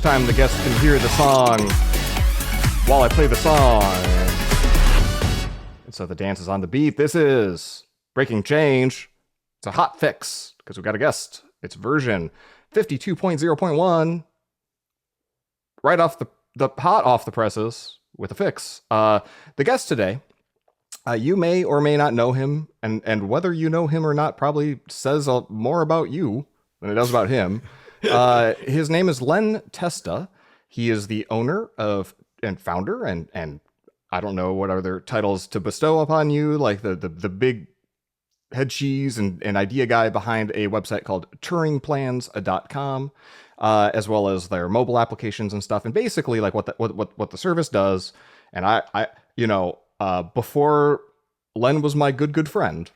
This time the guests can hear the song while I play the song. And so the dance is on the beat. This is Breaking Change. It's a hot fix because we've got a guest. It's version 52.0.1. Right off the hot off the presses with a fix. The guest today, you may or may not know him, and whether you know him or not probably says more about you than it does about him. His name is Len Testa. He is the owner of and founder and I don't know what other titles to bestow upon you, like the big head cheese and idea guy behind a website called TuringPlans.com, as well as their mobile applications and stuff, and basically like what the service does. And I before Len was my good friend,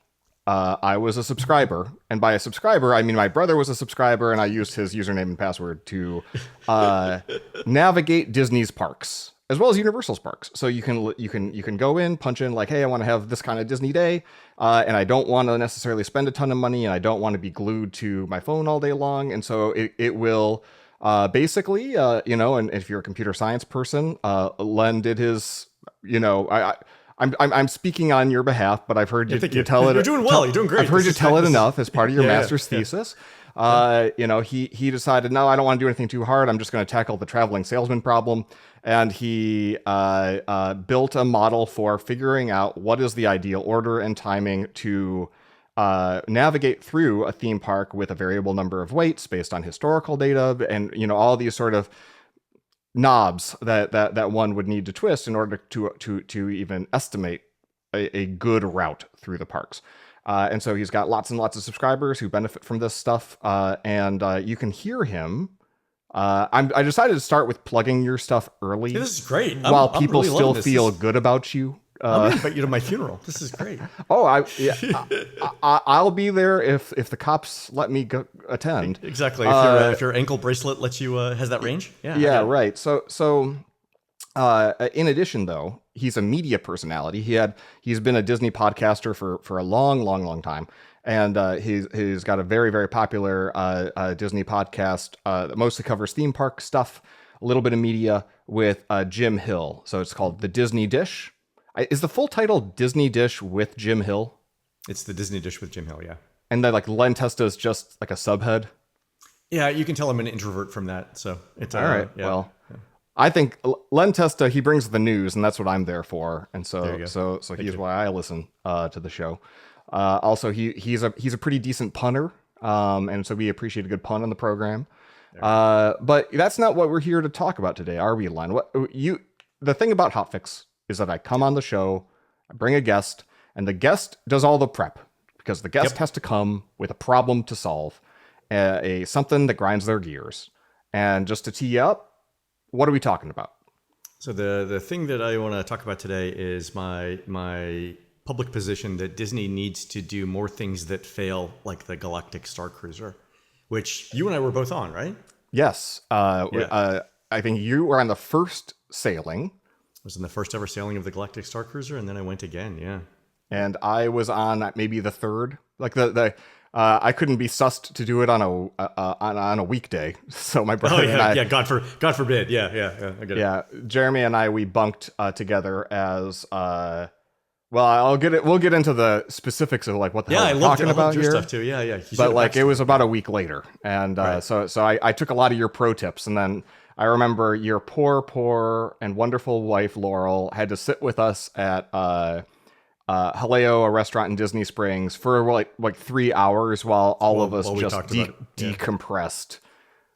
I was a subscriber, and by a subscriber I mean my brother was a subscriber, and I used his username and password to navigate Disney's parks as well as Universal's parks. So you can go in, punch in like, hey, I want to have this kind of Disney day, and I don't want to necessarily spend a ton of money, and I don't want to be glued to my phone all day long, and so it will basically and if you're a computer science person, Len did his I'm speaking on your behalf, but I've heard you tell it. You're doing well. You're doing great. I've heard you tell it enough as part of your master's thesis. He decided, no, I don't want to do anything too hard. I'm just going to tackle the traveling salesman problem. And he built a model for figuring out what is the ideal order and timing to navigate through a theme park with a variable number of weights based on historical data and, all these sort of knobs that one would need to twist in order to even estimate a good route through the parks. And so he's got lots and lots of subscribers who benefit from this stuff. And you can hear him. I decided to start with plugging your stuff early. Yeah, this is great. While people really still feel good about you. I'm going to invite you to my funeral. This is great. I'll be there if the cops let me go attend. Exactly. If your ankle bracelet lets you has that range. Yeah. Right. So in addition, though, he's a media personality. He's been a Disney podcaster for a long time, and he's got a very, very popular Disney podcast that mostly covers theme park stuff, a little bit of media with Jim Hill. So it's called The Disney Dish. Is the full title Disney Dish with Jim Hill? It's The Disney Dish with Jim Hill, yeah. And then like Len Testa is just like a subhead? Yeah, you can tell I'm an introvert from that. So it's all right. Yeah. Well, I think Len Testa, he brings the news, and that's what I'm there for. And so he's why I listen to the show. Also, he's a pretty decent punter, and so we appreciate a good pun on the program. But that's not what we're here to talk about today, are we, Len? The thing about Hotfix is that I come on the show, I bring a guest, and the guest does all the prep because the guest has to come with a problem to solve, something that grinds their gears. And just to tee you up, what are we talking about? So the thing that I want to talk about today is my public position that Disney needs to do more things that fail, like the Galactic Starcruiser, which you and I were both on, right? Yes. I think you were on the first sailing. I was in the first ever sailing of the Galactic Starcruiser, and then I went again, yeah. And I was on maybe the third. Like I couldn't be sussed to do it on a weekday, so my brother and I. God forbid, yeah. I get it. Yeah, Jeremy and I, we bunked together as. We'll get into the specifics of like what the hell we're talking about here. Stuff too. Yeah. But like it was about a week later, and so I took a lot of your pro tips, and then. I remember your poor and wonderful wife, Laurel, had to sit with us at Haleo, a restaurant in Disney Springs, for like 3 hours while all of us just decompressed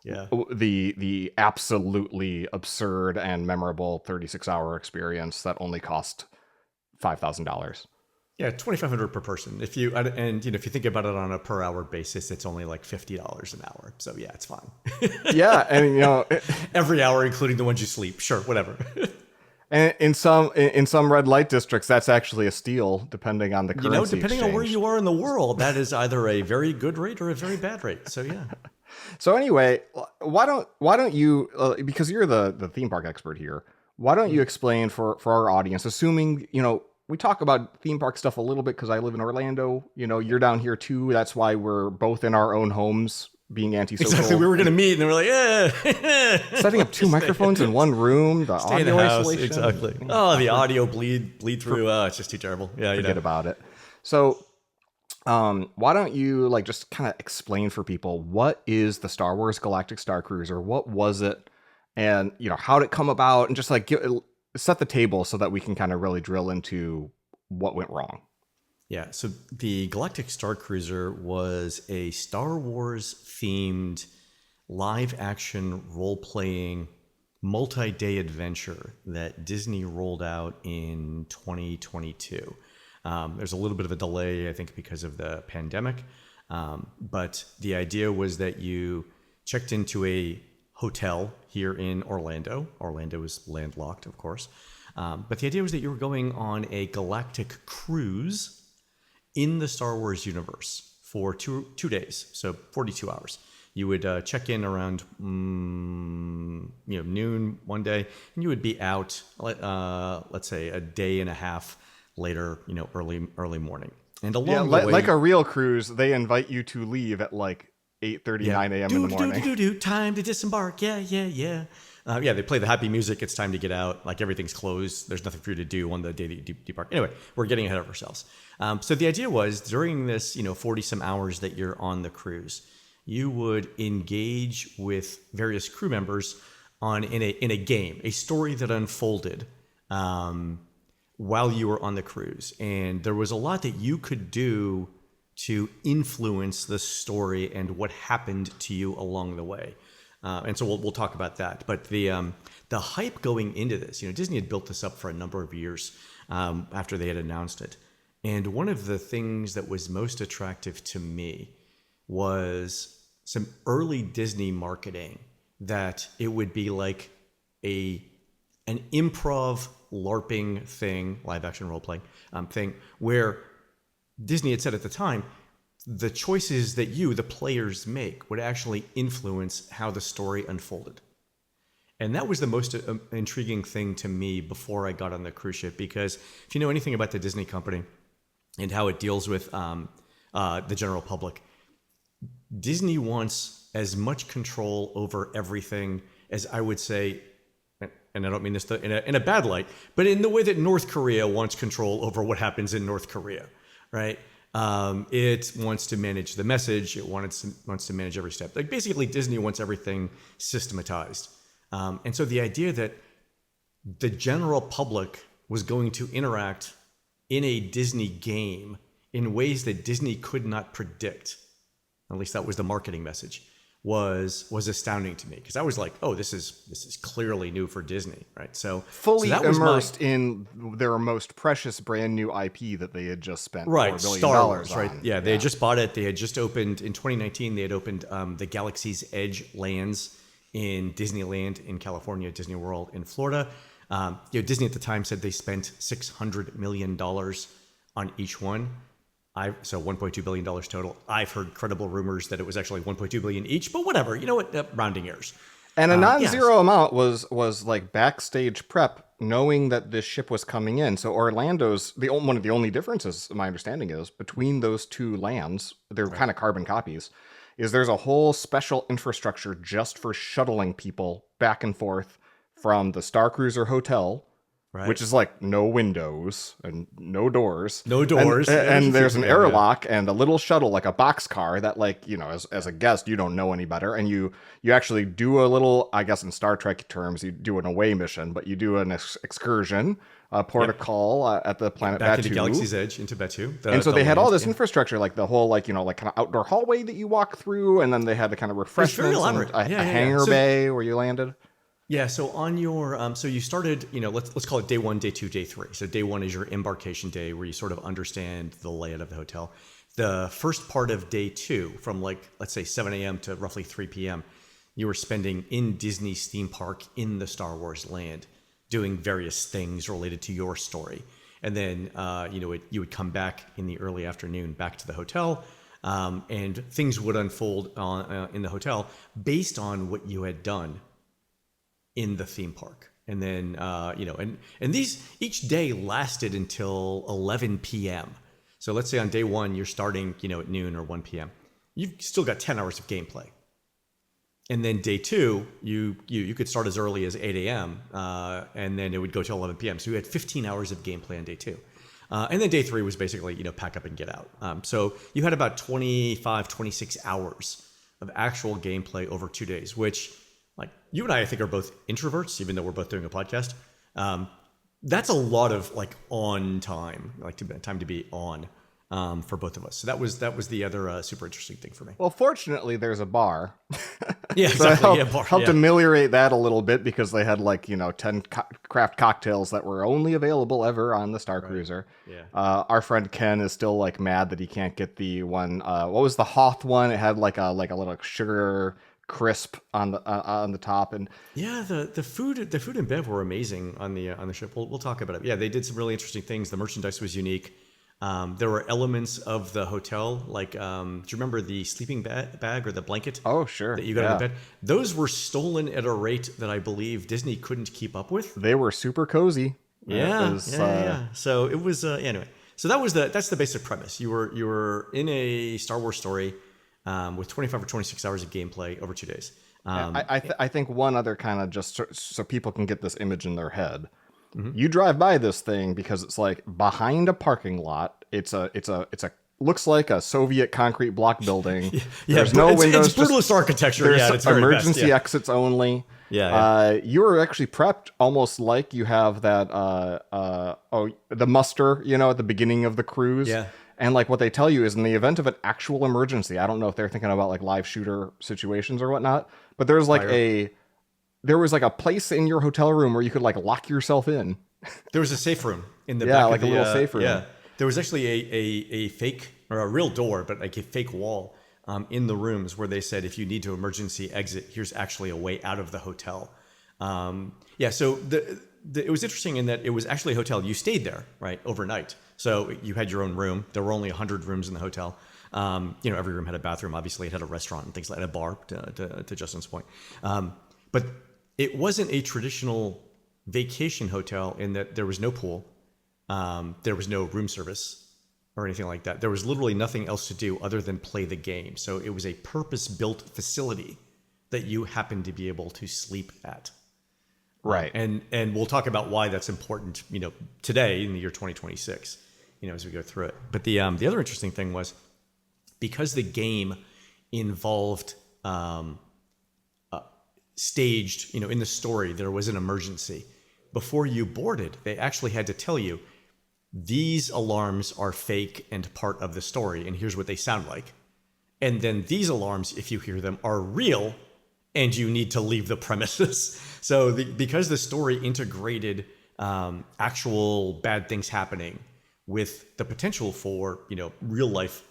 the absolutely absurd and memorable 36-hour experience that only cost $5,000. Yeah, $2,500 per person. If you think about it on a per hour basis, it's only like $50 an hour. So yeah, it's fine. Yeah, and every hour, including the ones you sleep. Sure, whatever. And in some red light districts, that's actually a steal, depending on the currency depending on where you are in the world, that is either a very good rate or a very bad rate. So yeah. So anyway, why don't you? Because you're the theme park expert here. Why don't you explain for our audience, assuming we talk about theme park stuff a little bit because I live in Orlando. You're down here too. That's why we're both in our own homes being antisocial. Exactly. We were going to meet, and they were like, "Yeah." Setting up 2 microphones in one room, the Stay in the audio house. isolation. Exactly. Oh, the audio bleed through. Oh, it's just too terrible. Yeah, Forget about it. So, why don't you like just kind of explain for people what is the Star Wars Galactic Starcruiser? What was it, and how did it come about, and just like set the table so that we can kind of really drill into what went wrong. Yeah. So the Galactic Starcruiser was a Star Wars themed live action role playing multi-day adventure that Disney rolled out in 2022. There's a little bit of a delay, I think, because of the pandemic. But the idea was that you checked into a hotel here in Orlando. Orlando is landlocked, of course. But the idea was that you were going on a galactic cruise in the Star Wars universe for two days, so 42 hours. You would check in around noon one day, and you would be out, let's say, a day and a half later, early morning. And along the way, like a real cruise, they invite you to leave at like 8:30, 9 a.m. in the morning. Time to disembark. Yeah. They play the happy music. It's time to get out. Like everything's closed. There's nothing for you to do on the day that you depart. Anyway, we're getting ahead of ourselves. So the idea was during this, 40 some hours that you're on the cruise, you would engage with various crew members in a game, a story that unfolded while you were on the cruise. And there was a lot that you could do to influence the story and what happened to you along the way. And so we'll talk about that. But the hype going into this, Disney had built this up for a number of years after they had announced it. And one of the things that was most attractive to me was some early Disney marketing that it would be like an improv LARPing thing, live action role playing thing, where Disney had said at the time, the choices that the players make, would actually influence how the story unfolded. And that was the most intriguing thing to me before I got on the cruise ship, because if you know anything about the Disney company and how it deals with the general public, Disney wants as much control over everything as, I would say, and I don't mean this in a bad light, but in the way that North Korea wants control over what happens in North Korea, right? It wants to manage the message. It wants to manage every step. Like basically, Disney wants everything systematized. And so the idea that the general public was going to interact in a Disney game in ways that Disney could not predict, at least that was the marketing message, was astounding to me, because I was like, oh, this is clearly new for Disney, right? So fully immersed in their most precious brand new IP that they had just spent $4 billion Star Wars, on. right? Yeah, they had just bought it. They had just opened in 2019. They had opened the Galaxy's Edge lands in Disneyland in California, Disney World in Florida. Disney at the time said they spent $600 million on each one. So $1.2 billion total. I've heard credible rumors that it was actually $1.2 billion each, but whatever. You know what? Rounding errors. And a non-zero amount was like backstage prep, knowing that this ship was coming in. So Orlando's one of the only differences, my understanding is, between those two lands, they're kind of carbon copies, is there's a whole special infrastructure just for shuttling people back and forth from the Starcruiser Hotel, which is like no windows and no doors. And there's an airlock and a little shuttle, like a boxcar that, like, as a guest, you don't know any better. And you actually do a little, I guess in Star Trek terms, you do an away mission, but you do an excursion, port a call at the planet back Batuu. Into Galaxy's Edge, into Batuu. And so they had all this infrastructure, like the whole, like, kind of outdoor hallway that you walk through. And then they had the kind of refreshments and a hangar bay where you landed. Yeah, so on your, so you started, let's call it day 1, day 2, day 3. So day 1 is your embarkation day, where you sort of understand the layout of the hotel. The first part of day 2, from like, let's say 7 a.m. to roughly 3 p.m., you were spending in Disney's theme park in the Star Wars land, doing various things related to your story. And then, you would come back in the early afternoon back to the hotel, and things would unfold in the hotel based on what you had done in the theme park. And then, and these, each day lasted until 11 p.m. So let's say on day 1, you're starting, at noon or 1 p.m. You've still got 10 hours of gameplay. And then day 2, you could start as early as 8 a.m. And then it would go till 11 p.m. So you had 15 hours of gameplay on day 2. And then day 3 was basically, pack up and get out. So you had about 25, 26 hours of actual gameplay over 2 days, which, like, you and I think are both introverts, even though we're both doing a podcast. That's a lot of like on time, like time to be on. For both of us. So that was the other super interesting thing for me. Well, fortunately, there's a bar. Yeah, so exactly. Helped ameliorate that a little bit because they had 10 craft cocktails that were only available ever on the Starcruiser. Right. Yeah. Our friend Ken is still mad that he can't get the one. What was the Hoth one? It had like a little sugar crisp on the top, and yeah, the food and bev were amazing on the ship. We'll talk about it. Yeah, they did some really interesting things. The merchandise was unique. There were elements of the hotel, like, do you remember the sleeping bag or the blanket? Oh, sure. That you got in the bed? Those were stolen at a rate that I believe Disney couldn't keep up with. They were super cozy. Yeah. So it was, anyway. So that's the basic premise. You were in a Star Wars story with 25 or 26 hours of gameplay over 2 days. I think one other kind of just so people can get this image in their head. Mm-hmm. You drive by this thing because it's like behind a parking lot. It's a looks like a Soviet concrete block building. There's no windows. It's brutalist archector. There's It's very emergency best, exits only. Yeah. You are actually prepped almost like you have that the muster, at the beginning of the cruise. Yeah. And like what they tell you is in the event of an actual emergency, I don't know if they're thinking about like live shooter situations or whatnot, but there's like there was like a place in your hotel room where you could like lock yourself in. There was a safe room in the back like of the, a little safe room. Yeah. There was actually a fake or a real door, but like a fake wall in the rooms where they said, if you need to emergency exit, here's actually a way out of the hotel. So it was interesting in that it was actually a hotel. You stayed there, right, overnight. So you had your own room. There were only 100 rooms in the hotel. Every room had a bathroom. Obviously, it had a restaurant and things like that, a bar, to Justin's point. But it wasn't a traditional vacation hotel in that there was no pool, there was no room service or anything like that. There was literally nothing else to do other than play the game. So it was a purpose-built facility that you happened to be able to sleep at. Right. And we'll talk about why that's important, today in the year 2026, as we go through it. But the other interesting thing was because the game involved staged, in the story, there was an emergency. Before you boarded, they actually had to tell you, these alarms are fake and part of the story, and here's what they sound like. And then these alarms, if you hear them, are real, and you need to leave the premises. So because the story integrated actual bad things happening with the potential for, real life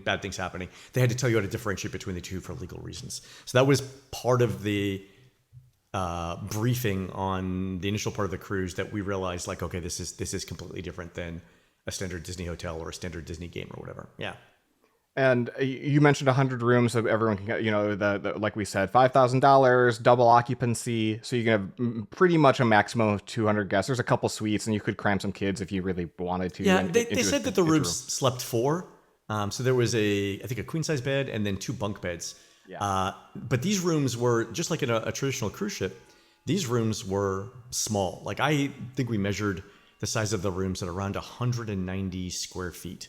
bad things happening, they had to tell you how to differentiate between the two for legal reasons. So that was part of the briefing on the initial part of the cruise that we realized, like, okay, this is completely different than a standard Disney hotel or a standard Disney game or whatever. Yeah. And you mentioned 100 rooms, so everyone can get, the like we said, $5,000, double occupancy. So you can have pretty much a maximum of 200 guests. There's a couple suites, and you could cram some kids if you really wanted to. Yeah, they said that the rooms slept 4. So there was I think a queen size bed and then 2 bunk beds. Yeah. But these rooms were just like in a traditional cruise ship. These rooms were small. Like I think we measured the size of the rooms at around 190 square feet.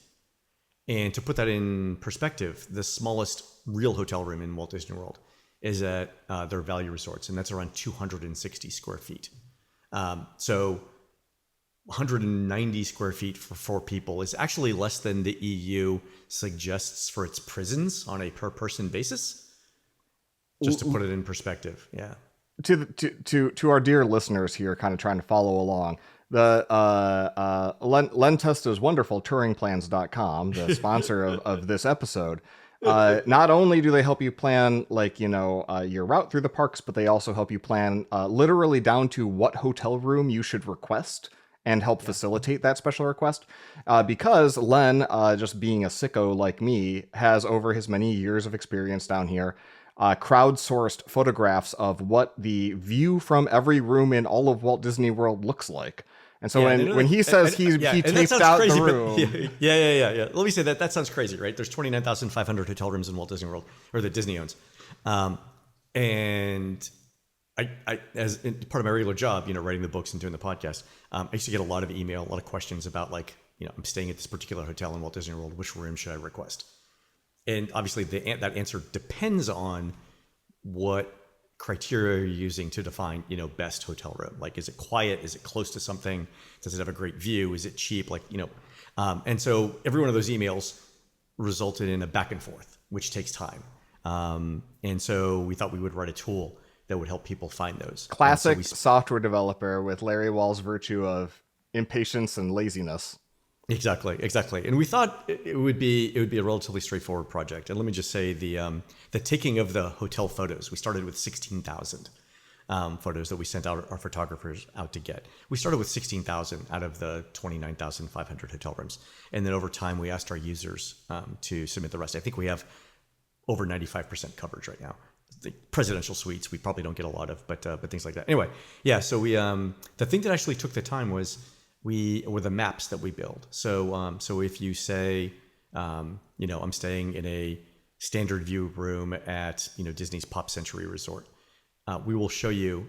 And to put that in perspective, the smallest real hotel room in Walt Disney World is at their value resorts, and that's around 260 square feet. So 190 square feet for 4 people is actually less than the EU suggests for its prisons on a per person basis. Just to put it in perspective, yeah. To our dear listeners here, kind of trying to follow along, the Len Testa's wonderful touringplans.com, the sponsor of this episode, not only do they help you plan your route through the parks, but they also help you plan literally down to what hotel room you should request and help facilitate that special request. Because Len, just being a sicko like me, has over his many years of experience down here, crowdsourced photographs of what the view from every room in all of Walt Disney World looks like. And so when he says he taped out the room... Yeah. Let me say that sounds crazy, right? There's 29,500 hotel rooms in Walt Disney World, or that Disney owns. And I as part of my regular job, writing the books and doing the podcast, I used to get a lot of email, a lot of questions about like, I'm staying at this particular hotel in Walt Disney World. Which room should I request? And obviously that answer depends on what criteria you're using to define, best hotel room. Like, is it quiet? Is it close to something? Does it have a great view? Is it cheap? Like, and so every one of those emails resulted in a back and forth, which takes time. And so we thought we would write a tool that would help people find those. Classic software developer with Larry Wall's virtue of impatience and laziness. Exactly. And we thought it would be a relatively straightforward project. And let me just say the taking of the hotel photos. We started with 16,000 photos that we sent out our photographers out to get. We started with 16,000 out of the 29,500 hotel rooms, and then over time we asked our users to submit the rest. I think we have over 95% coverage right now. The presidential suites we probably don't get a lot of, but things like that. Anyway, yeah. So we the thing that actually took the time were the maps that we build. So if you say, I'm staying in a standard view room at Disney's Pop Century Resort, we will show you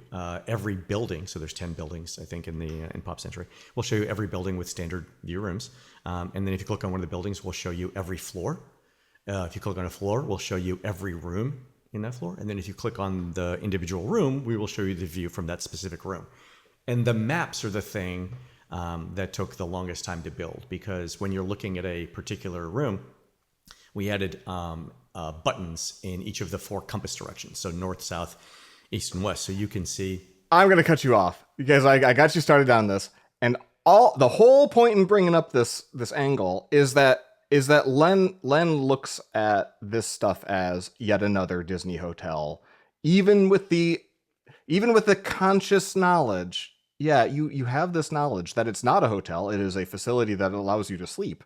every building. So there's 10 buildings, I think, in Pop Century. We'll show you every building with standard view rooms, and then if you click on one of the buildings, we'll show you every floor. If you click on a floor, we'll show you every room in that floor, and then if you click on the individual room, we will show you the view from that specific room. And the maps are the thing that took the longest time to build, because when you're looking at a particular room, we added buttons in each of the 4 compass directions, so north, south, east, and west, so you can see. I'm going to cut you off because I got you started on this, and the whole point in bringing up this angle is that Len looks at this stuff as yet another Disney hotel, even with the conscious knowledge. Yeah, you have this knowledge that it's not a hotel. It is a facility that allows you to sleep,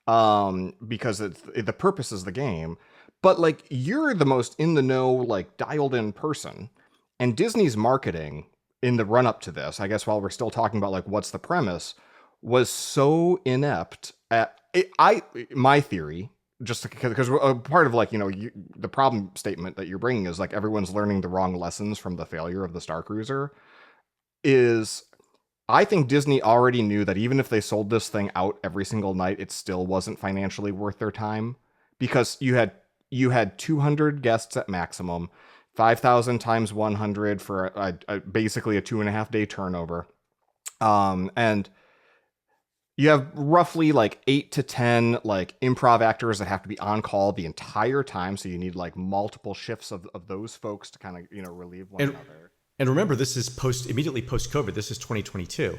because the purpose is the game. But like, you're the most in the know, like dialed in person, and Disney's marketing in the run up to this, I guess, while we're still talking about like what's the premise, was so inept at my theory, just because a part of like, the problem statement that you're bringing is like everyone's learning the wrong lessons from the failure of the Starcruiser. Is I think Disney already knew that even if they sold this thing out every single night, it still wasn't financially worth their time, because you had 200 guests at maximum, 5,000 times 100 for basically a 2.5 day turnover, and you have roughly like 8 to 10 like improv actors that have to be on call the entire time, so you need like multiple shifts of those folks to kind of relieve one another. And remember, this is immediately post-COVID. This is 2022.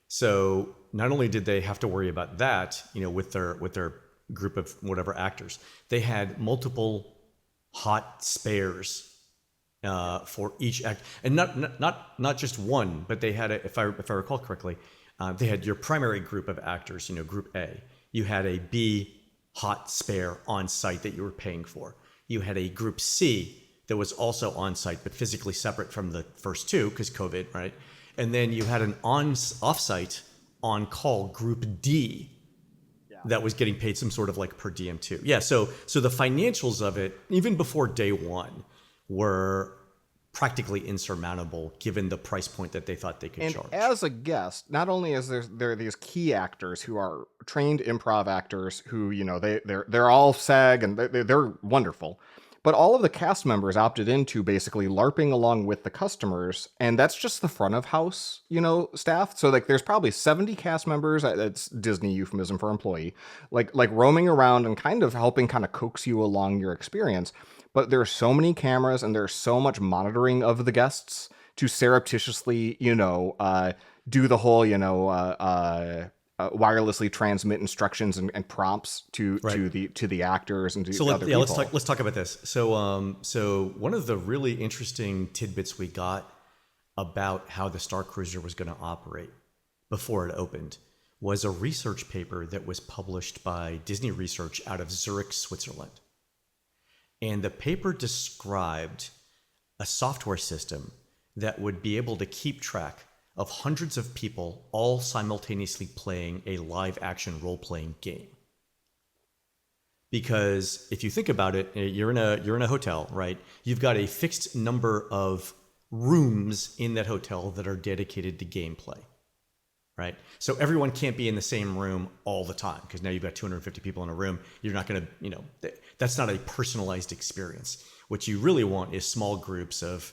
So not only did they have to worry about that, with their group of whatever actors, they had multiple hot spares for each act, and not just one, but they had if I recall correctly, they had your primary group of actors, group A. You had a B hot spare on site that you were paying for. You had a group C that was also on site, but physically separate from the first two because COVID, right? And then you had an off-site, on-call group D that was getting paid some sort of like per diem too. Yeah, so the financials of it, even before day one, were practically insurmountable given the price point that they thought they could charge. As a guest, not only is there these key actors who are trained improv actors who, they're all SAG and they're wonderful, but all of the cast members opted into basically LARPing along with the customers, and that's just the front of house, staff. So like, there's probably 70 cast members. That's Disney euphemism for employee, like roaming around and kind of helping kind of coax you along your experience. But there are so many cameras and there's so much monitoring of the guests to surreptitiously, do the whole, wirelessly transmit instructions and prompts to the actors and to other people. Let's talk about this. So one of the really interesting tidbits we got about how the Starcruiser was going to operate before it opened was a research paper that was published by Disney Research out of Zurich, Switzerland. And the paper described a software system that would be able to keep track of hundreds of people all simultaneously playing a live action role-playing game. because if you think about it, you're in a hotel, right? You've got a fixed number of rooms in that hotel that are dedicated to gameplay, right? So everyone can't be in the same room all the time because now you've got 250 people in a room. You're not going to, that's not a personalized experience. What you really want is small groups of,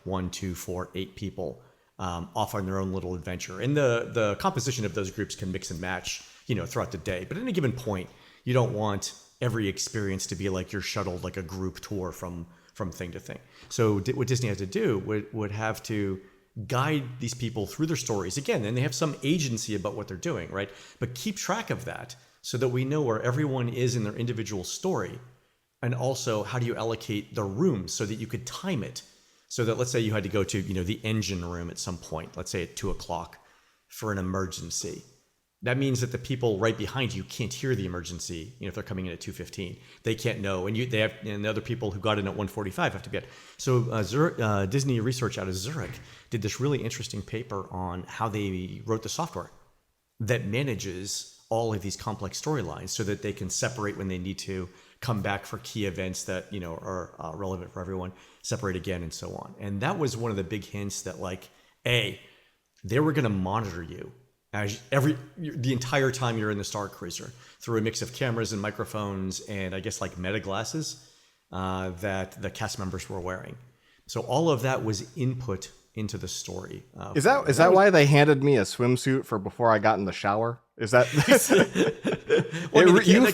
1, 2, 4, 8 people off on their own little adventure. And the composition of those groups can mix and match, throughout the day. But at any given point, you don't want every experience to be like you're shuttled like a group tour from thing to thing. So what Disney had to do would have to guide these people through their stories. Again, and they have some agency about what they're doing, right? But keep track of that so that we know where everyone is in their individual story. And also, how do you allocate the rooms so that you could time it? So that, let's say you had to go to, the engine room at some point, let's say at 2:00 for an emergency. That means that the people right behind you can't hear the emergency. If they're coming in at 2:15, they can't know. And the other people who got in at 1:45 have to be at. So Disney research out of Zurich did this really interesting paper on how they wrote the software that manages all of these complex storylines so that they can separate when they need to, come back for key events that are relevant for everyone, separate again, and so on. And that was one of the big hints that, they were going to monitor you as the entire time you're in the Starcruiser through a mix of cameras and microphones and I guess meta glasses that the cast members were wearing. So all of that was input into the story. Is that why they handed me a swimsuit for before I got in the shower? Is that the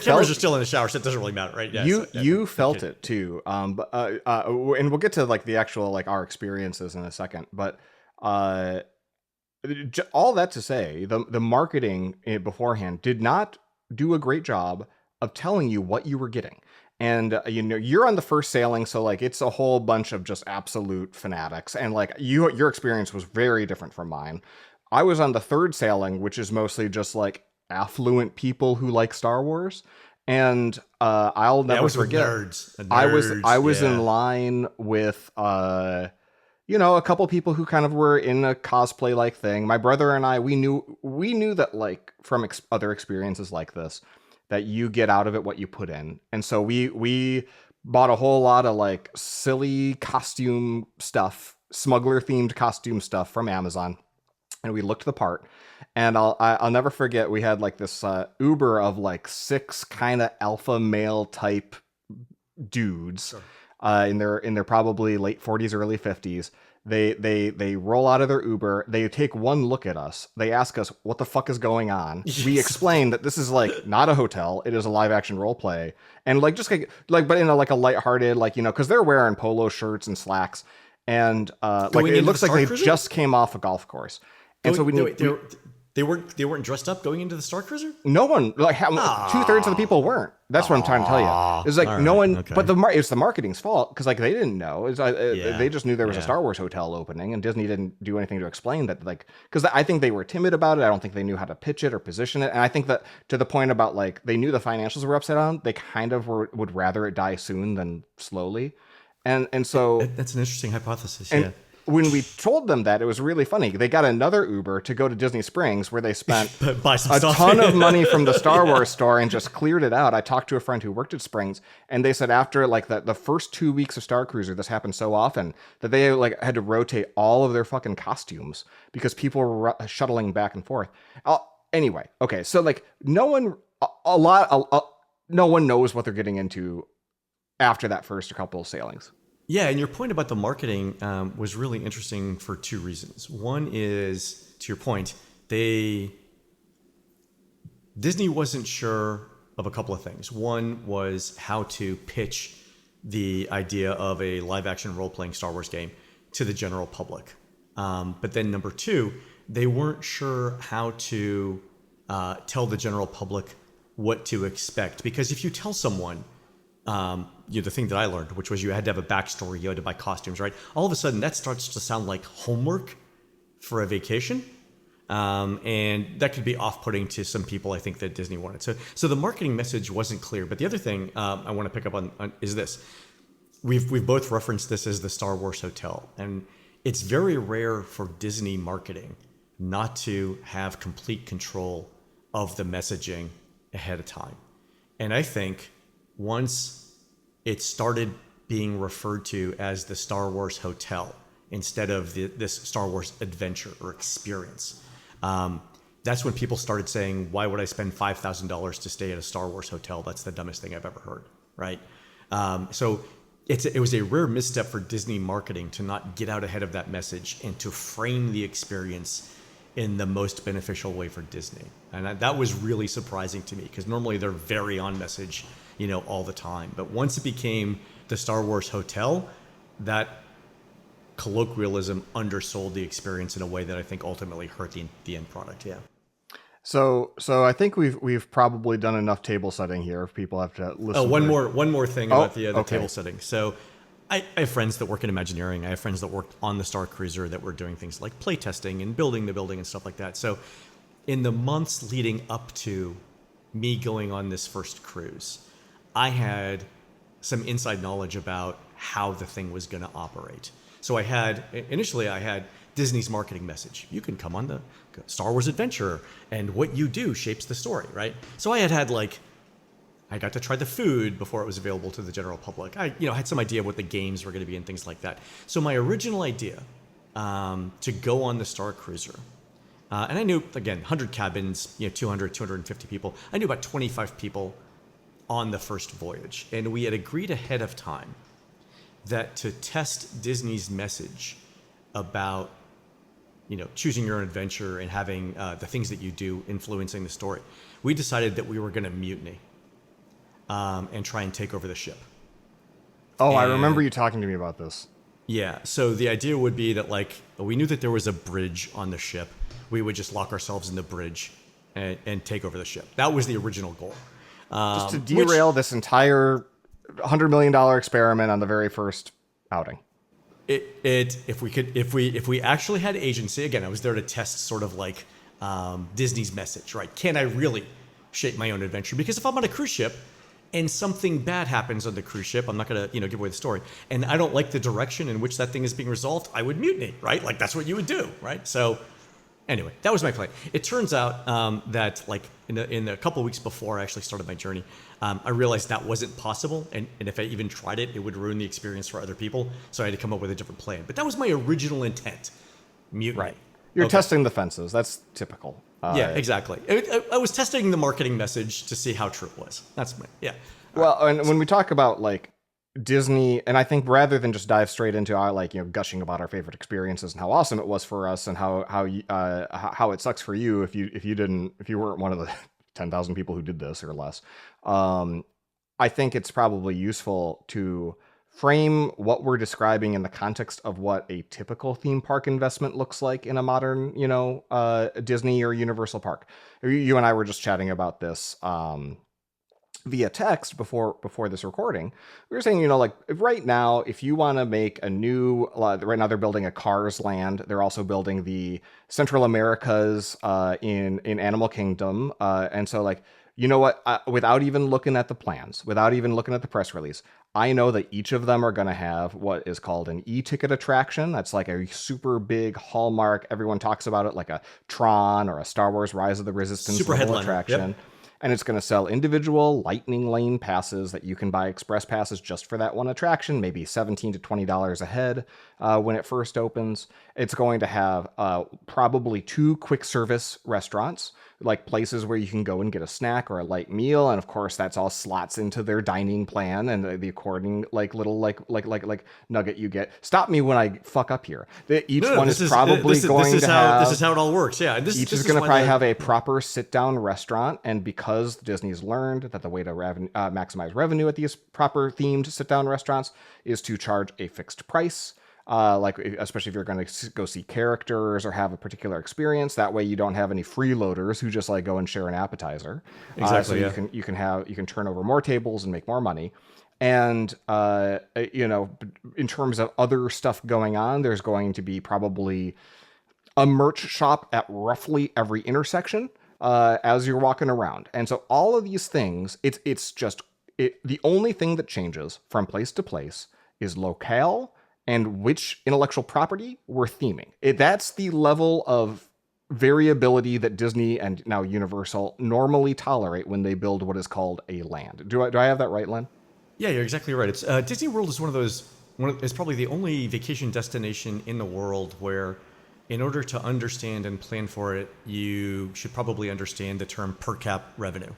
cameras are still in the shower, so it doesn't really matter, right? Yeah, you felt it too. And we'll get to the actual our experiences in a second, but all that to say, the marketing beforehand did not do a great job of telling you what you were getting. And you're on the first sailing, so it's a whole bunch of just absolute fanatics, and your experience was very different from mine. I was on the third sailing, which is mostly just affluent people who like Star Wars, and I'll never forget. Nerds. I was in line with a couple people who kind of were in a cosplay like thing. My brother and I, we knew that from other experiences like this, that you get out of it what you put in. And so we bought a whole lot of silly costume stuff, smuggler themed costume stuff from Amazon. And we looked the part, and I'll never forget, we had this Uber of 6 kind of alpha male type dudes. Sure. In their probably late 40s, early 50s. They roll out of their Uber. They take one look at us. They ask us what the fuck is going on. Yes. We explain that this is not a hotel. It is a live action role play, and but in a lighthearted because they're wearing polo shirts and slacks, and it looks like they just came off a golf course. And so they weren't dressed up going into the Starcruiser? No one, 2/3 of the people weren't. That's what I'm trying to tell you. It's no one, okay. But it's the marketing's fault because they didn't know. They just knew there was a Star Wars hotel opening, and Disney didn't do anything to explain that. Because I think they were timid about it. I don't think they knew how to pitch it or position it. And I think that to the point about they knew the financials were upside down. They kind of would rather it die soon than slowly. And so that's an interesting hypothesis. Yeah. When we told them that, it was really funny. They got another Uber to go to Disney Springs where they spent a ton of money from the Star Wars store and just cleared it out. I talked to a friend who worked at Springs, and they said after the first 2 weeks of Starcruiser, this happened so often that they had to rotate all of their fucking costumes because people were shuttling back and forth. Anyway, okay, so no one knows what they're getting into after that first couple of sailings. Yeah, and your point about the marketing was really interesting for 2 reasons. One is, to your point, Disney wasn't sure of a couple of things. One was how to pitch the idea of a live-action role-playing Star Wars game to the general public. But then number 2, they weren't sure how to tell the general public what to expect. Because if you tell someone... the thing that I learned, which was you had to have a backstory, you had to buy costumes, right? All of a sudden, that starts to sound like homework for a vacation. And that could be off-putting to some people, I think, that Disney wanted. So the marketing message wasn't clear. But the other thing I want to pick up on is this. We've both referenced this as the Star Wars Hotel. And it's very rare for Disney marketing not to have complete control of the messaging ahead of time. And I think once it started being referred to as the Star Wars Hotel instead of this Star Wars adventure or experience. That's when people started saying, why would I spend $5,000 to stay at a Star Wars hotel? That's the dumbest thing I've ever heard, right? So it was a rare misstep for Disney marketing to not get out ahead of that message and to frame the experience in the most beneficial way for Disney. And that was really surprising to me, because normally they're very on message, all the time. But once it became the Star Wars Hotel, that colloquialism undersold the experience in a way that I think ultimately hurt the end product. Yeah. So I think we've probably done enough table setting here. If people have to listen. Oh, one more thing about the okay. table setting. So I have friends that work in Imagineering. I have friends that worked on the Starcruiser that were doing things like play testing and building the building and stuff like that. So in the months leading up to me going on this first cruise, I had some inside knowledge about how the thing was going to operate. So initially I had Disney's marketing message. You can come on the Star Wars adventure, and what you do shapes the story, right? So I had I got to try the food before it was available to the general public. I had some idea of what the games were going to be and things like that. So my original idea to go on the Starcruiser, and I knew, again, 100 cabins, 200, 250 people. I knew about 25 people on the first voyage. And we had agreed ahead of time that to test Disney's message about, choosing your own adventure and having the things that you do influencing the story, we decided that we were going to mutiny and try and take over the ship. Oh, I remember you talking to me about this. Yeah. So the idea would be that we knew that there was a bridge on the ship. We would just lock ourselves in the bridge and take over the ship. That was the original goal. Just to derail this entire $100 million experiment on the very first outing. If we actually had agency, again, I was there to test sort of Disney's message, right? Can I really shape my own adventure? Because if I'm on a cruise ship and something bad happens on the cruise ship, I'm not going to give away the story, and I don't like the direction in which that thing is being resolved, I would mutiny, right? That's what you would do, right? So anyway, that was my plan. It turns out that in a couple of weeks before I actually started my journey, I realized that wasn't possible. And if I even tried it, it would ruin the experience for other people. So I had to come up with a different plan. But that was my original intent. Mutiny. Right. You're testing the fences. That's typical. Yeah, exactly. I was testing the marketing message to see how true it was. That's yeah. Well, and when we talk about Disney, and I think rather than just dive straight into our gushing about our favorite experiences and how awesome it was for us and how it sucks for you if you weren't one of the 10,000 people who did this or less, I think it's probably useful to frame what we're describing in the context of what a typical theme park investment looks like in a modern Disney or Universal park. You and I were just chatting about this via text before this recording. We were saying, right now, if you want to make a new, right now they're building a Cars Land. They're also building the Central Americas in Animal Kingdom. And so without even looking at the plans, without even looking at the press release, I know that each of them are going to have what is called an e-ticket attraction. That's a super big hallmark. Everyone talks about it like a Tron or a Star Wars Rise of the Resistance super headliner attraction. Yep. And it's going to sell individual lightning lane passes that you can buy express passes just for that one attraction, maybe $17 to $20 a head when it first opens. It's going to have probably 2 quick service restaurants, places where you can go and get a snack or a light meal. And of course, that's all slots into their dining plan and the according little nugget you get. Stop me when I fuck up here. Each one is probably going to have... This is how it all works, yeah. Each is going to probably have a proper sit-down restaurant, and because Disney's learned that the way to maximize revenue at these proper themed sit-down restaurants is to charge a fixed price, especially if you're going to go see characters or have a particular experience. That way you don't have any freeloaders who just go and share an appetizer. Exactly. So you can turn over more tables and make more money. And in terms of other stuff going on, there's going to be probably a merch shop at roughly every intersection as you're walking around. And so all of these things, the only thing that changes from place to place is locale and which intellectual property we're theming. That's the level of variability that Disney and now Universal normally tolerate when they build what is called a land. Do I have that right, Len? Yeah, you're exactly right. It's Disney World is one of those. It's probably the only vacation destination in the world where, in order to understand and plan for it, you should probably understand the term per cap revenue,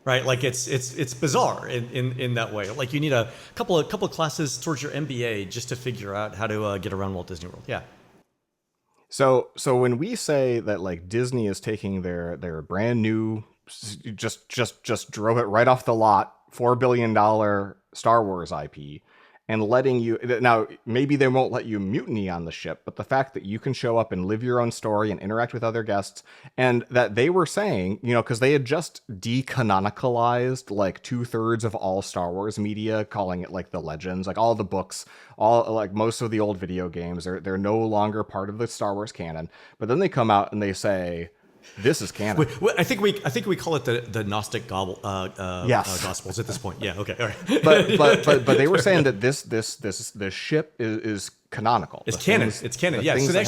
right? Like it's bizarre in that way. Like you need a couple of classes towards your MBA just to figure out how to get around Walt Disney World. Yeah. So when we say that like Disney is taking their brand new, just drove it right off the lot, $4 billion Star Wars IP, and letting you, now maybe they won't let you mutiny on the ship, but the fact that you can show up and live your own story and interact with other guests, and that they were saying, because they had just decanonicalized like 2/3 of all Star Wars media, calling it like the legends, like all the books, all like most of the old video games, they're no longer part of the Star Wars canon. But then they come out and they say, this is canon. I think we call it the Gnostic Yes. Gospels at this point. Yeah. Okay. All right. but they were saying that this ship is canonical. It's canon. It's canon. Yeah. So they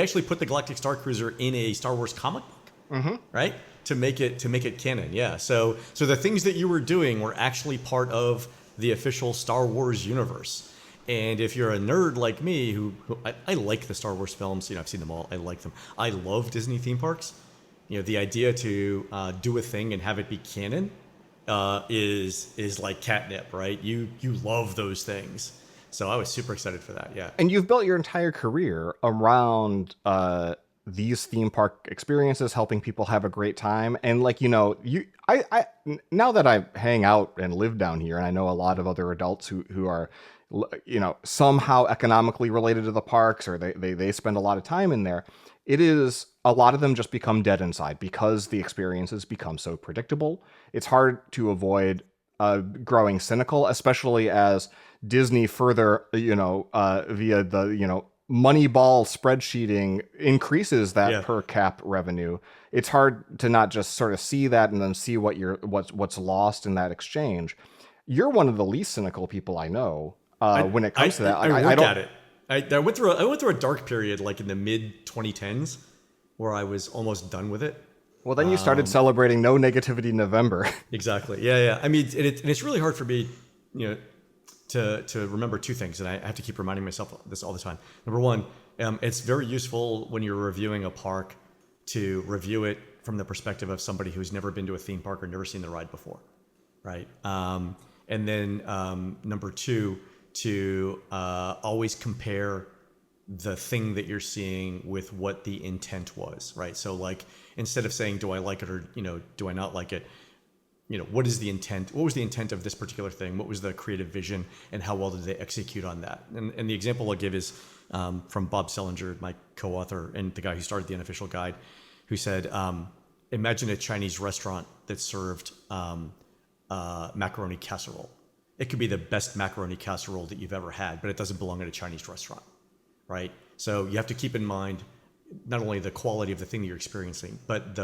actually put the Galactic Starcruiser in a Star Wars comic book, right? To make it canon. Yeah. So the things that you were doing were actually part of the official Star Wars universe. And if you're a nerd like me, who I like the Star Wars films, I've seen them all. I like them. I love Disney theme parks. The idea to do a thing and have it be canon is like catnip, right? You love those things. So I was super excited for that. Yeah. And you've built your entire career around these theme park experiences, helping people have a great time. And like, I now that I hang out and live down here, and I know a lot of other adults who are, somehow economically related to the parks, or they spend a lot of time in there. It is, a lot of them just become dead inside because the experiences become so predictable. It's hard to avoid growing cynical, especially as Disney further, via the, Moneyball spreadsheeting increases that per cap revenue. It's hard to not just sort of see that and then see what's lost in that exchange. You're one of the least cynical people I know. When it comes to that, I worked at it. I went through a dark period, like in the mid 2010s, where I was almost done with it. Well, then you started celebrating No Negativity November. Exactly. Yeah. I mean, it's really hard for me, to remember two things, and I have to keep reminding myself of this all the time. Number one, it's very useful when you're reviewing a park to review it from the perspective of somebody who's never been to a theme park or never seen the ride before, right? And then number two, to always compare the thing that you're seeing with what the intent was, right? So like, instead of saying, do I like it or, do I not like it? What is the intent? What was the intent of this particular thing? What was the creative vision, and how well did they execute on that? And the example I'll give is from Bob Selinger, my co-author and the guy who started the Unofficial Guide, who said, imagine a Chinese restaurant that served macaroni casserole. It could be the best macaroni casserole that you've ever had, but it doesn't belong at a Chinese restaurant, right? So you have to keep in mind not only the quality of the thing that you're experiencing, but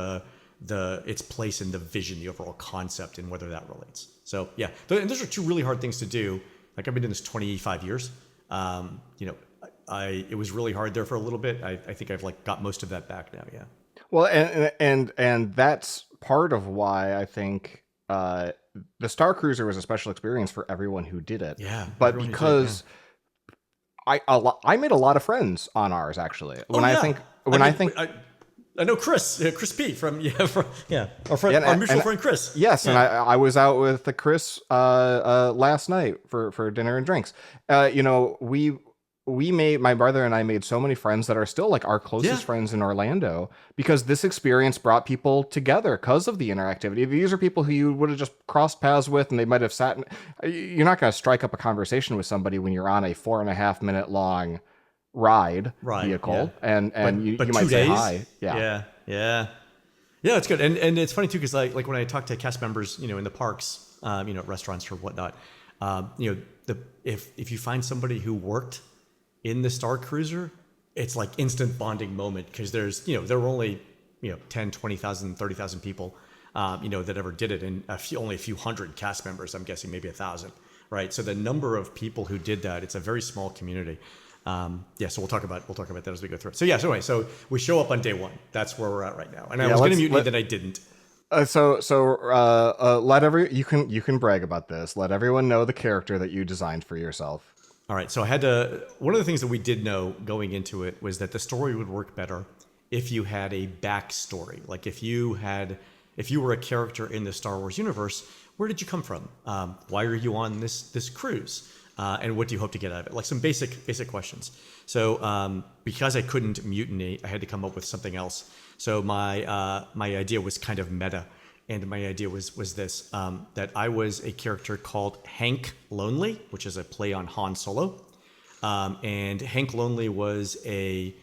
its place in the vision, the overall concept, and whether that relates. So yeah, and those are two really hard things to do. Like, I've been doing this 25 years. It was really hard there for a little bit. I think I've got most of that back now. Yeah. Well, and that's part of why I think the Starcruiser was a special experience for everyone who did it. Yeah. But because I made a lot of friends on ours, actually. I know Chris P from our mutual friend Chris. Yes, yeah. And I was out with the Chris last night for dinner and drinks. My brother and I made so many friends that are still like our closest friends in Orlando, because this experience brought people together because of the interactivity. These are people who you would have just crossed paths with, and they might have sat. You're not going to strike up a conversation with somebody when you're on a 4.5 minute long ride vehicle, and you might say hi. Yeah, it's good. And it's funny too, because like when I talk to cast members, in the parks, restaurants or whatnot, if you find somebody who worked in the Starcruiser, it's like instant bonding moment, because there's there were only 10, 20,000, 30,000 people that ever did it, and only a few hundred cast members. I'm guessing maybe 1,000, right? So the number of people who did that, it's a very small community. So we'll talk about that as we go through it. So yeah, so anyway, so we show up on day one. That's where we're at right now. And I was going to mutiny, that I didn't. You can brag about this. Let everyone know the character that you designed for yourself. All right. So one of the things that we did know going into it was that the story would work better if you had a backstory. Like if you were a character in the Star Wars universe, where did you come from? Why are you on this cruise? And what do you hope to get out of it? Like some basic questions. So because I couldn't mutiny, I had to come up with something else. So my idea was kind of meta, and my idea was this: that I was a character called Hank Lonely, which is a play on Han Solo, and Hank Lonely was a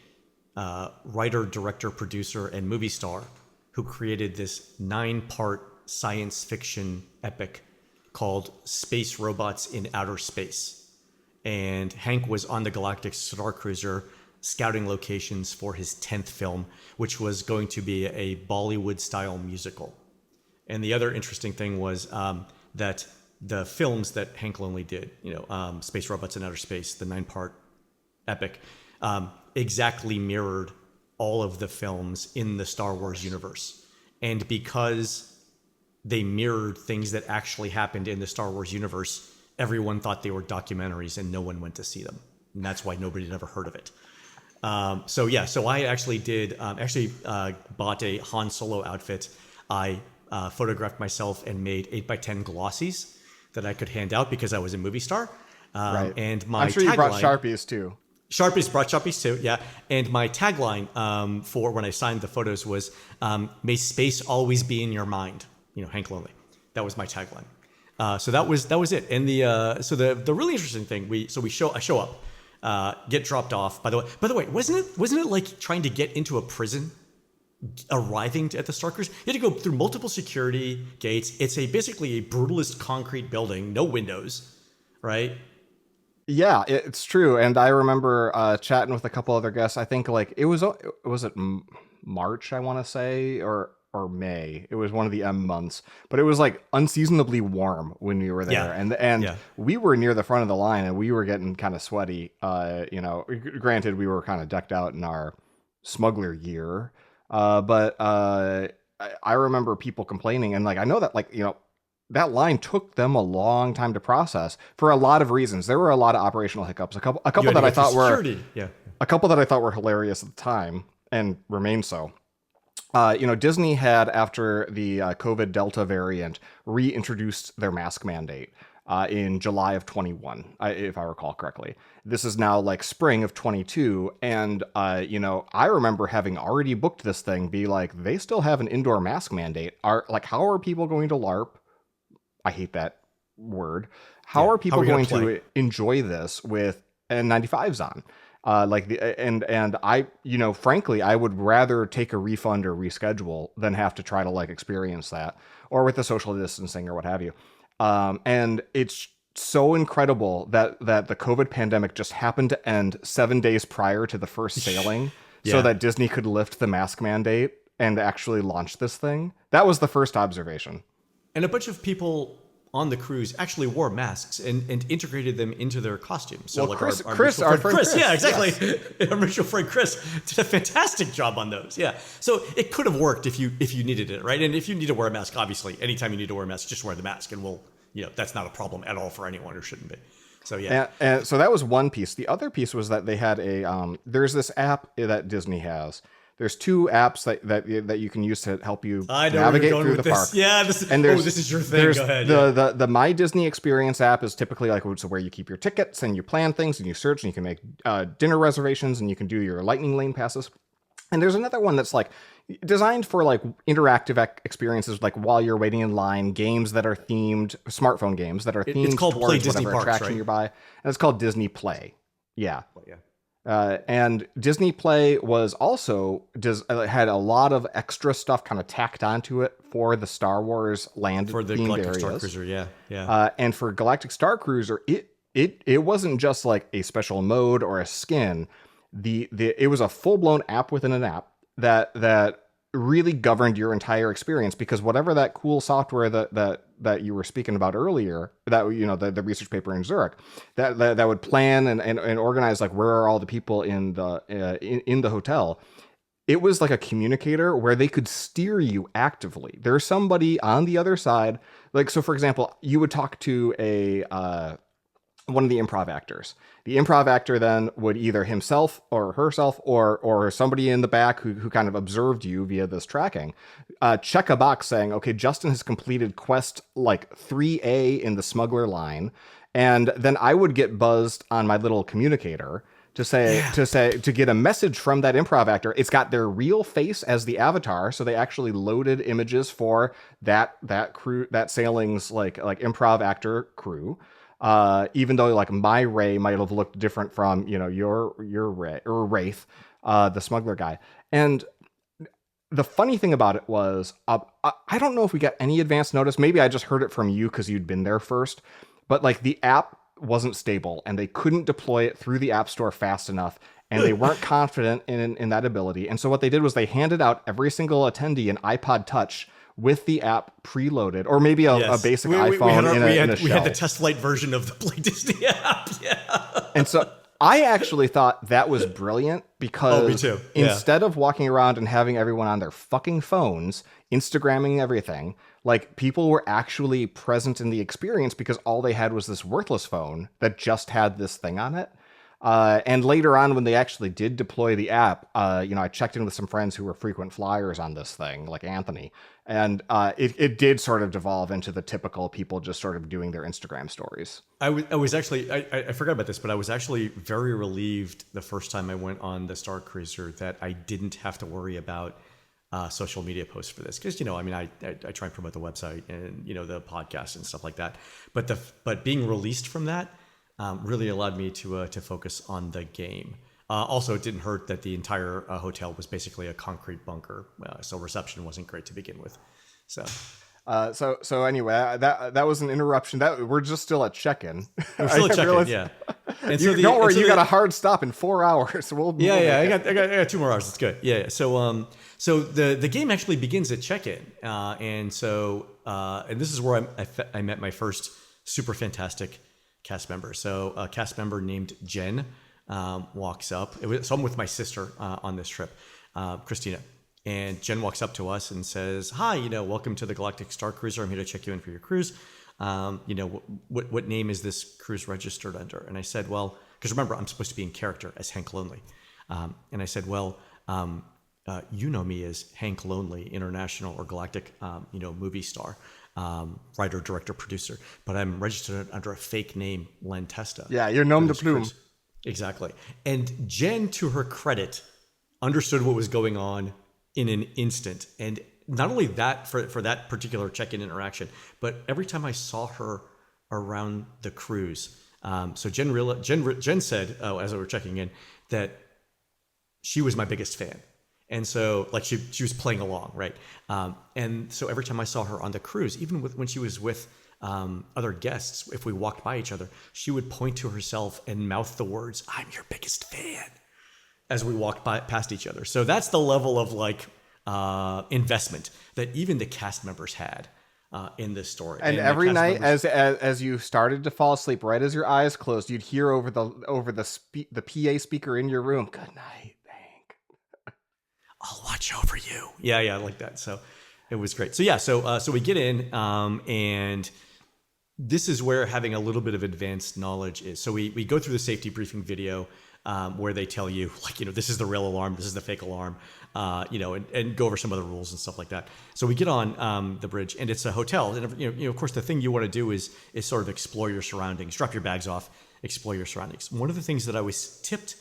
writer, director, producer, and movie star who created this 9-part science fiction epic called Space Robots in Outer Space. And Hank was on the Galactic Starcruiser scouting locations for his 10th film, which was going to be a Bollywood-style musical. And the other interesting thing was that the films that Hank Lonely did, Space Robots in Outer Space, the 9-part epic, exactly mirrored all of the films in the Star Wars universe. And because they mirrored things that actually happened in the Star Wars universe, everyone thought they were documentaries and no one went to see them. And that's why nobody had ever heard of it. So I actually bought a Han Solo outfit. I photographed myself and made 8x10 glossies that I could hand out because I was a movie star. Right. And my I'm sure you brought Sharpies too. Brought Sharpies too, yeah. And my tagline for when I signed the photos was, "May space always be in your mind." Hank Lonely. That was my tagline. So that was it. And the really interesting thing, I show up, get dropped off. By the way, wasn't it like trying to get into a prison, arriving at the Starcruiser? You had to go through multiple security gates. It's basically a brutalist concrete building, no windows, right? Yeah, it's true. And I remember chatting with a couple other guests. I think was it March, I want to say, or May. It was one of the M months, but it was like unseasonably warm when we were there. And we were near the front of the line and we were getting kind of sweaty. Granted, we were kind of decked out in our smuggler gear. But I remember people complaining, and I know that that line took them a long time to process for a lot of reasons. There were a lot of operational hiccups. A couple that I thought were hilarious at the time and remain so. Disney had, after the COVID Delta variant, reintroduced their mask mandate in July of 21, if I recall correctly. This is now spring of 22. And, I remember having already booked this thing, be like, they still have an indoor mask mandate. How are people going to LARP? I hate that word. How are people going to enjoy this with N95s on? And I, frankly, I would rather take a refund or reschedule than have to try to experience that, or with the social distancing or what have you. And it's so incredible that the COVID pandemic just happened to end 7 days prior to the first sailing, so that Disney could lift the mask mandate and actually launch this thing. That was the first observation. And a bunch of people on the cruise actually wore masks and integrated them into their costumes. So our friend Chris. Yeah, exactly. Yes. Our mutual friend Chris did a fantastic job on those. Yeah. So it could have worked if you needed it, right? And if you need to wear a mask, obviously, anytime you need to wear a mask, just wear the mask, and that's not a problem at all for anyone, or shouldn't be. So yeah. And so that was one piece. The other piece was that they had there's this app that Disney has. There's 2 apps that you can use to help you navigate through the park. Yeah, this is your thing. Go ahead. The My Disney Experience app is typically where you keep your tickets and you plan things and you search and you can make dinner reservations and you can do your lightning lane passes. And there's another one that's designed for interactive experiences, while you're waiting in line, games that are themed, smartphone games that are themed. It's called towards Play Disney whatever Parks, attraction right? you're by, and it's called Disney Play. Yeah. Yeah. And Disney Play was also had a lot of extra stuff kind of tacked onto it for the Star Wars land for the themed Galactic areas. Starcruiser, yeah. And for Galactic Starcruiser, it wasn't just a special mode or a skin. It was a full blown app within an app that really governed your entire experience, because whatever that cool software that that you were speaking about earlier, that, you know, the research paper in Zurich, that would plan and organize like where are all the people in the in the hotel. It was like a communicator where they could steer you actively. There's somebody on the other side. Like, so for example, you would talk to a one of the improv actors. The improv actor then would either himself or herself or somebody in the back who kind of observed you via this tracking, check a box saying, okay, Justin has completed quest like 3A in the smuggler line. And then I would get buzzed on my little communicator to get a message from that improv actor. It's got their real face as the avatar, so they actually loaded images for that crew, that sailing's like improv actor crew. Even though like my Ray might have looked different from, you know, your Ray or Wraith, the smuggler guy. And the funny thing about it was, I don't know if we got any advance notice. Maybe I just heard it from you because you'd been there first. But like the app wasn't stable and they couldn't deploy it through the App Store fast enough. And they weren't confident in that ability. And so what they did was they handed out every single attendee an iPod Touch with the app preloaded, or maybe a basic iPhone. We had the test flight version of the Play Disney app. Yeah. And so I actually thought that was brilliant because me too. Instead of walking around and having everyone on their fucking phones, Instagramming everything, like people were actually present in the experience because all they had was this worthless phone that just had this thing on it. And later on, when they actually did deploy the app, you know, I checked in with some friends who were frequent flyers on this thing, like Anthony, and it did sort of devolve into the typical people just sort of doing their Instagram stories. I was actually, I forgot about this, but I was actually very relieved the first time I went on the Starcruiser that I didn't have to worry about social media posts for this, because, you know, I mean, I try and promote the website and, you know, the podcast and stuff like that, but being released from that really allowed me to focus on the game. Also, it didn't hurt that the entire hotel was basically a concrete bunker, so reception wasn't great to begin with. So anyway, that was an interruption. That we're just still at check-in. We're still at check-in, yeah. And so don't worry, you got a hard stop in 4 hours. So I got 2 more hours. It's good. Yeah. So the game actually begins at check-in, and this is where I met my first super fantastic cast member. So a cast member named Jen walks up. So I'm with my sister on this trip, Christina. And Jen walks up to us and says, "Hi, you know, welcome to the Galactic Starcruiser. I'm here to check you in for your cruise. You know, what name is this cruise registered under?" And I said, "Well," because remember, I'm supposed to be in character as Hank Lonely. And I said, "Well, you know me as Hank Lonely, international or galactic, you know, movie star, writer, director, producer. But I'm registered under a fake name, Len Testa." Yeah, you're nom de plume. Exactly. And Jen, to her credit, understood what was going on in an instant. And not only that, for that particular check-in interaction, but every time I saw her around the cruise, so Jen said, as we were checking in, that she was my biggest fan. And so, like, she was playing along, right? And so every time I saw her on the cruise, even when she was with other guests, if we walked by each other, she would point to herself and mouth the words, "I'm your biggest fan," as we walked past each other. So that's the level of like investment that even the cast members had in this story. And every night, as you started to fall asleep, right as your eyes closed, you'd hear over the PA speaker in your room, "Good night, Hank. I'll watch over you." Yeah, like that. So it was great. So yeah, so we get in, and this is where having a little bit of advanced knowledge is. So we go through the safety briefing video, where they tell you, like, you know, this is the real alarm, this is the fake alarm, you know, and go over some other rules and stuff like that. So we get on the bridge, and it's a hotel, and you know, of course, the thing you want to do is sort of explore your surroundings, drop your bags off, explore your surroundings. One of the things that I was tipped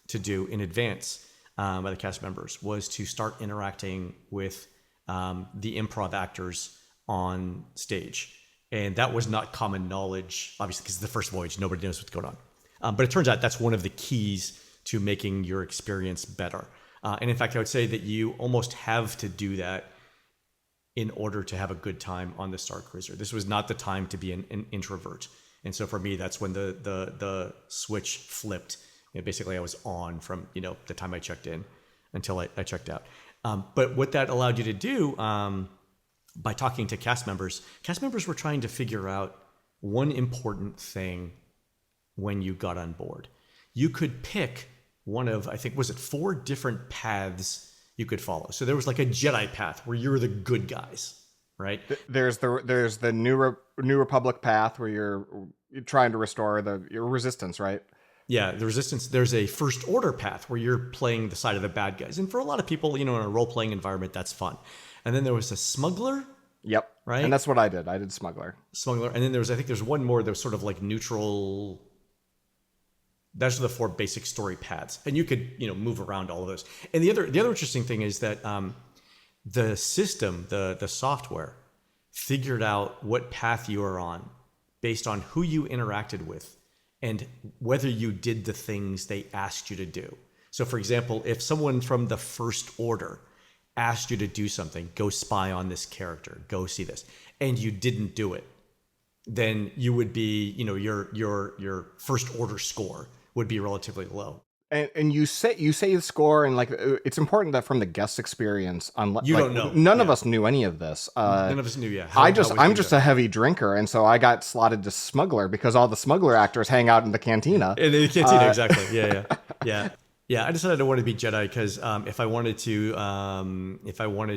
to do in advance by the cast members was to start interacting with the improv actors on stage. And that was not common knowledge, obviously, because it's the first voyage, nobody knows what's going on. But it turns out that's one of the keys to making your experience better. And in fact, I would say that you almost have to do that in order to have a good time on the Starcruiser. This was not the time to be an introvert. And so for me, that's when the switch flipped. You know, basically, I was on from, you know, the time I checked in until I checked out. But what that allowed you to do by talking to cast members were trying to figure out one important thing when you got on board. You could pick one of, I think, was it 4 different paths you could follow. So there was like a Jedi path where you're the good guys, right? There's the New Republic path where you're trying to restore your resistance, right? Yeah, the resistance. There's a First Order path where you're playing the side of the bad guys. And for a lot of people, in a role-playing environment, that's fun. And then there was a smuggler. Yep. Right? And that's what I did. I did smuggler. And then I think there's one more that was sort of like neutral. Those are the 4 basic story paths. And you could, move around all of those. And the other interesting thing is that the system, the software, figured out what path you are on based on who you interacted with and whether you did the things they asked you to do. So, for example, if someone from the First Order asked you to do something, go spy on this character, go see this, and you didn't do it, then you would be, your First Order score would be relatively low. And you say the score, and like it's important that from the guest experience, you don't know. None of us knew any of this. None of us knew. Yeah, I'm just a heavy drinker, and so I got slotted to smuggler because all the smuggler actors hang out in the cantina. In the cantina, exactly. Yeah. I decided I wanted to be Jedi because if I wanted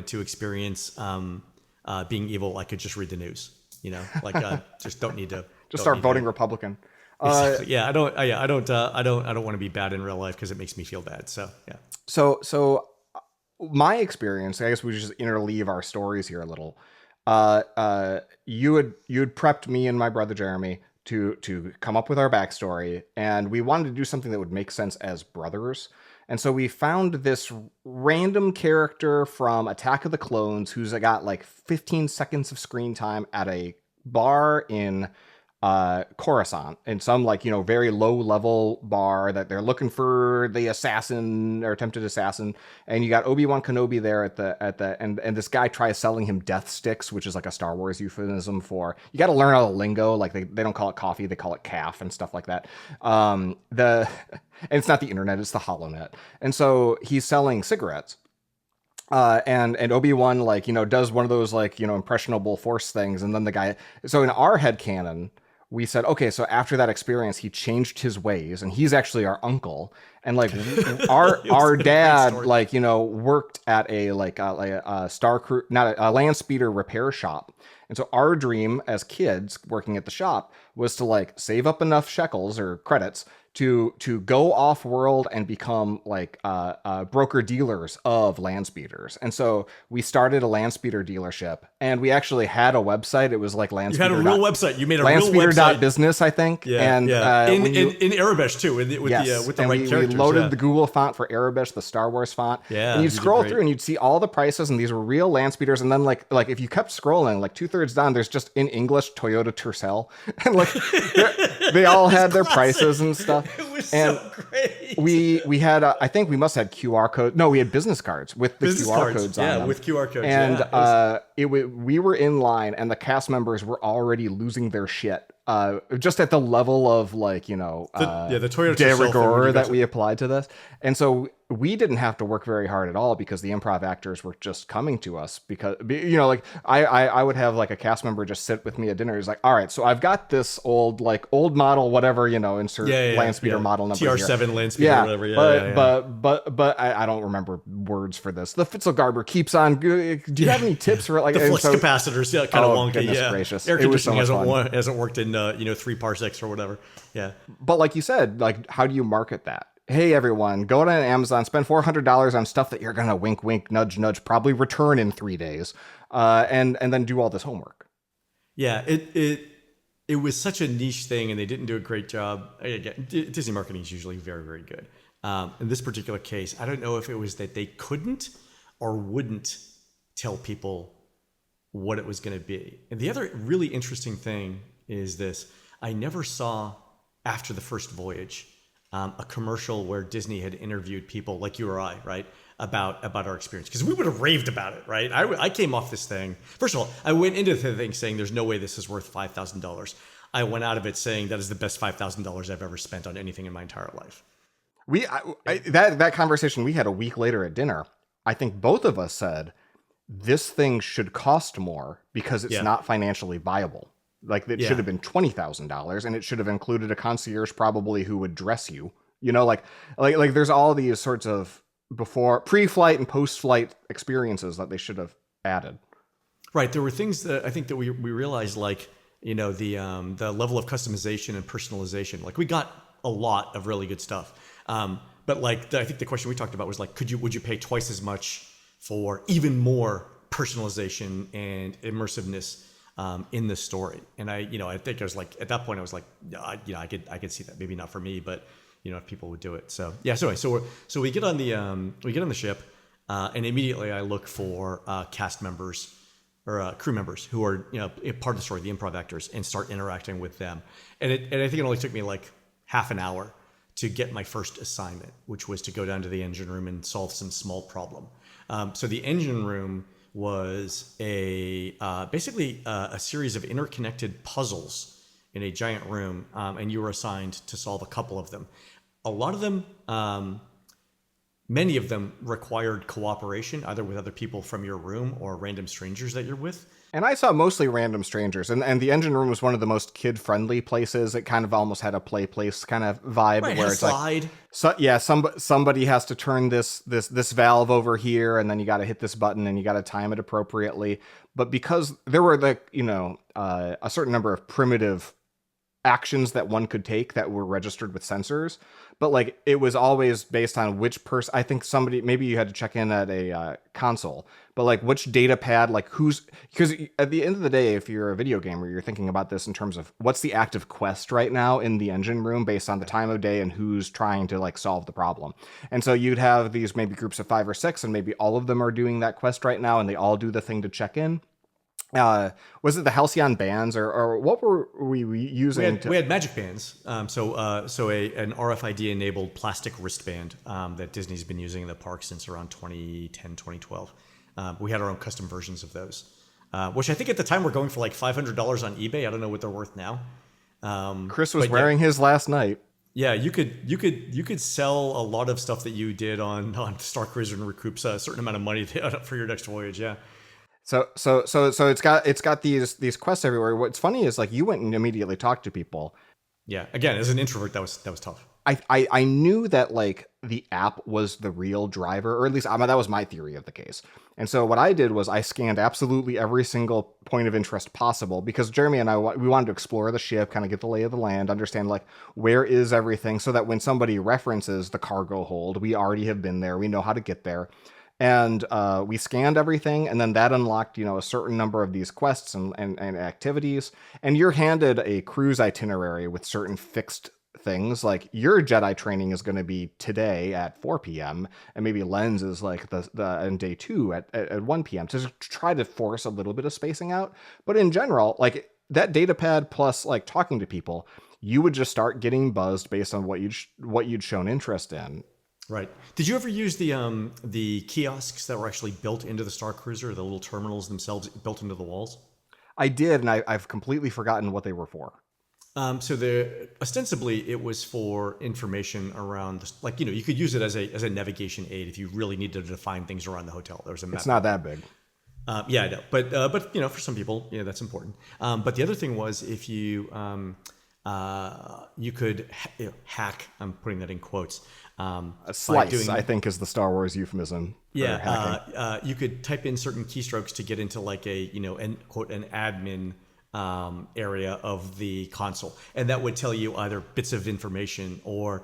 to experience being evil, I could just read the news. Just don't need to. Just start voting Republican. Exactly. I don't want to be bad in real life because it makes me feel bad. So yeah. So my experience, I guess we just interleave our stories here a little. You had prepped me and my brother Jeremy to come up with our backstory, and we wanted to do something that would make sense as brothers. And so we found this random character from Attack of the Clones who's got like 15 seconds of screen time at a bar in Coruscant, in some very low level bar that they're looking for the assassin or attempted assassin, and you got Obi-Wan Kenobi there at the and this guy tries selling him death sticks, which is like a Star Wars euphemism for, you got to learn all the lingo, like they don't call it coffee, they call it calf and stuff like that. And it's not the internet, it's the HoloNet. And so he's selling cigarettes. And Obi-Wan does one of those impressionable force things, and then the guy, so in our headcanon, we said, okay, so after that experience, he changed his ways, and he's actually our uncle. And our dad, worked at a land speeder repair shop. And so our dream as kids working at the shop was to save up enough shekels or credits to go off world and become broker dealers of land speeders. And so we started a land speeder dealership, and we actually had a website. It was like land. You had a real website. You made a real website. Landspeeder.business, I think. Yeah, and in Arabic too, with the right characters. We loaded the Google font for Arabic, the Star Wars font. Yeah, and you'd scroll through and you'd see all the prices, and these were real land speeders. And then if you kept scrolling, 2/3 down, there's just in English Toyota Tercel, and they all had their prices and stuff. It was and so great. We had I think we must have had QR code. No, we had business cards with the QR codes on them. Yeah, with QR codes. And we were in line, and the cast members were already losing their shit. Just at the level of the Toyota de rigueur that we applied to this. And so we didn't have to work very hard at all because the improv actors were just coming to us because, I would have a cast member just sit with me at dinner. He's like, all right, so I've got this old model, whatever, insert land speeder model number TR7 land speeder, whatever. But I don't remember words for this. The Fitzelgarber keeps on. Do you have any tips for the flux capacitors? Yeah, kind of wonky. Goodness gracious. Air conditioning hasn't worked in 3 parsecs or whatever. Yeah. But like you said, how do you market that? Hey everyone, go to Amazon, spend $400 on stuff that you're gonna wink wink nudge nudge probably return in 3 days, and then do all this homework. Yeah, it was such a niche thing, and they didn't do a great job. Again, Disney marketing is usually very, very good. In this particular case, I don't know if it was that they couldn't or wouldn't tell people what it was going to be. And the other really interesting thing is this: I never saw after the first voyage a commercial where Disney had interviewed people like you or I, right, about our experience, because we would have raved about it, right? I came off this thing. First of all, I went into the thing saying there's no way this is worth $5,000. I went out of it saying that is the best $5,000 I've ever spent on anything in my entire life. That conversation we had a week later at dinner, I think both of us said, this thing should cost more because it's Yeah. not financially viable. Like it should Yeah. have been $20,000, and it should have included a concierge probably who would dress you. You know, like there's all these sorts of before pre-flight and post-flight experiences that they should have added. Right. There were things that I think that we realized, like, the level of customization and personalization. Like, we got a lot of really good stuff. But like, I think the question we talked about was like, would you pay twice as much for even more personalization and immersiveness in the story? And I think I was like, at that point, I was like, I could see that. Maybe not for me, but if people would do it. So yeah. So anyway, so we get on the ship, and immediately I look for cast members or crew members who are part of the story, the improv actors, and start interacting with them. And I think it only took me like half an hour to get my first assignment, which was to go down to the engine room and solve some small problem. So the engine room was basically a series of interconnected puzzles in a giant room, and you were assigned to solve a couple of them. A lot of them, many of them required cooperation, either with other people from your room or random strangers that you're with. And I saw mostly random strangers, and the engine room was one of the most kid-friendly places. It kind of almost had a play place kind of vibe, Right, where it's slide. like, somebody has to turn this valve over here, and then you got to hit this button, and you got to time it appropriately. But because there were a certain number of primitive actions that one could take that were registered with sensors, but like it was always based on which person. I think maybe you had to check in at a console, but like which data pad, like because at the end of the day, if you're a video gamer, you're thinking about this in terms of what's the active quest right now in the engine room based on the time of day and who's trying to like solve the problem. And so you'd have these maybe groups of 5 or 6, and maybe all of them are doing that quest right now, and they all do the thing to check in. Was it the Halcyon bands, or what were we using? We had magic bands. So an RFID enabled plastic wristband that Disney's been using in the park since around 2010, 2012. We had our own custom versions of those, which I think at the time were going for like $500 on eBay. I don't know what they're worth now. Chris was wearing his last night. Yeah, you could sell a lot of stuff that you did on Starcruiser and recoup a certain amount of money for your next voyage. Yeah. So it's got these quests everywhere. What's funny is like you went and immediately talked to people. Yeah. Again, as an introvert, that was tough. I knew that like the app was the real driver, or at least that was my theory of the case. And so what I did was I scanned absolutely every single point of interest possible, because Jeremy and we wanted to explore the ship, kind of get the lay of the land, understand like where is everything, so that when somebody references the cargo hold, we already have been there, we know how to get there. And we scanned everything, and then that unlocked, a certain number of these quests and activities. And you're handed a cruise itinerary with certain fixed things. Like your Jedi training is going to be today at 4 p.m. and maybe Len's is like and day 2 at 1 p.m. to try to force a little bit of spacing out. But in general, like that data pad plus like talking to people, you would just start getting buzzed based on what you'd shown interest in. Right. Did you ever use the kiosks that were actually built into the Starcruiser, the little terminals themselves built into the walls? I did, and I've completely forgotten what they were for. So ostensibly it was for information around, you could use it as a navigation aid if you really needed to find things around the hotel. There was a map. It's not that big. Yeah, I know, but for some people, that's important. But the other thing was if you you could hack. I'm putting that in quotes. A slice, I think, is the Star Wars euphemism. Yeah, you could type in certain keystrokes to get into like an admin area of the console, and that would tell you either bits of information or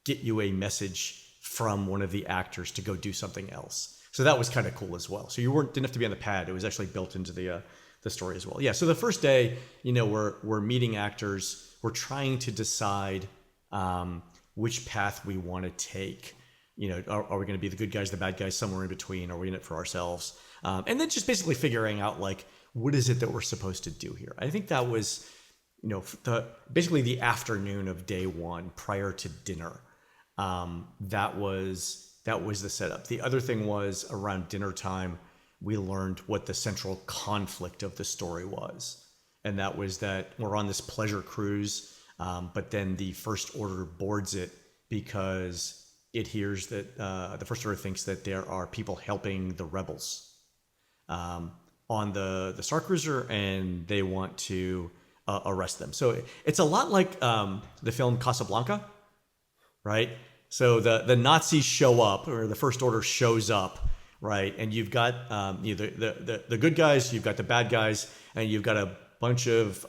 get you a message from one of the actors to go do something else. So that was kind of cool as well. So you didn't have to be on the pad; it was actually built into the story as well. Yeah. So the first day, we're meeting actors. We're trying to decide which path we want to take. Are we going to be the good guys, the bad guys, somewhere in between? Are we in it for ourselves? And then just basically figuring out like, what is it that we're supposed to do here? I think that was, basically the afternoon of day 1 prior to dinner. That was the setup. The other thing was around dinner time, we learned what the central conflict of the story was. And that was that we're on this pleasure cruise, but then the First Order boards it because it hears that the First Order thinks that there are people helping the rebels. on the Starcruiser, and they want to arrest them. So it's a lot like the film Casablanca, right? So the Nazis show up, or the First Order shows up, right? And you've got the good guys, you've got the bad guys, and you've got a bunch of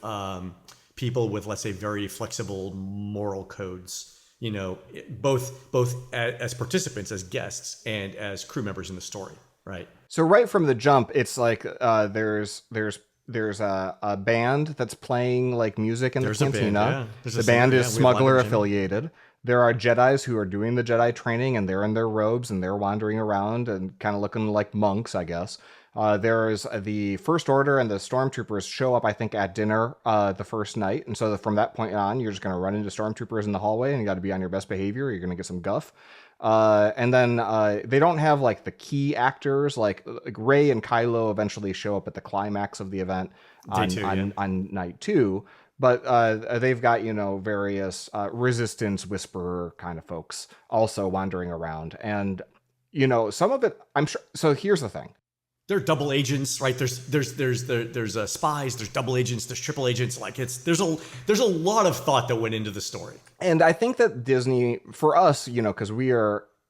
people with, let's say, very flexible moral codes. Both as participants, as guests, and as crew members in the story, right? So right from the jump, it's like there's a band that's playing like music in the cantina. The band is smuggler affiliated. There are Jedis who are doing the Jedi training, and they're in their robes and they're wandering around and kind of looking like monks, I guess. There's the First Order and the Stormtroopers show up, I think, at dinner the first night. And so from that point on, you're just going to run into Stormtroopers in the hallway, and you got to be on your best behavior. You're going to get some guff. And then they don't have like the key actors, like Rey and Kylo eventually show up at the climax of the event on night 2. But they've got, various resistance whisperer kind of folks also wandering around. And, some of it, I'm sure. So here's the thing. They're double agents, right? There's spies, there's double agents, there's triple agents. Like there's a lot of thought that went into the story. And I think that Disney, for us, because we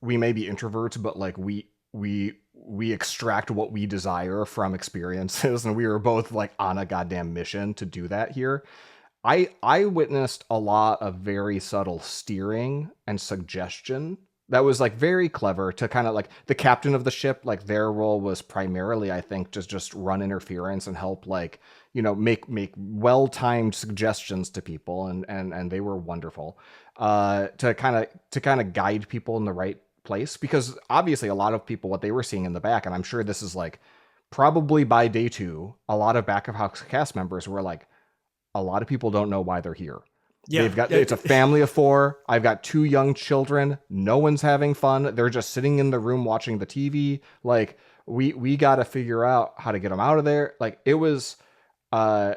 may be introverts, but like we extract what we desire from experiences, and we are both like on a goddamn mission to do that here. I witnessed a lot of very subtle steering and suggestion that was like very clever to kind of like the captain of the ship, like their role was primarily, I think, just run interference and help like, make well-timed suggestions to people. And they were wonderful to kind of guide people in the right place, because obviously a lot of people, what they were seeing in the back, and I'm sure this is like probably by day 2, a lot of back of house cast members were like, a lot of people don't know why they're here. Yeah, it's a family of 4. I've got 2 young children. No one's having fun. They're just sitting in the room watching the TV. Like we got to figure out how to get them out of there. Like it was, even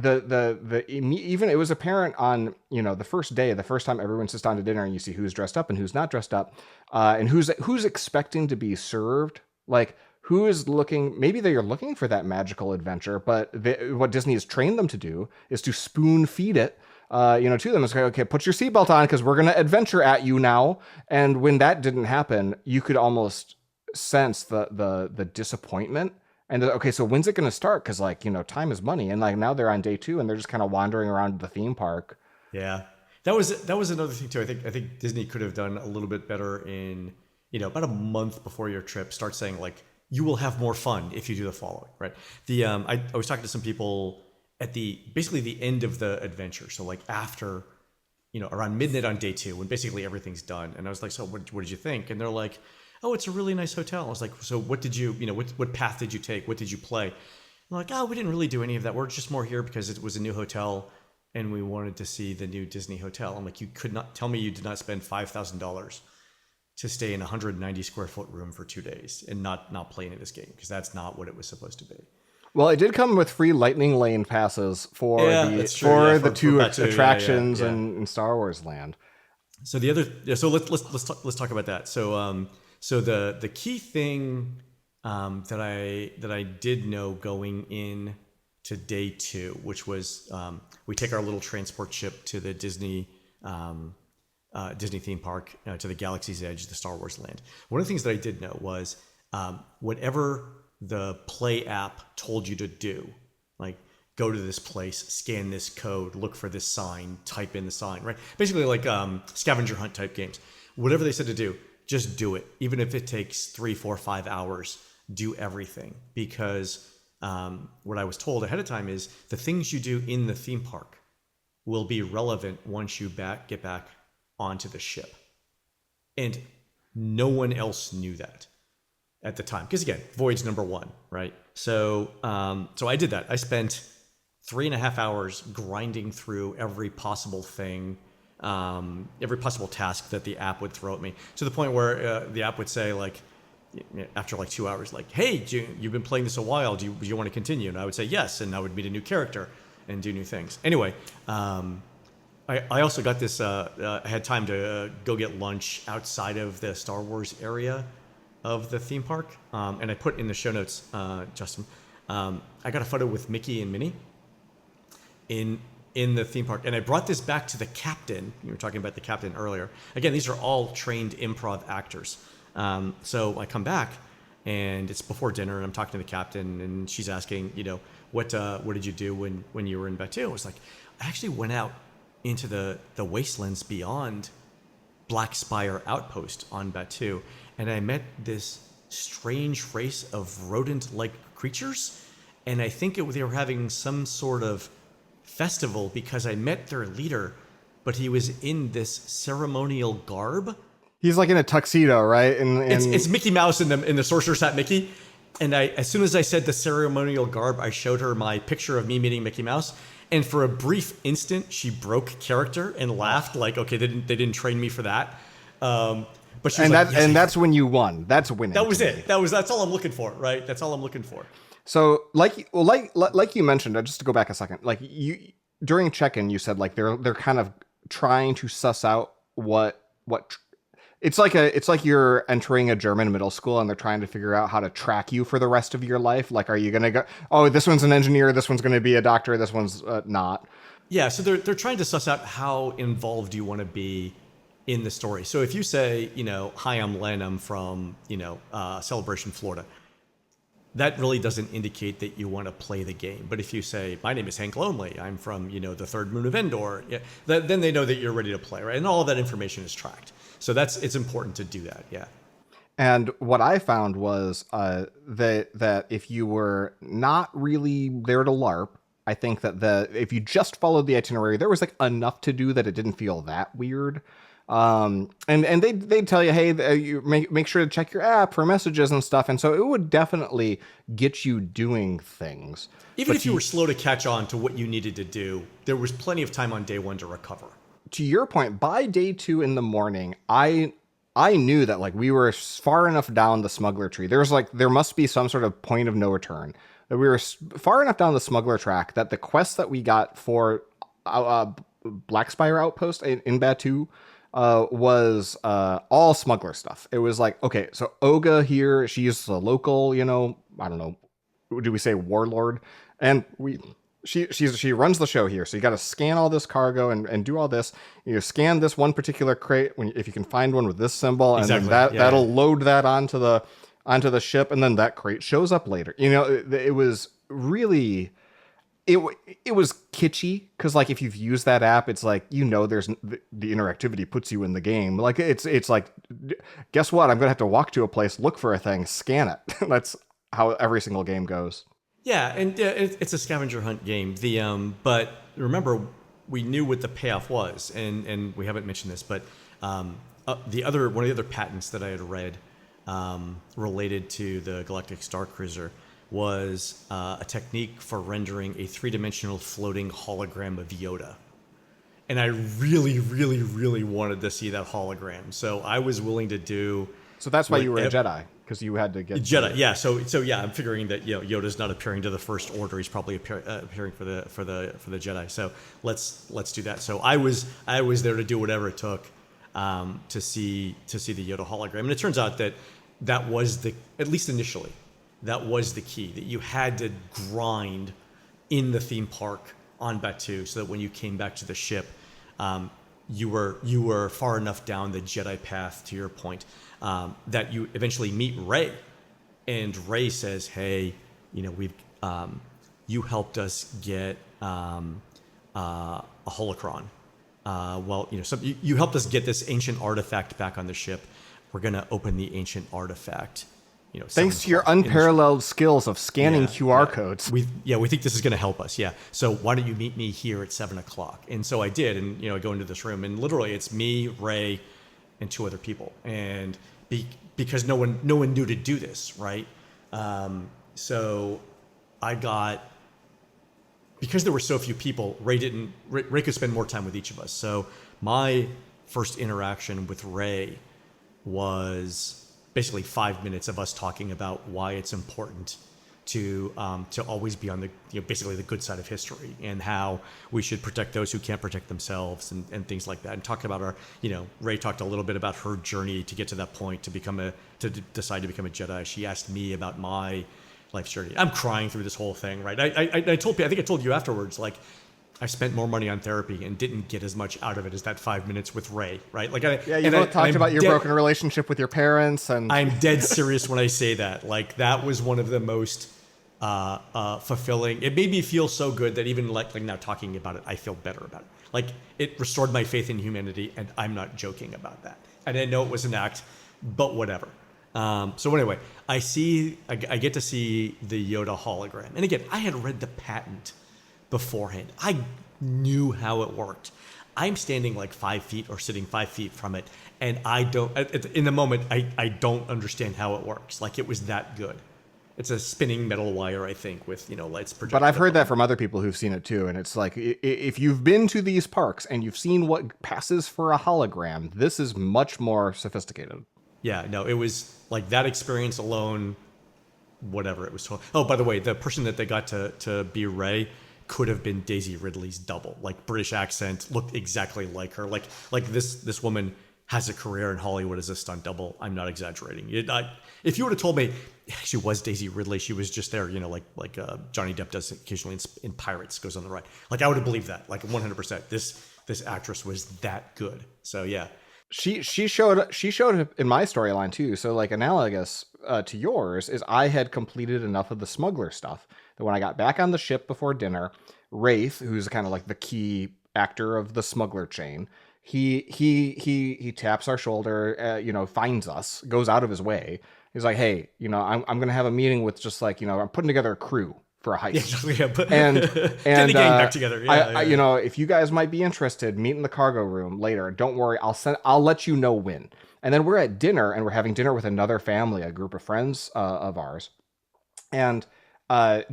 it was apparent on, the first day, the first time everyone sits down to dinner and you see who's dressed up and who's not dressed up, and who's expecting to be served. Like who is looking, maybe they are looking for that magical adventure, but what Disney has trained them to do is to spoon feed it. To them. It's like, okay, put your seatbelt on because we're going to adventure at you now. And when that didn't happen, you could almost sense the disappointment. And okay, so when's it going to start? Because like, time is money. And like now they're on day 2 and they're just kind of wandering around the theme park. Yeah, that was another thing too. I think Disney could have done a little bit better in, about a month before your trip, start saying like, you will have more fun if you do the following, right? I was talking to some people at basically the end of the adventure. So like after, around midnight on day 2, when basically everything's done. And I was like, so what did you think? And they're like, oh, it's a really nice hotel. I was like, so what did you, what path did you take? What did you play? And they're like, oh, we didn't really do any of that. We're just more here because it was a new hotel and we wanted to see the new Disney hotel. I'm like, you could not tell me you did not spend $5,000 to stay in a 190 square foot room for 2 days and not play any of this game, because that's not what it was supposed to be. Well, it did come with free Lightning Lane passes for the 2 attractions in Star Wars Land. So let's talk about that. So the key thing that I did know going in to day 2, which was we take our little transport ship to the Disney theme park, to the Galaxy's Edge, the Star Wars Land. One of the things that I did know was whatever the Play app told you to do, like go to this place, scan this code, look for this sign, type in the sign, right? Basically like scavenger hunt type games. Whatever they said to do, just do it. Even if it takes 3, 4, 5 hours, do everything. Because what I was told ahead of time is the things you do in the theme park will be relevant once you get back onto the ship. And no one else knew that at the time, because again, voyage number 1, right? So I did that. I spent 3.5 hours grinding through every possible thing, every possible task that the app would throw at me, to the point where the app would say, like, after like 2 hours, like, hey, you've been playing this a while, do you want to continue? And I would say yes, and I would meet a new character and do new things. Anyway, I also got this, I had time to go get lunch outside of the Star Wars area. of the theme park, and I put in the show notes, Justin. I got a photo with Mickey and Minnie in the theme park, and I brought this back to the captain. You were talking about the captain earlier. Again, these are all trained improv actors. So I come back, and it's before dinner, and I'm talking to the captain, and she's asking, what did you do when you were in Batu? I was like, I actually went out into the wastelands beyond Black Spire Outpost on Batu, and I met this strange race of rodent-like creatures, and I think they were having some sort of festival because I met their leader, but he was in this ceremonial garb. He's like in a tuxedo, right? It's Mickey Mouse in the Sorcerer's Hat Mickey. And as soon as I said the ceremonial garb, I showed her my picture of me meeting Mickey Mouse. And for a brief instant, she broke character and laughed like, okay, they didn't train me for that. But she was that's when you won. That's winning. That was it. That's all I'm looking for, right? That's all I'm looking for. So like you mentioned, just to go back a second, like you during check-in, you said like they're kind of trying to suss out what it's like you're entering a German middle school and they're trying to figure out how to track you for the rest of your life. Like, are you going to go, oh, this one's an engineer, this one's going to be a doctor, this one's not. Yeah. So they're trying to suss out how involved you want to be in the story. So if you say, hi, I'm Len, I'm from, Celebration, Florida, that really doesn't indicate that you want to play the game. But if you say, my name is Hank Lonely, I'm from, the third moon of Endor, then they know that you're ready to play, right? And all of that information is tracked. So it's important to do that, yeah. And what I found was that if you were not really there to LARP, I think that if you just followed the itinerary, there was like enough to do that it didn't feel that weird. And they'd tell you, hey, you make sure to check your app for messages and stuff. And so it would definitely get you doing things. Even if you were slow to catch on to what you needed to do, there was plenty of time on day one to recover. To your point, by day 2 in the morning, I knew that like we were far enough down the smuggler tree. There must be some sort of point of no return. That we were far enough down the smuggler track that the quest that we got for Black Spire Outpost in Batu was all smuggler stuff. It was like, okay, so Olga here, she's a local, I don't know, do we say warlord? And she runs the show here. So you got to scan all this cargo and do all this. You scan this one particular crate if you can find one with this symbol, exactly. And then that'll load that onto the ship, and then that crate shows up later. It was really. It was kitschy because like if you've used that app, it's like there's the interactivity puts you in the game. Like it's like, guess what? I'm gonna have to walk to a place, look for a thing, scan it. That's how every single game goes. Yeah, and it's a scavenger hunt game. But remember, we knew what the payoff was, and we haven't mentioned this, but one of the other patents that I had read related to the Galactic Starcruiser was a technique for rendering a 3-dimensional floating hologram of Yoda. And I really, really, really wanted to see that hologram. So I was willing to do... So that's why you were a Jedi, because you had to get... Jedi, yeah. So yeah, I'm figuring that Yoda's not appearing to the First Order. He's probably appearing for the Jedi. So let's do that. So I was there to do whatever it took to see the Yoda hologram. And it turns out that was at least initially, that was the key, that you had to grind in the theme park on Batu so that when you came back to the ship, you were far enough down the Jedi path, to your point, that you eventually meet Rey. And Rey says, hey, we've you helped us get a holocron. You helped us get this ancient artifact back on the ship. We're going to open the ancient artifact. Thanks to your unparalleled skills of scanning QR codes. We think this is going to help us. Yeah. So why don't you meet me here at 7:00? And so I did. And, I go into this room and literally it's me, Rey, and 2 other people. And because no one knew to do this. Right. So because there were so few people, Rey could spend more time with each of us. So my first interaction with Rey was basically 5 minutes of us talking about why it's important to always be on the basically the good side of history, and how we should protect those who can't protect themselves, and things like that. And talk about our, Rey talked a little bit about her journey to get to that point, to decide to become a Jedi. She asked me about my life's journey. I'm crying through this whole thing, right? I think I told you afterwards, like, I spent more money on therapy and didn't get as much out of it as that 5 minutes with Rey, right? Like, you both talked about your broken relationship with your parents, and I'm dead serious when I say that. Like, that was one of the most fulfilling. It made me feel so good that even like now talking about it, I feel better about it. Like, it restored my faith in humanity, and I'm not joking about that. And I know it was an act, but whatever. So anyway, I get to see the Yoda hologram, and again, I had read the patent beforehand. I knew how it worked. I'm standing like 5 feet or sitting 5 feet from it, and in the moment, I don't understand how it works. Like, it was that good. It's a spinning metal wire, I think, with, lights projected. But I've heard that from other people who've seen it too, and it's like, if you've been to these parks and you've seen what passes for a hologram, this is much more sophisticated. Yeah, no, it was like that experience alone, whatever it was. Oh, by the way, the person that they got to be Rey could have been Daisy Ridley's double, like British accent, looked exactly like her. Like this woman has a career in Hollywood as a stunt double. I'm not exaggerating. If you would have told me she was Daisy Ridley, she was just there, like Johnny Depp does occasionally in Pirates, goes on the right. Like, I would have believed that, like 100%. This actress was that good. So yeah. She showed in my storyline too. So, like, analogous to yours is I had completed enough of the smuggler stuff that when I got back on the ship before dinner, Wraith, who's kind of like the key actor of the smuggler chain, he taps our shoulder, finds us, goes out of his way. He's like, hey, I'm gonna have a meeting with just like, I'm putting together a crew for a heist. Yeah, and get the gang back together. Yeah, if you guys might be interested, meet in the cargo room later. Don't worry, I'll let you know when. And then we're at dinner, and we're having dinner with another family, a group of friends of ours, and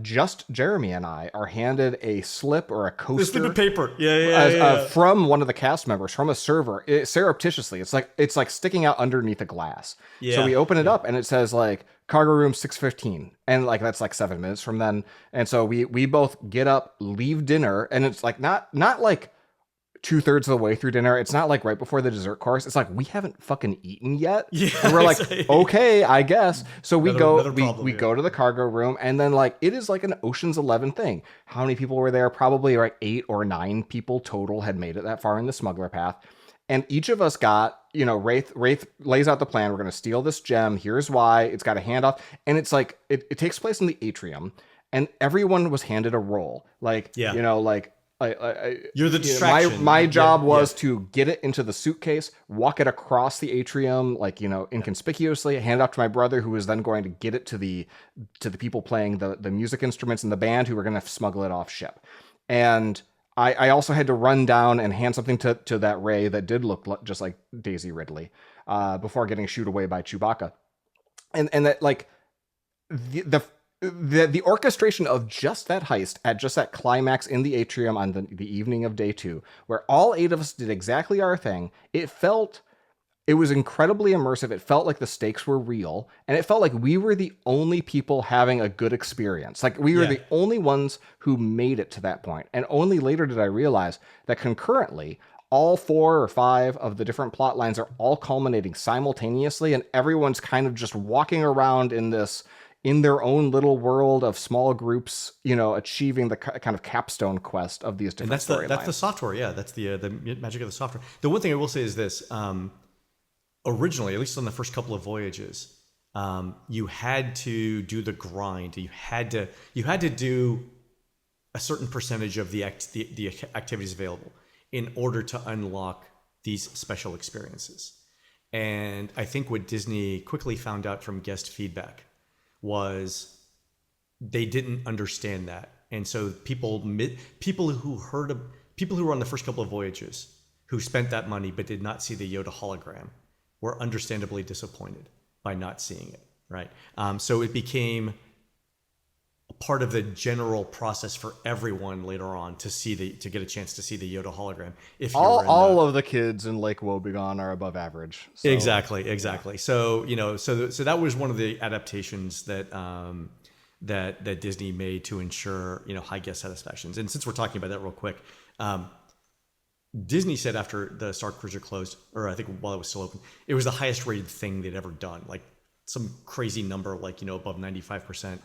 just Jeremy and I are handed a slip or a coaster, the slip of paper, from one of the cast members, from a server, surreptitiously. It's like sticking out underneath a glass. So we open it up, and it says like cargo room 615, and like that's like 7 minutes from then. And so we both get up, leave dinner, and it's like not like 2/3 of the way through dinner. It's not like right before the dessert course. It's like we haven't fucking eaten yet. Yeah, and we're like, okay, I guess. So we go to the cargo room, and then like it is like an Ocean's 11 thing. How many people were there? Probably like 8 or 9 people total had made it that far in the smuggler path. And each of us got, Wraith lays out the plan. We're going to steal this gem. Here's why. It's got a handoff. And it's like, it takes place in the atrium, and everyone was handed a role. Like, you're the distraction. My job was to get it into the suitcase, walk it across the atrium, like, inconspicuously, hand it off to my brother, who was then going to get it to the people playing the music instruments in the band, who were going to smuggle it off ship. And I also had to run down and hand something to that Rey that did look just like Daisy Ridley, before getting shooed away by Chewbacca. And that, like, the orchestration of just that heist at just that climax in the atrium on the evening of day 2, where all 8 of us did exactly our thing. It was incredibly immersive. It felt like the stakes were real, and it felt like we were the only people having a good experience. Like, we were the only ones who made it to that point. And only later did I realize that concurrently, all 4 or 5 of the different plot lines are all culminating simultaneously, and everyone's kind of just walking around in their own little world of small groups, achieving the kind of capstone quest of these different storylines. And that's the software. Yeah, that's the magic of the software. The one thing I will say is this. Originally, at least on the first couple of voyages, you had to do the grind. You had to do a certain percentage of the activities available in order to unlock these special experiences. And I think what Disney quickly found out from guest feedback was they didn't understand that. And so people who were on the first couple of voyages who spent that money but did not see the Yoda hologram were understandably disappointed by not seeing it, right? So it became a part of the general process for everyone later on to get a chance to see the Yoda hologram. If all of the kids in Lake Wobegon are above average. So. Exactly. So so that was one of the adaptations that that Disney made to ensure, high guest satisfactions. And since we're talking about that real quick, Disney said after the Starcruiser closed, or I think while it was still open, it was the highest rated thing they'd ever done. Like some crazy number, like, above 95%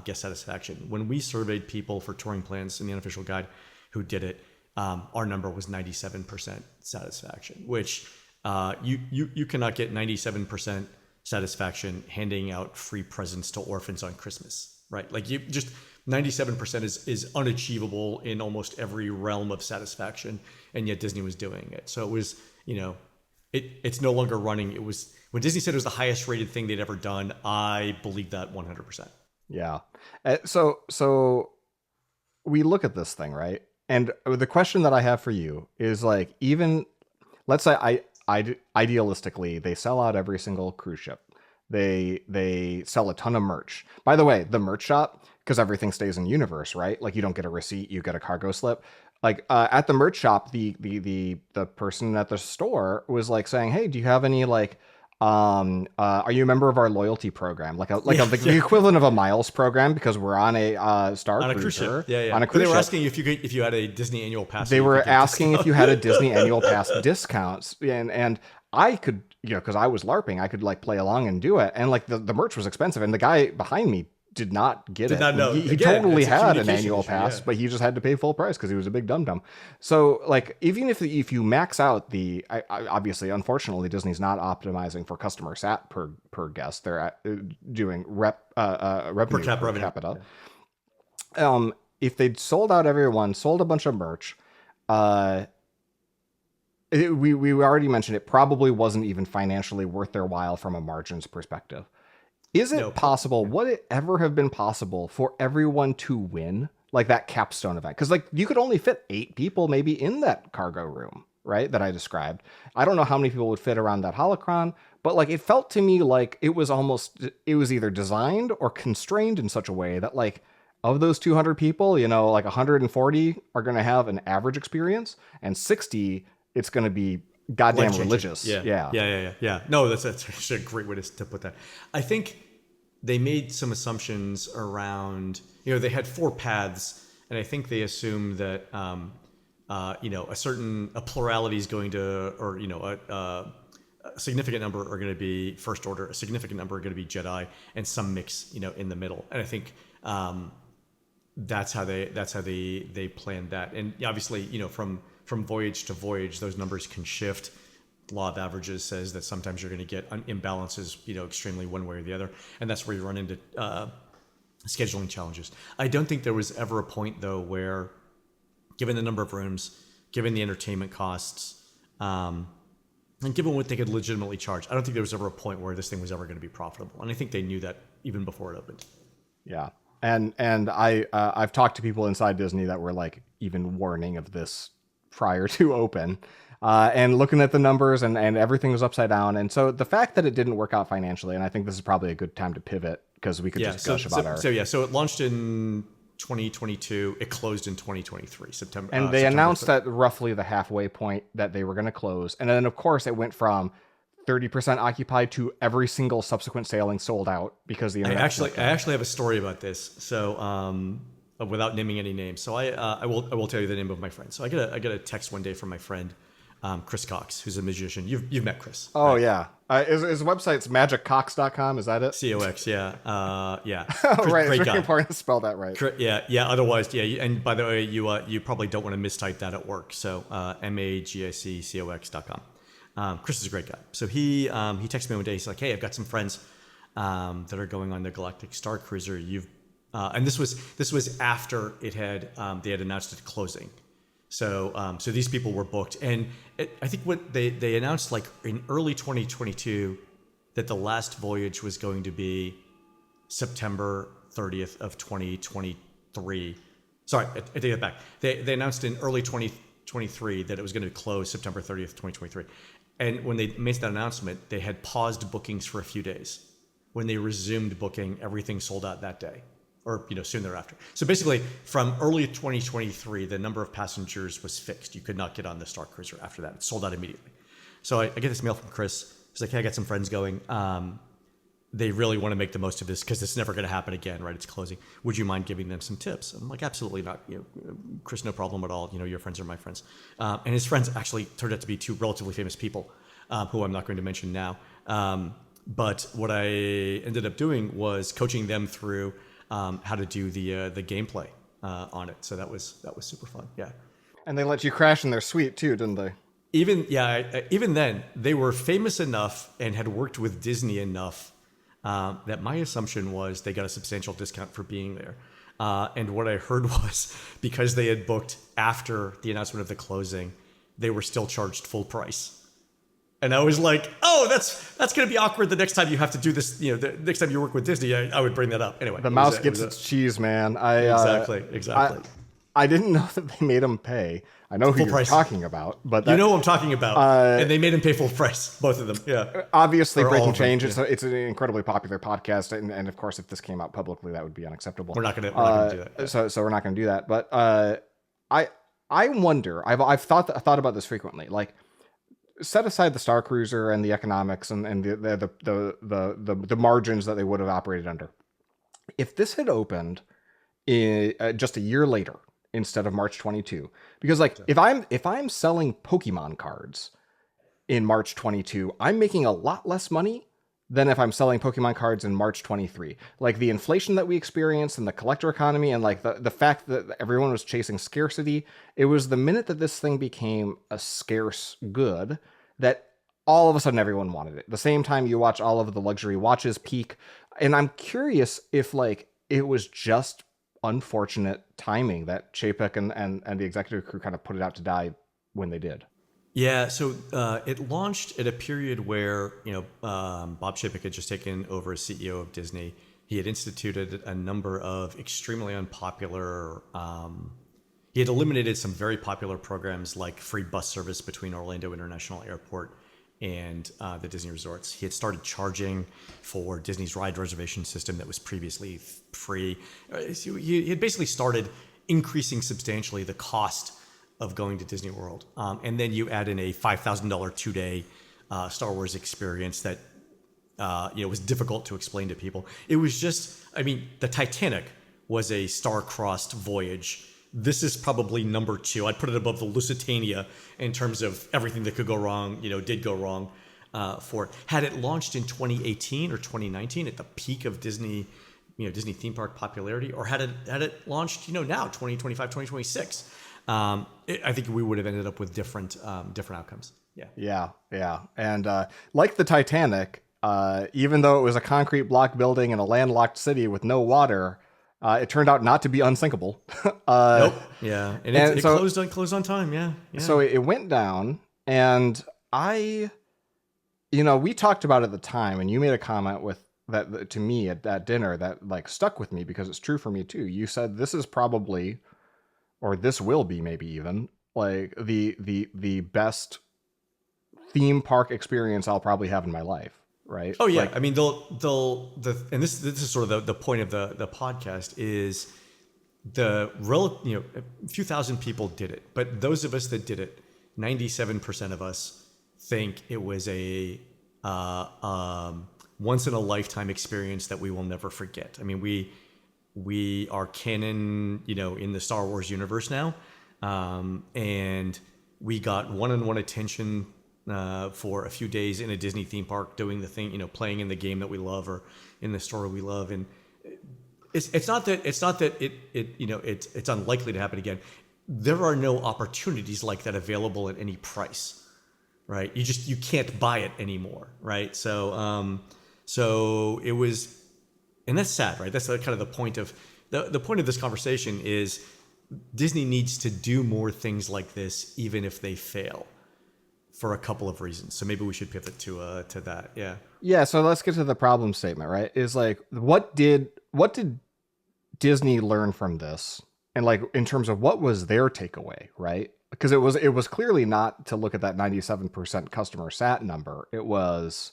guest satisfaction. When we surveyed people for touring plans in the unofficial guide who did it, our number was 97% satisfaction, which you cannot get 97% satisfaction handing out free presents to orphans on Christmas, right? Like 97% is unachievable in almost every realm of satisfaction, and yet Disney was doing it. So it was, it's no longer running. It was when Disney said it was the highest rated thing they'd ever done. I believe that 100%. Yeah. So we look at this thing, right? And the question that I have for you is like, even let's say idealistically, they sell out every single cruise ship. They sell a ton of merch. By the way, the merch shop, because everything stays in universe, right? Like you don't get a receipt, you get a cargo slip. Like at the merch shop, the person at the store was like saying, "Hey, do you have any like are you a member of our loyalty program? The equivalent of a miles program, because we're on a Starcruiser, on a cruise ship. Yeah. On a cruise they were ship. asking if you had a Disney annual pass. They were asking if you had a Disney annual pass discounts, and I could, because I was LARPing, I could like play along and do it, and like the merch was expensive, and the guy behind me did not get it. Did not know. He totally had an annual pass, but he just had to pay full price because he was a big dum-dum. So like, even if you max out obviously, unfortunately, Disney's not optimizing for customer sat per guest. They're doing revenue per capita. Yeah. If they'd sold out everyone, sold a bunch of merch, we already mentioned it probably wasn't even financially worth their while from a margins perspective. Is it possible, would it ever have been possible for everyone to win like that capstone event? Because like you could only fit 8 people maybe in that cargo room, right? That I described. I don't know how many people would fit around that holocron, but like it felt to me like it was either designed or constrained in such a way that like of those 200 people, like 140 are going to have an average experience, and 60, it's going to be goddamn religious. Yeah. No, that's actually a great way to put that. I think they made some assumptions around, they had 4 paths, and I think they assumed that, a plurality is going to, or, a significant number are going to be First Order, a significant number are going to be Jedi, and some mix, in the middle. And I think that's how they planned that. And obviously, from voyage to voyage, those numbers can shift. Law of averages says that sometimes you're going to get imbalances, extremely one way or the other, and that's where you run into scheduling challenges. I don't think there was ever a point though where, given the number of rooms, given the entertainment costs, and given what they could legitimately charge, I don't think there was ever a point where this thing was ever going to be profitable. And I think they knew that even before it opened. Yeah, and I've talked to people inside Disney that were like even warning of this prior to open. And looking at the numbers and everything was upside down. And so the fact that it didn't work out financially, and I think this is probably a good time to pivot because we could just gush about our... So it launched in 2022. It closed in 2023, September. And they announced at roughly the halfway point that they were going to close. And then, of course, it went from 30% occupied to every single subsequent sailing sold out because the internet... I actually have a story about this. So... without naming any names. So I will tell you the name of my friend. So I get a text one day from my friend, Chris Cox, who's a magician. You've met Chris. Oh, right? Yeah. His website's magiccox.com. Is that it? COX, yeah. Yeah. Chris, right. It's really important to spell that right. Yeah. Otherwise, yeah. And by the way, you probably don't want to mistype that at work. So magiccox.com. Chris is a great guy. So he texted me one day. He's like, "Hey, I've got some friends that are going on the Galactic Starcruiser. And this was after it had they had announced it closing. So these people were booked, and I think what they announced like in early 2022 that the last voyage was going to be September 30th of 2023. Sorry, I take that back. They announced in early 2023 that it was going to close September 30th, 2023. And when they made that announcement, they had paused bookings for a few days. When they resumed booking, everything sold out that day. Or soon thereafter. So basically, from early 2023, the number of passengers was fixed. You could not get on the Starcruiser after that. It sold out immediately. So I get this mail from Chris. He's like, "Hey, I got some friends going. they really want to make the most of this because it's never going to happen again, right? It's closing. Would you mind giving them some tips? I'm like, absolutely not. Chris, no problem at all. Your friends are my friends. And his friends actually turned out to be two relatively famous people who I'm not going to mention now. But what I ended up doing was coaching them through how to do the gameplay on it. So that was super fun. Yeah. And they let you crash in their suite too, didn't they? Even then, they were famous enough and had worked with Disney enough that my assumption was they got a substantial discount for being there. And what I heard was because they had booked after the announcement of the closing, they were still charged full price. And I was like, oh, that's going to be awkward the next time you have to do this. The next time you work with Disney, I would bring that up. Anyway, the mouse gets its cheese, man. Exactly. I didn't know that they made them pay. I know who you're talking about, but you know what I'm talking about. And they made him pay full price, both of them. Yeah. Obviously, Breaking Change. It's an incredibly popular podcast, and of course, if this came out publicly, that would be unacceptable. We're not going to do that. Yeah. So we're not going to do that. But I wonder. I've thought about this frequently. Like, set aside the Starcruiser and the economics and the margins that they would have operated under. If this had opened just a year later instead of March 22, because like if I'm selling Pokemon cards in March 22, I'm making a lot less money than if I'm selling Pokemon cards in March 23. Like the inflation that we experienced and the collector economy and like the fact that everyone was chasing scarcity, it was the minute that this thing became a scarce good that all of a sudden everyone wanted it. The same time you watch all of the luxury watches peak. And I'm curious if like it was just unfortunate timing that Chapek and the executive crew kind of put it out to die when they did. Yeah, so it launched at a period where Bob Chapek had just taken over as CEO of Disney. He had instituted a number of extremely unpopular. He had eliminated some very popular programs like free bus service between Orlando International Airport and the Disney resorts. He had started charging for Disney's ride reservation system that was previously free. He had basically started increasing substantially the cost of going to Disney World. And then you add in a $5,000 2-day Star Wars experience that was difficult to explain to people. It was just, the Titanic was a star-crossed voyage. This is probably number 2. I'd put it above the Lusitania in terms of everything that could go wrong, did go wrong for it. Had it launched in 2018 or 2019 at the peak of Disney, Disney theme park popularity, or had it launched, now 2025, 2026, I think we would have ended up with different outcomes. Yeah. And like the Titanic, even though it was a concrete block building in a landlocked city with no water, it turned out not to be unsinkable. Nope. Yeah, and it closed on time. Yeah. So it went down, and we talked about it at the time, and you made a comment with that to me at that dinner that like stuck with me because it's true for me too. You said this is probably, or this will be maybe even like the best theme park experience I'll probably have in my life. Right. Oh yeah. And this is sort of the point of the podcast is a few thousand people did it, but those of us that did it, 97% of us think it was a once in a lifetime experience that we will never forget. We are canon, in the Star Wars universe now, and we got one-on-one attention for a few days in a Disney theme park doing the thing, playing in the game that we love or in the story we love. And it's not that it's unlikely to happen again. There are no opportunities like that available at any price, right? You can't buy it anymore, right? So it was, and that's sad, right? That's kind of the point of the point of this conversation is Disney needs to do more things like this, even if they fail, for a couple of reasons. So maybe we should pivot to that. Yeah. Yeah. So let's get to the problem statement, right? Is like, what did Disney learn from this? And like, in terms of what was their takeaway, right? Because it was clearly not to look at that 97% customer sat number. It was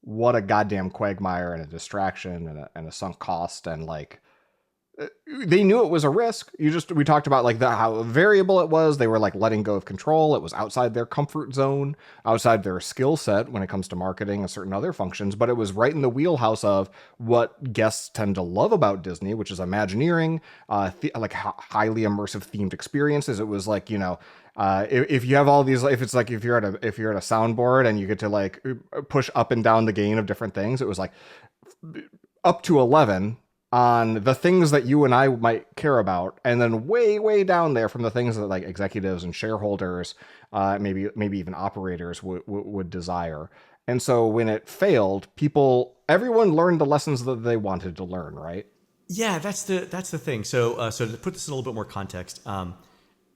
what a goddamn quagmire and a distraction and a sunk cost and like they knew it was a risk. We talked about like how variable it was. They were like letting go of control. It was outside their comfort zone, outside their skill set when it comes to marketing and certain other functions, but it was right in the wheelhouse of what guests tend to love about Disney, which is Imagineering, like highly immersive themed experiences. It was like, if you have all these, if it's like if you're at a soundboard and you get to like push up and down the gain of different things, it was like up to 11 on the things that you and I might care about, and then way, way down there from the things that like executives and shareholders, maybe even operators would desire. And so when it failed, everyone learned the lessons that they wanted to learn, right? Yeah, that's the thing. So to put this in a little bit more context,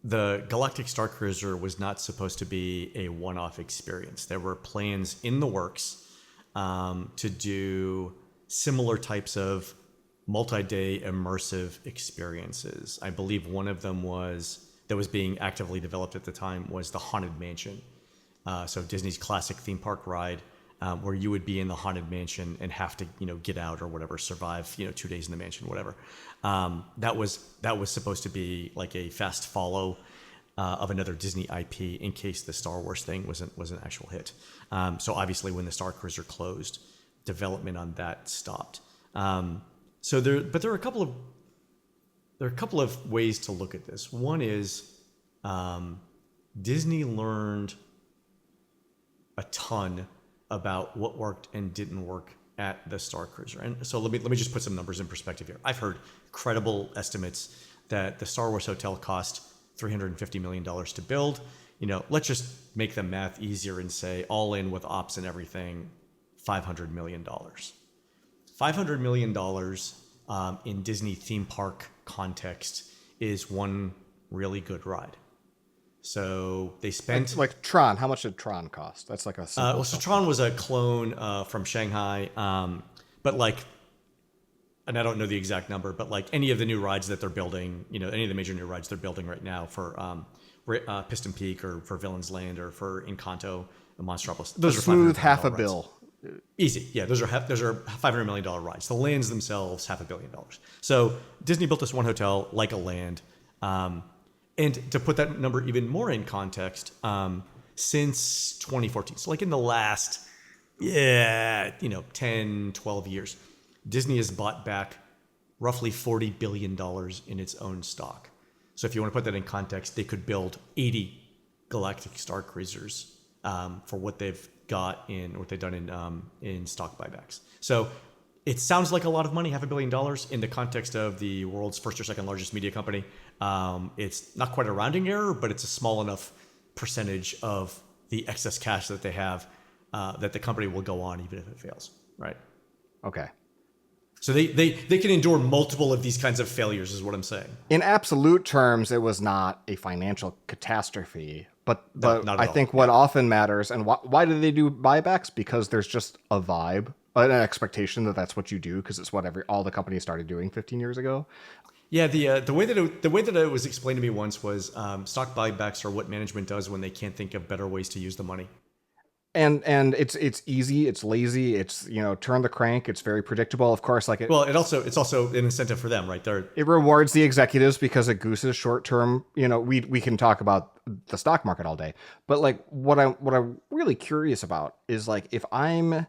the Galactic Starcruiser was not supposed to be a one-off experience. There were plans in the works to do similar types of multi-day immersive experiences. I believe one of them that was being actively developed at the time was the Haunted Mansion. So Disney's classic theme park ride, where you would be in the Haunted Mansion and have to, get out or whatever, survive, 2 days in the mansion, whatever. That was supposed to be like a fast follow of another Disney IP in case the Star Wars thing was an actual hit. So obviously when the Starcruiser closed, development on that stopped. But there are a couple of ways to look at this. One is Disney learned a ton about what worked and didn't work at the Starcruiser. And so let me just put some numbers in perspective here. I've heard credible estimates that the Star Wars hotel cost $350 million to build. Let's just make the math easier and say all in with ops and everything, $500 million. $500 million in Disney theme park context is one really good ride. So they spent like Tron. How much did Tron cost? That's like a so Tron was a clone from Shanghai, but like, and I don't know the exact number, but like any of the new rides that they're building, any of the major new rides they're building right now for Piston Peak or for Villains Land or for Encanto and Monstropolis, those are smooth half a rides. Bill. Easy, yeah. Those are $500 million rides. The lands themselves, $500 million. So Disney built this one hotel like a land. And to put that number even more in context, since 2014, so like in the last, 10, 12 years, Disney has bought back roughly $40 billion in its own stock. So if you want to put that in context, they could build 80 Galactic Starcruisers for what they've done in stock buybacks. So it sounds like a lot of money, $500 million in the context of the world's first or second largest media company. It's not quite a rounding error, but it's a small enough percentage of the excess cash that they have that the company will go on even if it fails, right? Okay. So they can endure multiple of these kinds of failures, is what I'm saying. In absolute terms, it was not a financial catastrophe, but I think what often matters, and why do they do buybacks? Because there's just a vibe, an expectation that that's what you do, because it's what all the companies started doing 15 years ago. Yeah, the way that it was explained to me once was stock buybacks are what management does when they can't think of better ways to use the money. And it's easy, it's lazy, it's turn the crank, it's very predictable. Of course, it's also an incentive for them, right? It rewards the executives because it gooses short term. We can talk about the stock market all day, but like what I'm really curious about is like if I'm,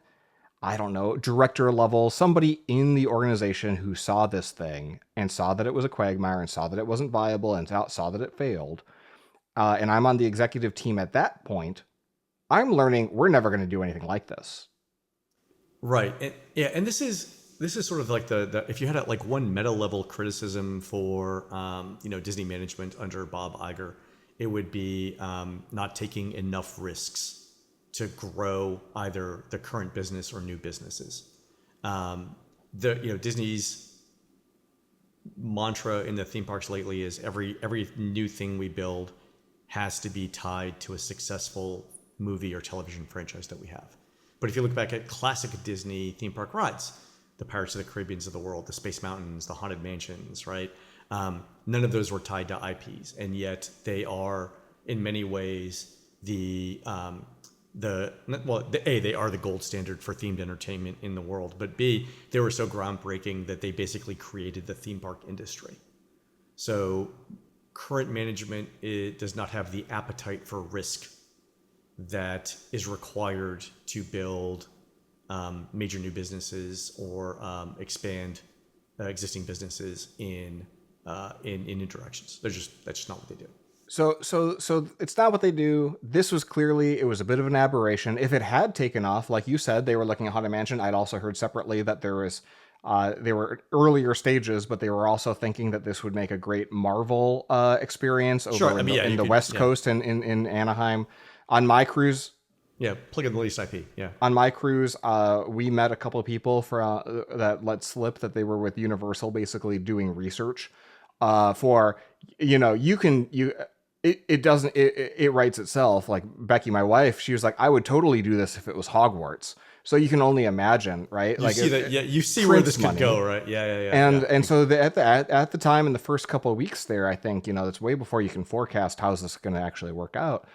I don't know, director level, somebody in the organization who saw this thing and saw that it was a quagmire and saw that it wasn't viable and saw that it failed, and I'm on the executive team at that point. I'm learning we're never going to do anything like this. Right. And this is sort of like the if you had like one meta level criticism for Disney management under Bob Iger, it would be not taking enough risks to grow either the current business or new businesses. Disney's mantra in the theme parks lately is every new thing we build has to be tied to a successful movie or television franchise that we have. But if you look back at classic Disney theme park rides, the Pirates of the Caribbeans of the world, the Space Mountains, the Haunted Mansions, right? None of those were tied to IPs, and yet they are in many ways the they are the gold standard for themed entertainment in the world, but B, they were so groundbreaking that they basically created the theme park industry. So current management does not have the appetite for risk that is required to build major new businesses or expand existing businesses in new directions. That's just not what they do. So it's not what they do. This was clearly, it was a bit of an aberration. If it had taken off, like you said, they were looking at Haunted Mansion. I'd also heard separately that there was, they were earlier stages, but they were also thinking that this would make a great Marvel experience over in the West Coast and in Anaheim. On my cruise, plug in the least IP. Yeah. On my cruise, we met a couple of people that let slip that they were with Universal, basically doing research for, it writes itself. Like Becky, my wife, she was like, I would totally do this if it was Hogwarts. So you can only imagine, right? You see where this could go, right? Yeah. And so at the time in the first couple of weeks there, I think, it's way before you can forecast how's this going to actually work out.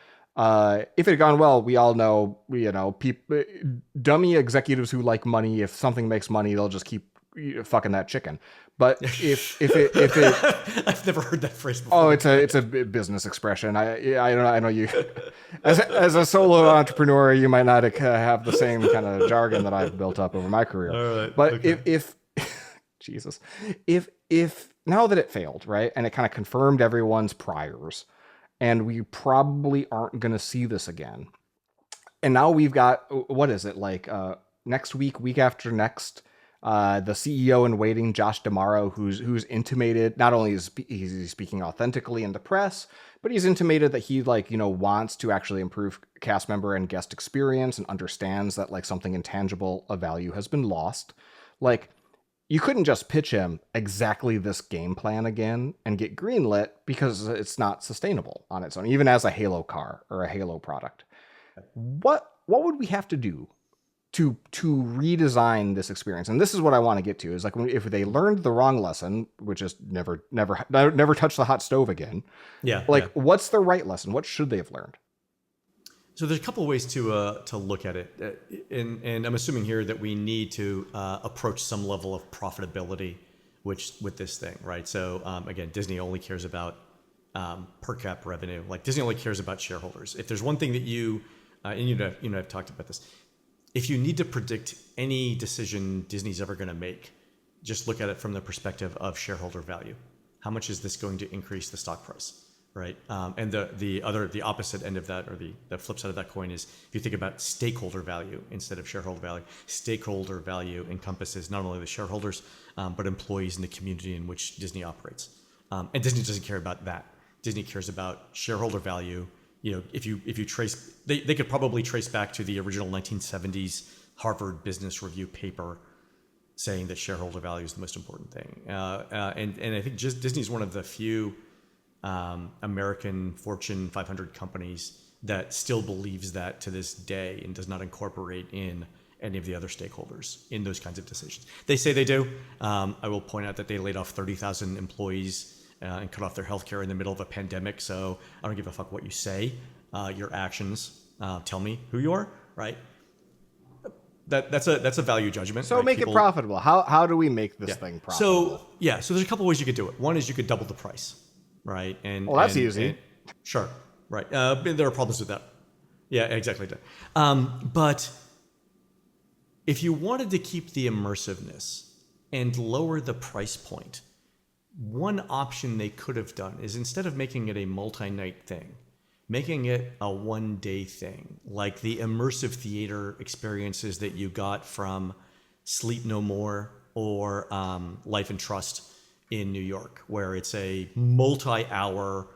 If it had gone well, we all know, people, dummy executives who like money, if something makes money, they'll just keep fucking that chicken. But if it I've never heard that phrase before. Oh, it's a business expression. I know you as a solo entrepreneur, you might not have the same kind of jargon that I've built up over my career. All right, but okay. if Jesus, if now that it failed, right, and it kind of confirmed everyone's priors, and we probably aren't going to see this again. And now we've got, what is it, like next week after next, the CEO in waiting, Josh D'Amaro, who's intimated, not only is he's speaking authentically in the press, but he's intimated that he wants to actually improve cast member and guest experience and understands that something intangible of value has been lost. You couldn't just pitch him exactly this game plan again and get greenlit because it's not sustainable on its own, even as a Halo car or a Halo product. What would we have to do to redesign this experience? And this is what I want to get to is if they learned the wrong lesson, which is never touch the hot stove again. What's the right lesson? What should they have learned? So there's a couple of ways to look at it, and I'm assuming here that we need to approach some level of profitability, with this thing, right? So again, Disney only cares about per cap revenue. Disney only cares about shareholders. If there's one thing that and I've talked about this, if you need to predict any decision Disney's ever going to make, just look at it from the perspective of shareholder value. How much is this going to increase the stock price? Right. And the opposite end of that, or the flip side of that coin, is if you think about stakeholder value instead of shareholder value. Stakeholder value encompasses not only the shareholders, but employees in the community in which Disney operates. And Disney doesn't care about that. Disney cares about shareholder value. If you trace, they could probably trace back to the original 1970s Harvard Business Review paper saying that shareholder value is the most important thing. And I think just Disney is one of the few American Fortune 500 companies that still believes that to this day and does not incorporate in any of the other stakeholders in those kinds of decisions. They say they do. I will point out that they laid off 30,000 employees and cut off their healthcare in the middle of a pandemic. So I don't give a fuck what you say. Your actions tell me who you are, right? That's a value judgment. So right? Make it profitable. How do we make this thing profitable? So there's a couple ways you could do it. One is you could double the price. Right. That's easy. Sure. Right. There are problems with that. Yeah, exactly. But if you wanted to keep the immersiveness and lower the price point, one option they could have done is, instead of making it a multi-night thing, making it a one-day thing, like the immersive theater experiences that you got from Sleep No More or Life and Trust in New York, where it's a multi-hour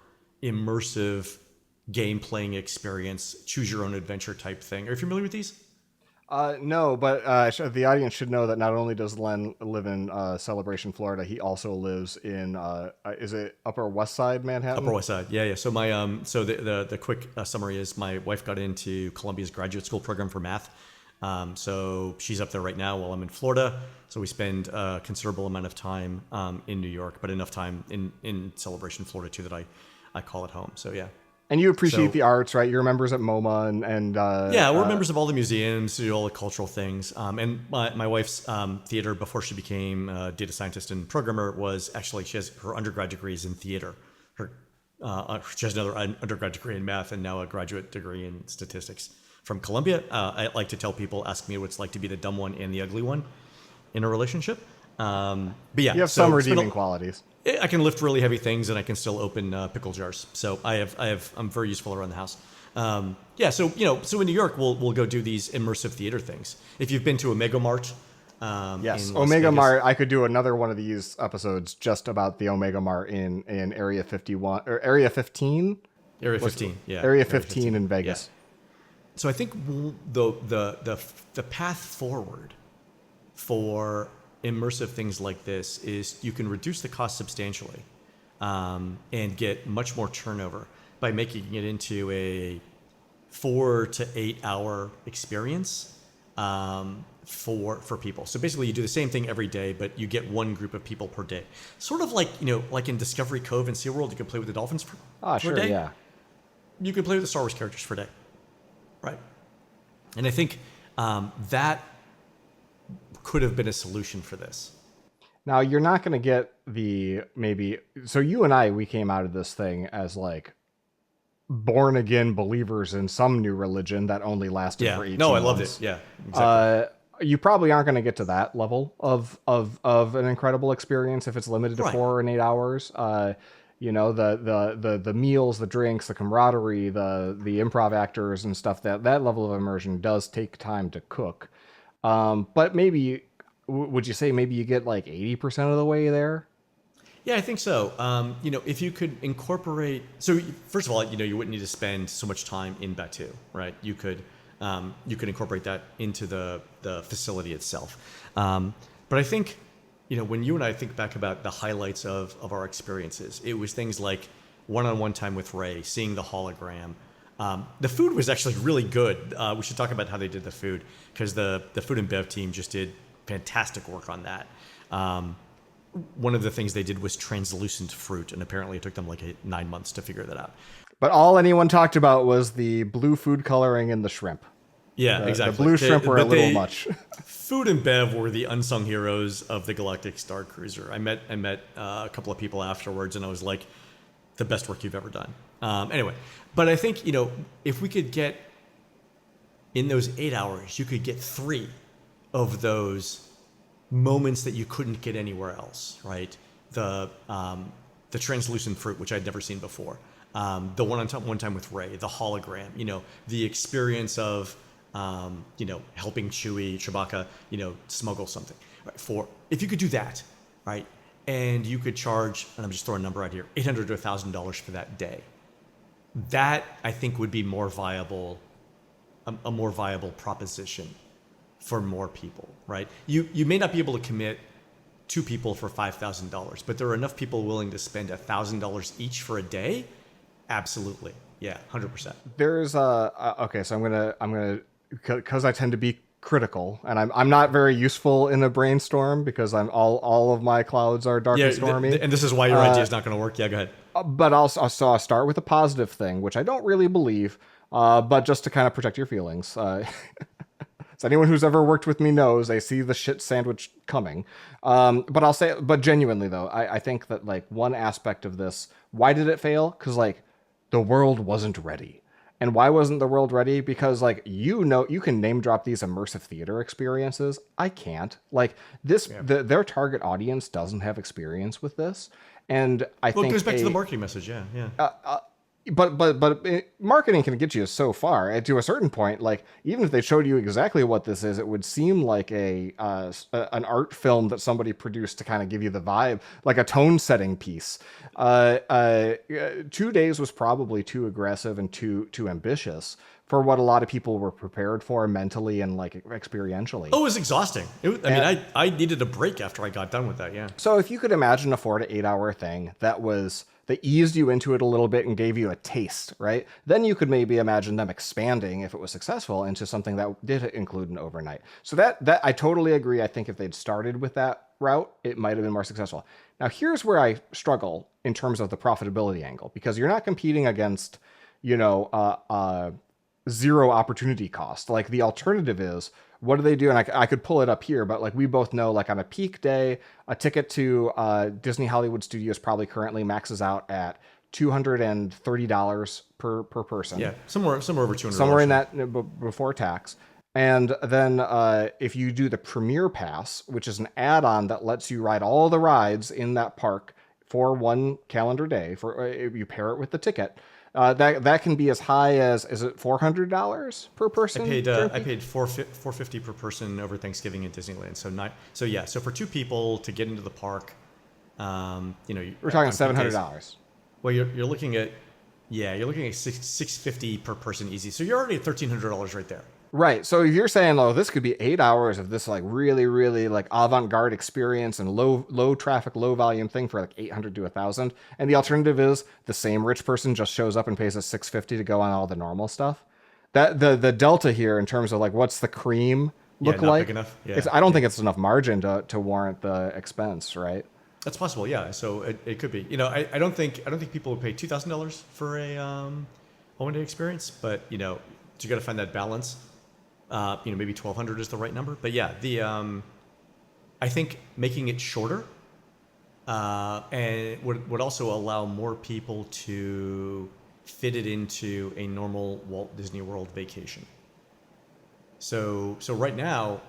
immersive game playing experience, choose your own adventure type thing. Are you familiar with these? No, but the audience should know that not only does Len live in Celebration, Florida, he also lives in is it Upper West Side, Manhattan? Upper West Side, yeah. So the quick summary is my wife got into Columbia's graduate school program for math. So she's up there right now while I'm in Florida. So we spend a considerable amount of time in New York, but enough time in Celebration, Florida too, that I call it home. So yeah. And you appreciate So the arts, right? You're members at MoMA and yeah, we're members of all the museums, do all the cultural things. And my wife's theater, before she became a data scientist and programmer, was actually, she has her undergrad degrees in theater. She has another undergrad degree in math and now a graduate degree in statistics from Columbia. I like to tell people, ask me what it's like to be the dumb one and the ugly one in a relationship. But yeah, you have some redeeming qualities. I can lift really heavy things and I can still open pickle jars. So I'm very useful around the house. Yeah, so in New York we'll go do these immersive theater things. If you've been to Omega Mart, yes, in Las Omega Vegas, Mart. I could do another one of these episodes just about the Omega Mart in Area 51 or Area 15. Area 15, yeah, Area 15 in Vegas. Yeah. So I think the path forward for immersive things like this is you can reduce the cost substantially and get much more turnover by making it into a 4 to 8 hour experience for people. So basically you do the same thing every day, but you get one group of people per day. Sort of like, like in Discovery Cove and SeaWorld, you can play with the dolphins for a day. Yeah. You can play with the Star Wars characters for a day. Right. And I think that could have been a solution for this. Now you're not going to get so you and we came out of this thing as like born again believers in some new religion that only lasted for 18 months. I loved it. Yeah, exactly. You probably aren't going to get to that level of an incredible experience if it's limited to 4 and 8 hours. The meals, the drinks, the camaraderie, the improv actors and stuff, that level of immersion does take time to cook. But maybe, would you say maybe you get like 80% of the way there? Yeah, I think so. If you could incorporate, so first of all, you wouldn't need to spend so much time in Batu, right? You could incorporate that into the facility itself. But I think, when you and I think back about the highlights of our experiences, it was things like one-on-one time with Ray, seeing the hologram. The food was actually really good. We should talk about how they did the food, because the food and bev team just did fantastic work on that. One of the things they did was translucent fruit, and apparently it took them like 9 months to figure that out. But all anyone talked about was the blue food coloring in the shrimp. Yeah, exactly. The blue shrimp were a little much. Food and bev were the unsung heroes of the Galactic Starcruiser. I met a couple of people afterwards, and I was like, the best work you've ever done. Anyway, but I think, if we could get in those 8 hours, you could get 3 of those moments that you couldn't get anywhere else, right? The translucent fruit, which I'd never seen before. The one time with Ray, the hologram, the experience of, helping Chewbacca, smuggle something. Right? If you could do that, right? And you could charge, and I'm just throwing a number out here, $800 to $1,000 for that day. That, I think, would be more viable, a more viable proposition for more people, right? You may not be able to commit 2 people for $5,000, but there are enough people willing to spend $1,000 each for a day. Absolutely, yeah, 100%. There's okay, so I'm gonna because I tend to be critical, and I'm not very useful in a brainstorm because I'm all of my clouds are dark and stormy. And this is why your idea is not going to work. Yeah, go ahead. But I'll start with a positive thing, which I don't really believe, but just to kind of protect your feelings. So anyone who's ever worked with me knows I see the shit sandwich coming. But genuinely though, I think that like one aspect of this, why did it fail? Because like the world wasn't ready. And why wasn't the world ready? Because like, you can name drop these immersive theater experiences. I can't. Like this, their target audience doesn't have experience with this. And I think it goes back to the marketing message. Yeah. But marketing can get you so far. To a certain point, like even if they showed you exactly what this is, it would seem like an art film that somebody produced to kind of give you the vibe, like a tone setting piece. 2 days was probably too aggressive and too ambitious for what a lot of people were prepared for mentally and like experientially. Oh, it was exhausting. I needed a break after I got done with that. Yeah. So if you could imagine a 4 to 8 hour thing that eased you into it a little bit and gave you a taste, right? Then you could maybe imagine them expanding, if it was successful, into something that did include an overnight. So that I totally agree. I think if they'd started with that route, it might have been more successful. Now, here's where I struggle in terms of the profitability angle, because you're not competing against, zero opportunity cost. Like the alternative is, what do they do? And I could pull it up here, but like we both know, like on a peak day, a ticket to Disney Hollywood Studios probably currently maxes out at $230 per person. Yeah, somewhere over $200. Somewhere in that before tax. And then if you do the Premier Pass, which is an add-on that lets you ride all the rides in that park for one calendar day, for if you pair it with the ticket, that can be as high as, is it $400 per person? I paid $450 per person over Thanksgiving at Disneyland. So for two people to get into the park, we're talking $700. Well, you're looking at $650 per person easy. So you're already at $1,300 right there. Right. So if you're saying, oh, this could be 8 hours of this like really, really like avant-garde experience and low traffic, low volume thing for like 800 to 1,000, and the alternative is the same rich person just shows up and pays us $650 to go on all the normal stuff. That the delta here in terms of like what's the cream look not like? Big enough. Yeah. I don't think it's enough margin to warrant the expense, right? That's possible, yeah. So it could be. I don't think people would pay $2,000 for a one day experience, but you got to find that balance. Maybe 1,200 is the right number, but yeah, I think making it shorter and would also allow more people to fit it into a normal Walt Disney World vacation. So right now,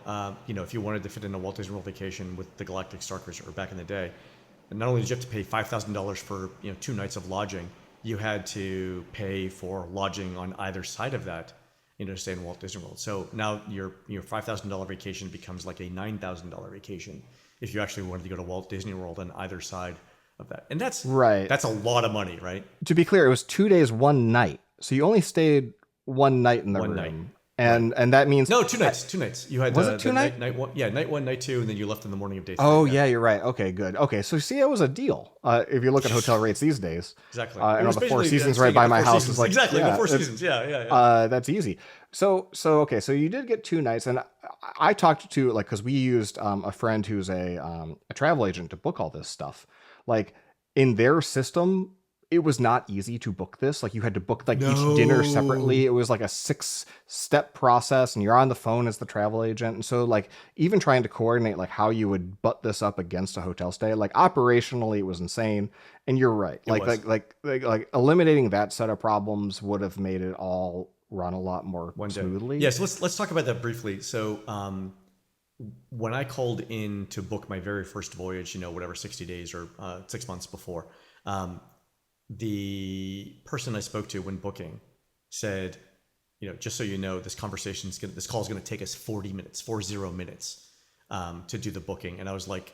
if you wanted to fit in a Walt Disney World vacation with the Galactic Starcruiser, or back in the day, not only did you have to pay $5,000 for 2 nights of lodging, you had to pay for lodging on either side of that, to stay in Walt Disney World. So now your $5,000 vacation becomes like a $9,000 vacation if you actually wanted to go to Walt Disney World on either side of that. And that's right. That's a lot of money, right? To be clear, it was 2 days, 1 night. So you only stayed 1 night in the room. Night. And that means... No, 2 nights. 2 nights. You had was it 2 nights? Night one, yeah, night 1, night 2, and then you left in the morning of day 3. Oh, yeah, you're right. Okay, good. Okay, so see, it was a deal. If you look at hotel rates these days. Exactly. And all the Four Seasons right by my house is like... Exactly, the Four Seasons. Yeah. That's easy. So okay, so you did get 2 nights, and I talked to, like, because we used a friend who's a travel agent to book all this stuff. Like, in their system, it was not easy to book this. Like, you had to book each dinner separately. It was like a 6-step process, and you're on the phone as the travel agent. And so like even trying to coordinate like how you would butt this up against a hotel stay, like operationally it was insane. And you're right. Like eliminating that set of problems would have made it all run a lot more smoothly. Yes, let's talk about that briefly. So when I called in to book my very first voyage, 60 days or 6 months before, the person I spoke to when booking said, just so you know, this call is going to take us 40 minutes to do the booking. And I was like,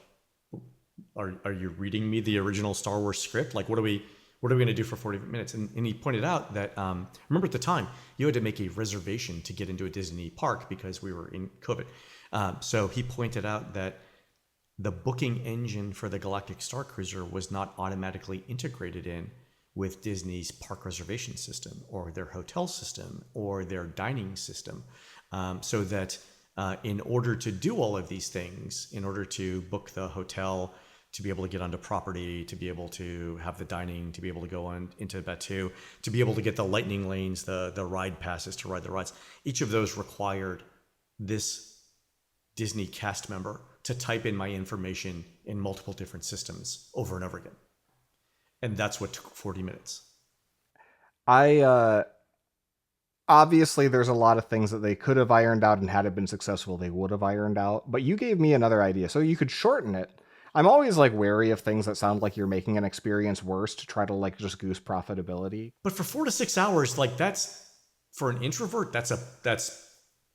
are you reading me the original Star Wars script? Like, what are we going to do for 40 minutes? And he pointed out that, remember at the time, you had to make a reservation to get into a Disney park because we were in COVID. So he pointed out that the booking engine for the Galactic Starcruiser was not automatically integrated in with Disney's park reservation system or their hotel system or their dining system. So that in order to do all of these things, in order to book the hotel, to be able to get onto property, to be able to have the dining, to be able to go on into Batuu, to be able to get the lightning lanes, the ride passes to ride the rides, each of those required this Disney cast member to type in my information in multiple different systems over and over again. And that's what took 40 minutes. Obviously there's a lot of things that they could have ironed out, and had it been successful, they would have ironed out. But you gave me another idea. So you could shorten it. I'm always like wary of things that sound like you're making an experience worse to try to like just goose profitability. But for 4 to 6 hours, like that's, for an introvert, that's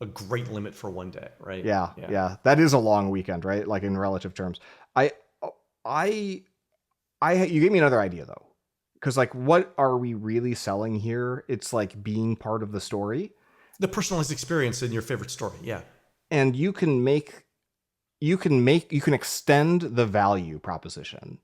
a great limit for one day, right? Yeah. That is a long weekend, right? Like in relative terms. You gave me another idea though. Because like, what are we really selling here? It's like being part of the story. The personalized experience in your favorite story. Yeah. And you can extend the value proposition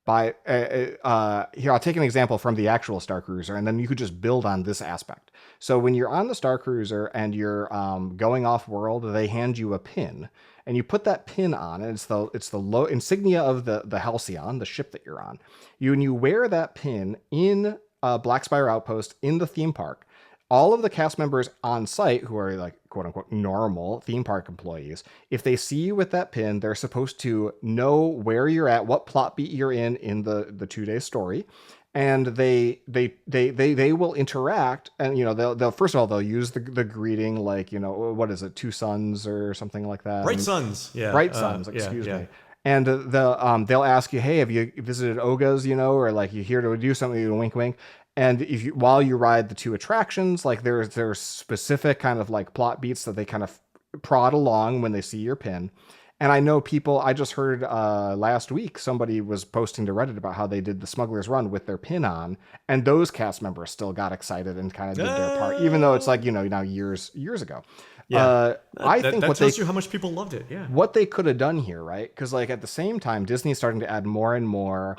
by, here, I'll take an example from the actual Starcruiser, and then you could just build on this aspect. So when you're on the Starcruiser and you're going off world, they hand you a pin, and you put that pin on, and it's the low insignia of the Halcyon, the ship that you're on. You wear that pin in Black Spire Outpost in the theme park. All of the cast members on site who are like quote unquote normal theme park employees, if they see you with that pin, they're supposed to know where you're at, what plot beat you're in the 2-day story. And they will interact, and they'll first of all they'll use the greeting, like, what is it, two suns or something like that, Bright suns, yeah, bright suns, excuse yeah. me. And they'll ask you, hey, have you visited Oga's, or like you here to do something, you wink wink. And if you, while you ride the two attractions, like there's specific kind of like plot beats that they kind of prod along when they see your pin. And I know people, I just heard last week, somebody was posting to Reddit about how they did the Smuggler's Run with their pin on, and those cast members still got excited and kind of did their part, even though it's like, now years ago. Yeah, I think that tells you how much people loved it. Yeah, what they could have done here, right? Because like at the same time, Disney's starting to add more and more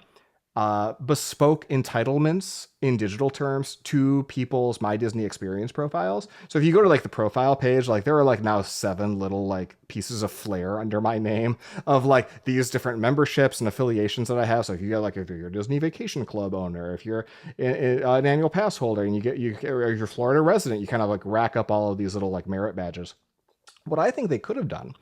bespoke entitlements in digital terms to people's My Disney Experience profiles. So if you go to like the profile page, like there are like now 7 little like pieces of flair under my name of like these different memberships and affiliations that I have. So if you got like, if you're a Disney Vacation Club owner, if you're an annual pass holder and or you're a Florida resident, you kind of like rack up all of these little like merit badges. What I think they could have done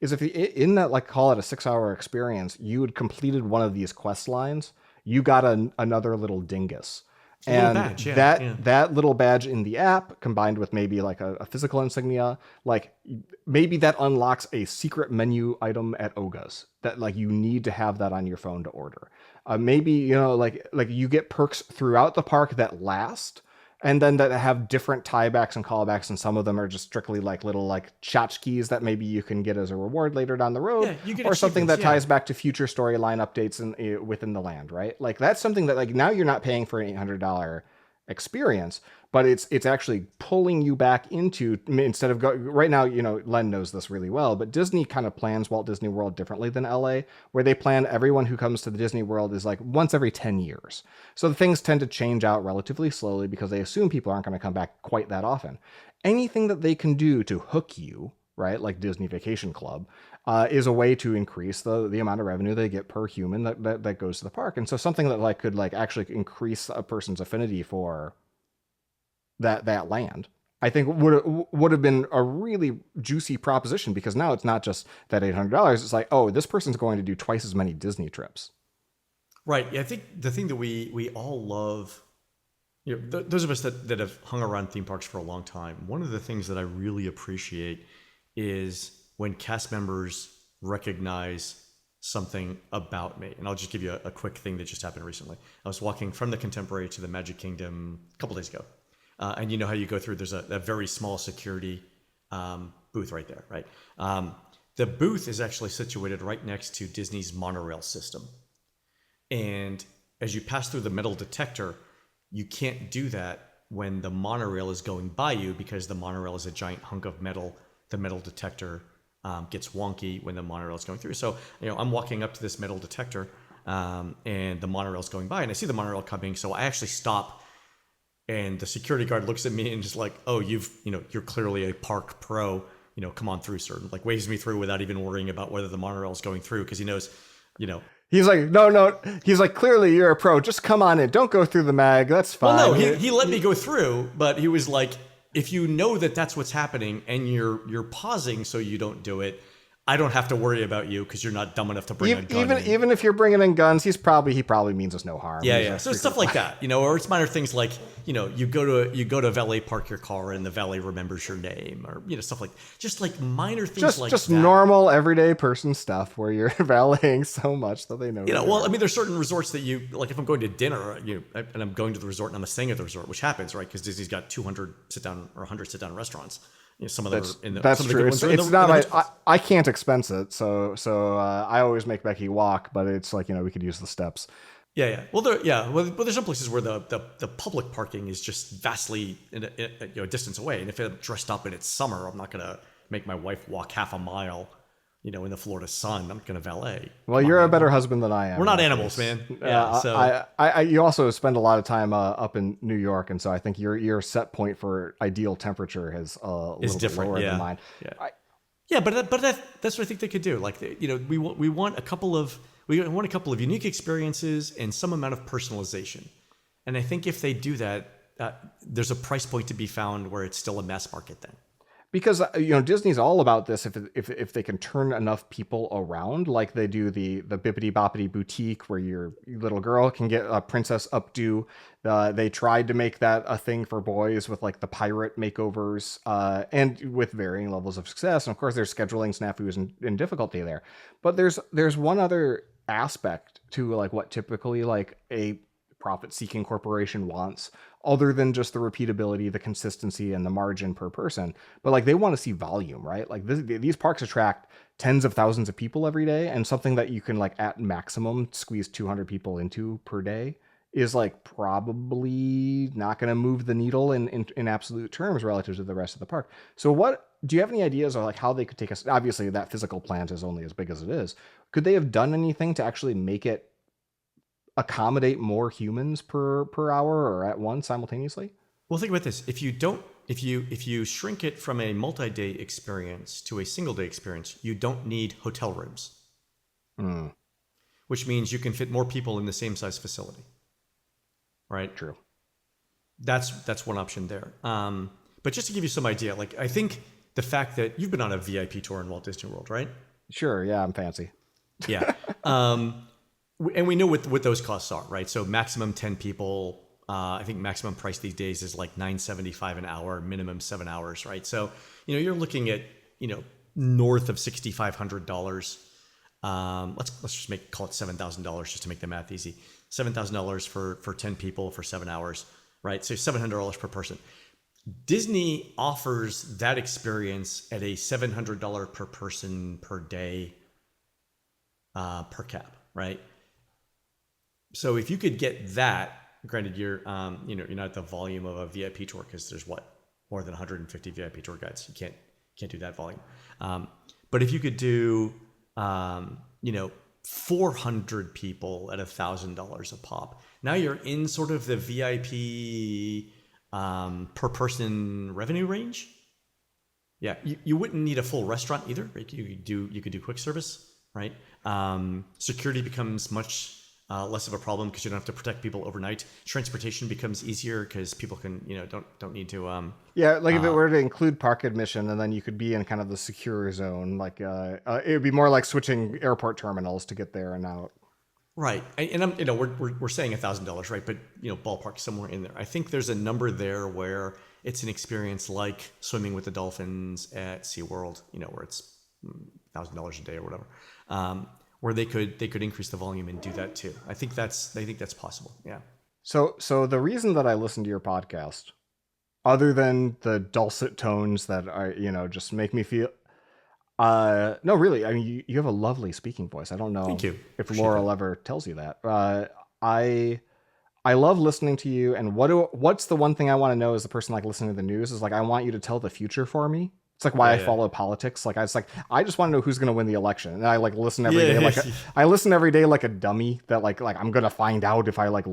is if in that, like, call it a 6-hour experience, you had completed one of these quest lines, you got another little dingus. And badge, that little badge in the app, combined with maybe like a physical insignia, like maybe that unlocks a secret menu item at Oga's that like you need to have that on your phone to order. Maybe, like you get perks throughout the park that last, and then that have different tiebacks and callbacks, and some of them are just strictly like little like tchotchkes that maybe you can get as a reward later down the road, or something that ties back to future storyline updates within the land, right? Like that's something that like now you're not paying for an $800 experience, but it's actually pulling you back into, instead of right now, Len knows this really well, but Disney kind of plans Walt Disney World differently than LA, where they plan everyone who comes to the Disney World is like once every 10 years. So the things tend to change out relatively slowly because they assume people aren't going to come back quite that often. Anything that they can do to hook you, right, like Disney Vacation Club, is a way to increase the amount of revenue they get per human that goes to the park. And so something that like could like actually increase a person's affinity for that land, I think would have been a really juicy proposition, because now it's not just that $800. It's like, oh, this person's going to do twice as many Disney trips. Right. Yeah, I think the thing that we all love, those of us that have hung around theme parks for a long time, one of the things that I really appreciate is when cast members recognize something about me. And I'll just give you a quick thing that just happened recently. I was walking from the Contemporary to the Magic Kingdom a couple days ago. And you know how you go through, there's a very small security booth right there, right? The booth is actually situated right next to Disney's monorail system. And as you pass through the metal detector, you can't do that when the monorail is going by you, because the monorail is a giant hunk of metal. The metal detector gets wonky when the monorail is going through. So, I'm walking up to this metal detector and the monorail is going by, and I see the monorail coming. So I actually stop, and the security guard looks at me and just like, oh, you're clearly a park pro, come on through, sir. Like waves me through without even worrying about whether the monorail is going through, because he knows, He's like, no. He's like, clearly you're a pro. Just come on in. Don't go through the mag. That's fine. Well, no, he let me go through, but he was like, if you know that that's what's happening and you're pausing so you don't do it, I don't have to worry about you because you're not dumb enough to bring a gun. Even if you're bringing in guns, he probably means us no harm. Yeah. So stuff like that, or it's minor things like, you go to valet park your car and the valet remembers your name, or stuff like, just like minor things just that. Normal everyday person stuff where you're valeting so much that they know. Well, I mean, there's certain resorts that you like. If I'm going to dinner, and I'm going to the resort and I'm staying at the resort, which happens, right? Because Disney's got 200 sit down or 100 sit down restaurants. Some of them are in the. That's true. It's not. I can't expense it, so I always make Becky walk. But it's like, we could use the steps. Yeah. Well, there's some places where the public parking is just vastly a distance away, and if I'm dressed up and it's summer, I'm not gonna make my wife walk half a mile, in the Florida sun. I'm gonna valet. Well, you're a better husband than I am. We're not animals, man. Yeah. So you also spend a lot of time up in New York, and so I think your set point for ideal temperature is a little bit lower than mine. Yeah. But that's what I think they could do. Like, we want a couple of unique experiences and some amount of personalization. And I think if they do that, there's a price point to be found where it's still a mass market then. Because Disney's all about this. If they can turn enough people around, like they do the Bippity Boppity Boutique, where your little girl can get a princess updo. They tried to make that a thing for boys with like the pirate makeovers, and with varying levels of success. And of course, there's scheduling snafus and difficulty there. But there's one other aspect to like what typically like a profit-seeking corporation wants, other than just the repeatability, the consistency, and the margin per person. But like they want to see volume, right? Like these parks attract tens of thousands of people every day, and something that you can like at maximum squeeze 200 people into per day is like probably not going to move the needle in absolute terms relative to the rest of the park. So what do you have any ideas of like how they could take us? Obviously, that physical plant is only as big as it is. Could they have done anything to actually make it accommodate more humans per hour or at once simultaneously? Well, think about this. If you shrink it from a multi-day experience to a single day experience, you don't need hotel rooms. Which means you can fit more people in the same size facility. Right? True. That's one option there. But just to give you some idea, like I think the fact that you've been on a VIP tour in Walt Disney World, right? Sure, yeah, I'm fancy. Yeah. And we know what those costs are, right? So maximum 10 people, I think maximum price these days is like $9.75 an hour, minimum 7 hours, right? So, you're looking at, north of $6,500. Let's just call it $7,000 just to make the math easy. $7,000 for 10 people for 7 hours, right? So $700 per person. Disney offers that experience at a $700 per person per day per cap, right? So if you could get that, granted you're you're not at the volume of a VIP tour because there's more than 150 VIP tour guides. You can't do that volume. But if you could do 400 people at $1,000 a pop, now you're in sort of the VIP per person revenue range. Yeah, you wouldn't need a full restaurant either. Right? You could do quick service, right? Security becomes much less of a problem because you don't have to protect people overnight. Transportation becomes easier because people can, don't need to. Like if it were to include park admission, and then you could be in kind of the secure zone, like it would be more like switching airport terminals to get there and out. Right, and I'm, we're saying $1,000, right? But ballpark somewhere in there. I think there's a number there where it's an experience like swimming with the dolphins at SeaWorld, where it's $1,000 a day or whatever. Where they could increase the volume and do that too. I think that's possible. Yeah. So the reason that I listen to your podcast, other than the dulcet tones that are just make me feel, no, really, I mean you have a lovely speaking voice. I don't know Thank you. if Appreciate Laurel that. ever tells you that. I love listening to you, and what's the one thing I want to know as a person like listening to the news is like I want you to tell the future for me. It's like why I follow politics. Like I just want to know who's going to win the election, and I like listen every day. I listen every day like a dummy that like I'm going to find out if I like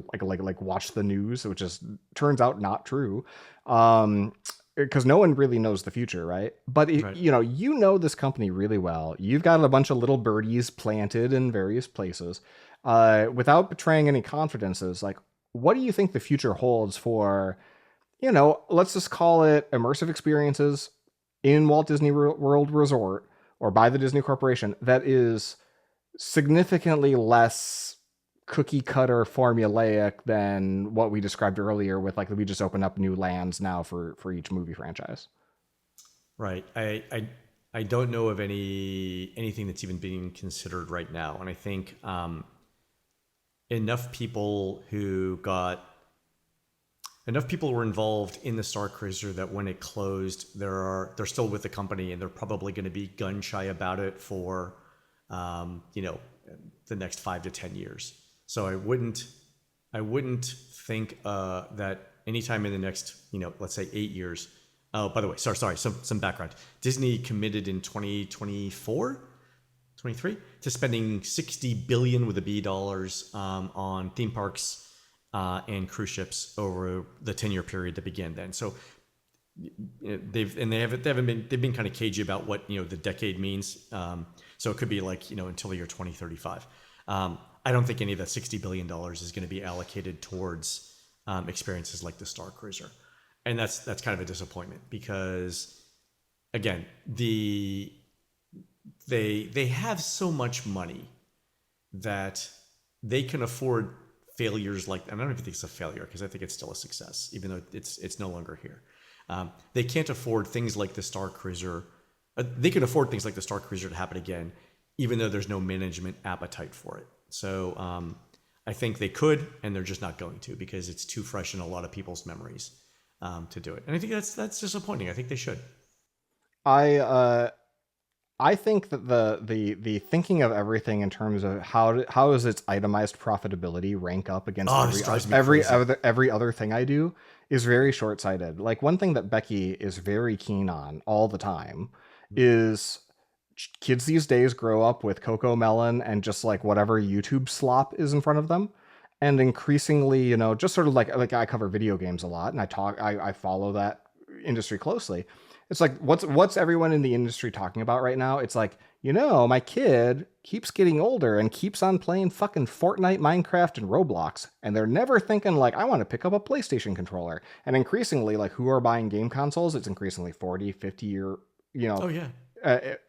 watch the news, which is turns out not true. Because no one really knows the future, right? But Right. you know this company really well. You've got a bunch of little birdies planted in various places, without betraying any confidences. Like, what do you think the future holds for, let's just call it immersive experiences in Walt Disney World Resort or by the Disney Corporation that is significantly less cookie cutter formulaic than what we described earlier with like we just open up new lands now for each movie franchise? Right. I don't know of anything that's even being considered right now, and I think enough people were involved in the Starcruiser that when it closed, they're still with the company, and they're probably going to be gun shy about it for the next 5 to 10 years. So I wouldn't think that anytime in the next let's say 8 years. Oh, by the way, sorry, some background. Disney committed in 2024, 23 to spending $60 billion with a B dollars on theme parks and cruise ships over the 10-year period that began then. So they've been kind of cagey about what the decade means. So it could be like until the year 2035. I don't think any of that $60 billion is going to be allocated towards experiences like the Starcruiser. And that's kind of a disappointment because, again, they have so much money that they can afford failures like, and I don't even think it's a failure because I think it's still a success, even though it's no longer here. They can't afford things like the Starcruiser. They can afford things like the Starcruiser to happen again, even though there's no management appetite for it. So I think they could, and they're just not going to because it's too fresh in a lot of people's memories to do it. And I think that's disappointing. I think they should. I think that the thinking of everything in terms of how does its itemized profitability rank up against every other thing I do is very short-sighted. Like one thing that Becky is very keen on all the time is kids these days grow up with Coco Melon and just like whatever YouTube slop is in front of them. And increasingly, you know, just sort of like I cover video games a lot and I follow that industry closely. It's like, what's everyone in the industry talking about right now? It's like, you know, my kid keeps getting older and keeps on playing fucking Fortnite, Minecraft, and Roblox. And they're never thinking like, I want to pick up a PlayStation controller. And increasingly, like who are buying game consoles? It's increasingly 40, 50 year, you know,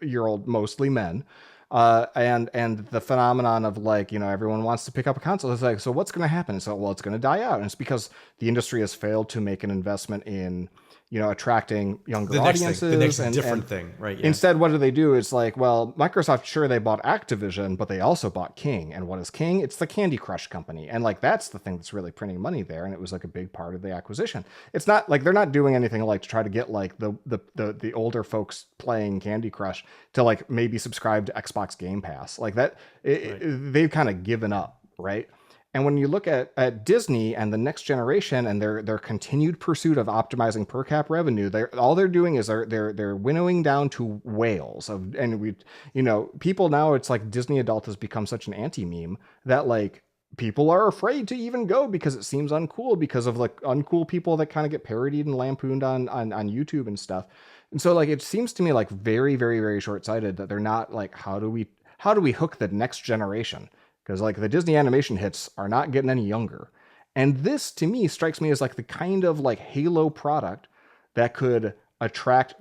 year old, mostly men. And the phenomenon of like, you know, everyone wants to pick up a console. It's like, so what's going to happen? So, well, it's going to die out. And it's because the industry has failed to make an investment in, you know, attracting younger audiences. The next different thing, right? Yeah. Instead, what do? It's like, well, Microsoft, sure, they bought Activision, but they also bought King. And what is King? It's the Candy Crush company. And like, that's the thing that's really printing money there. And it was like a big part of the acquisition. It's not like they're not doing anything like to try to get like the older folks playing Candy Crush to like maybe subscribe to Xbox Game Pass. Like that, they've kind of given up, right? And when you look at Disney and the next generation and their continued pursuit of optimizing per cap revenue, all they're doing is they're winnowing down to whales and we, you know, people now, it's like Disney adult has become such an anti-meme that like people are afraid to even go because it seems uncool because of like uncool people that kind of get parodied and lampooned on YouTube and stuff. And so like it seems to me like very, very, very short-sighted that they're not like, how do we hook the next generation? Because like the Disney animation hits are not getting any younger. And this to me strikes me as like the kind of like Halo product that could attract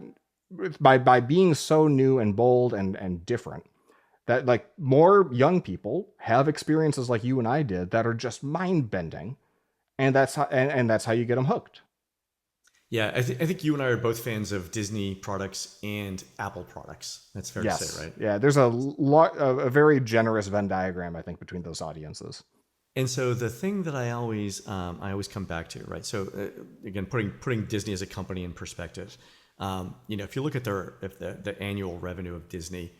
by being so new and bold and different that like more young people have experiences like you and I did that are just mind bending. And that's how you get them hooked. Yeah, I think you and I are both fans of Disney products and Apple products. That's fair to say, right? Yeah, there's a very generous Venn diagram, I think, between those audiences. And so the thing that I always come back to, right? So again, putting Disney as a company in perspective, you know, if you look at the annual revenue of Disney,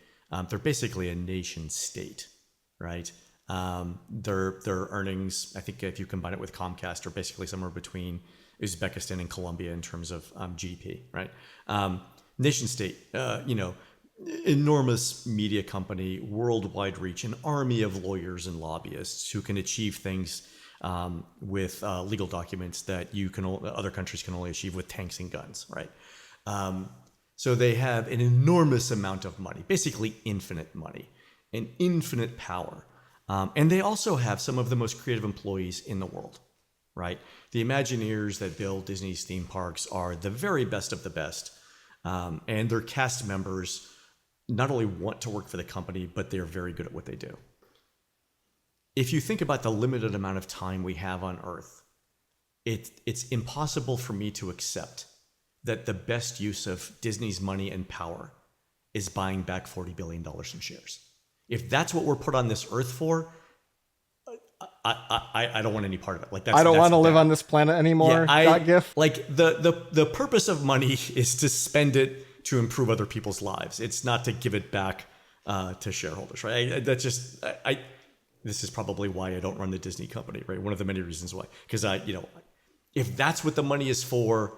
they're basically a nation state, right? Their earnings, I think, if you combine it with Comcast, are basically somewhere between Uzbekistan and Colombia in terms of GDP, right? Nation state, you know, enormous media company, worldwide reach, an army of lawyers and lobbyists who can achieve things with legal documents that other countries can only achieve with tanks and guns, right? So they have an enormous amount of money, basically infinite money, and infinite power. And they also have some of the most creative employees in the world, right? The Imagineers that build Disney's theme parks are the very best of the best. And their cast members not only want to work for the company, but they're very good at what they do. If you think about the limited amount of time we have on Earth, it's impossible for me to accept that the best use of Disney's money and power is buying back $40 billion in shares. If that's what we're put on this Earth for, I don't want any part of it. Like I don't want to live on this planet anymore. Yeah, GIF. Like the purpose of money is to spend it to improve other people's lives. It's not to give it back to shareholders, right? This is probably why I don't run the Disney company, right? One of the many reasons why, because if that's what the money is for,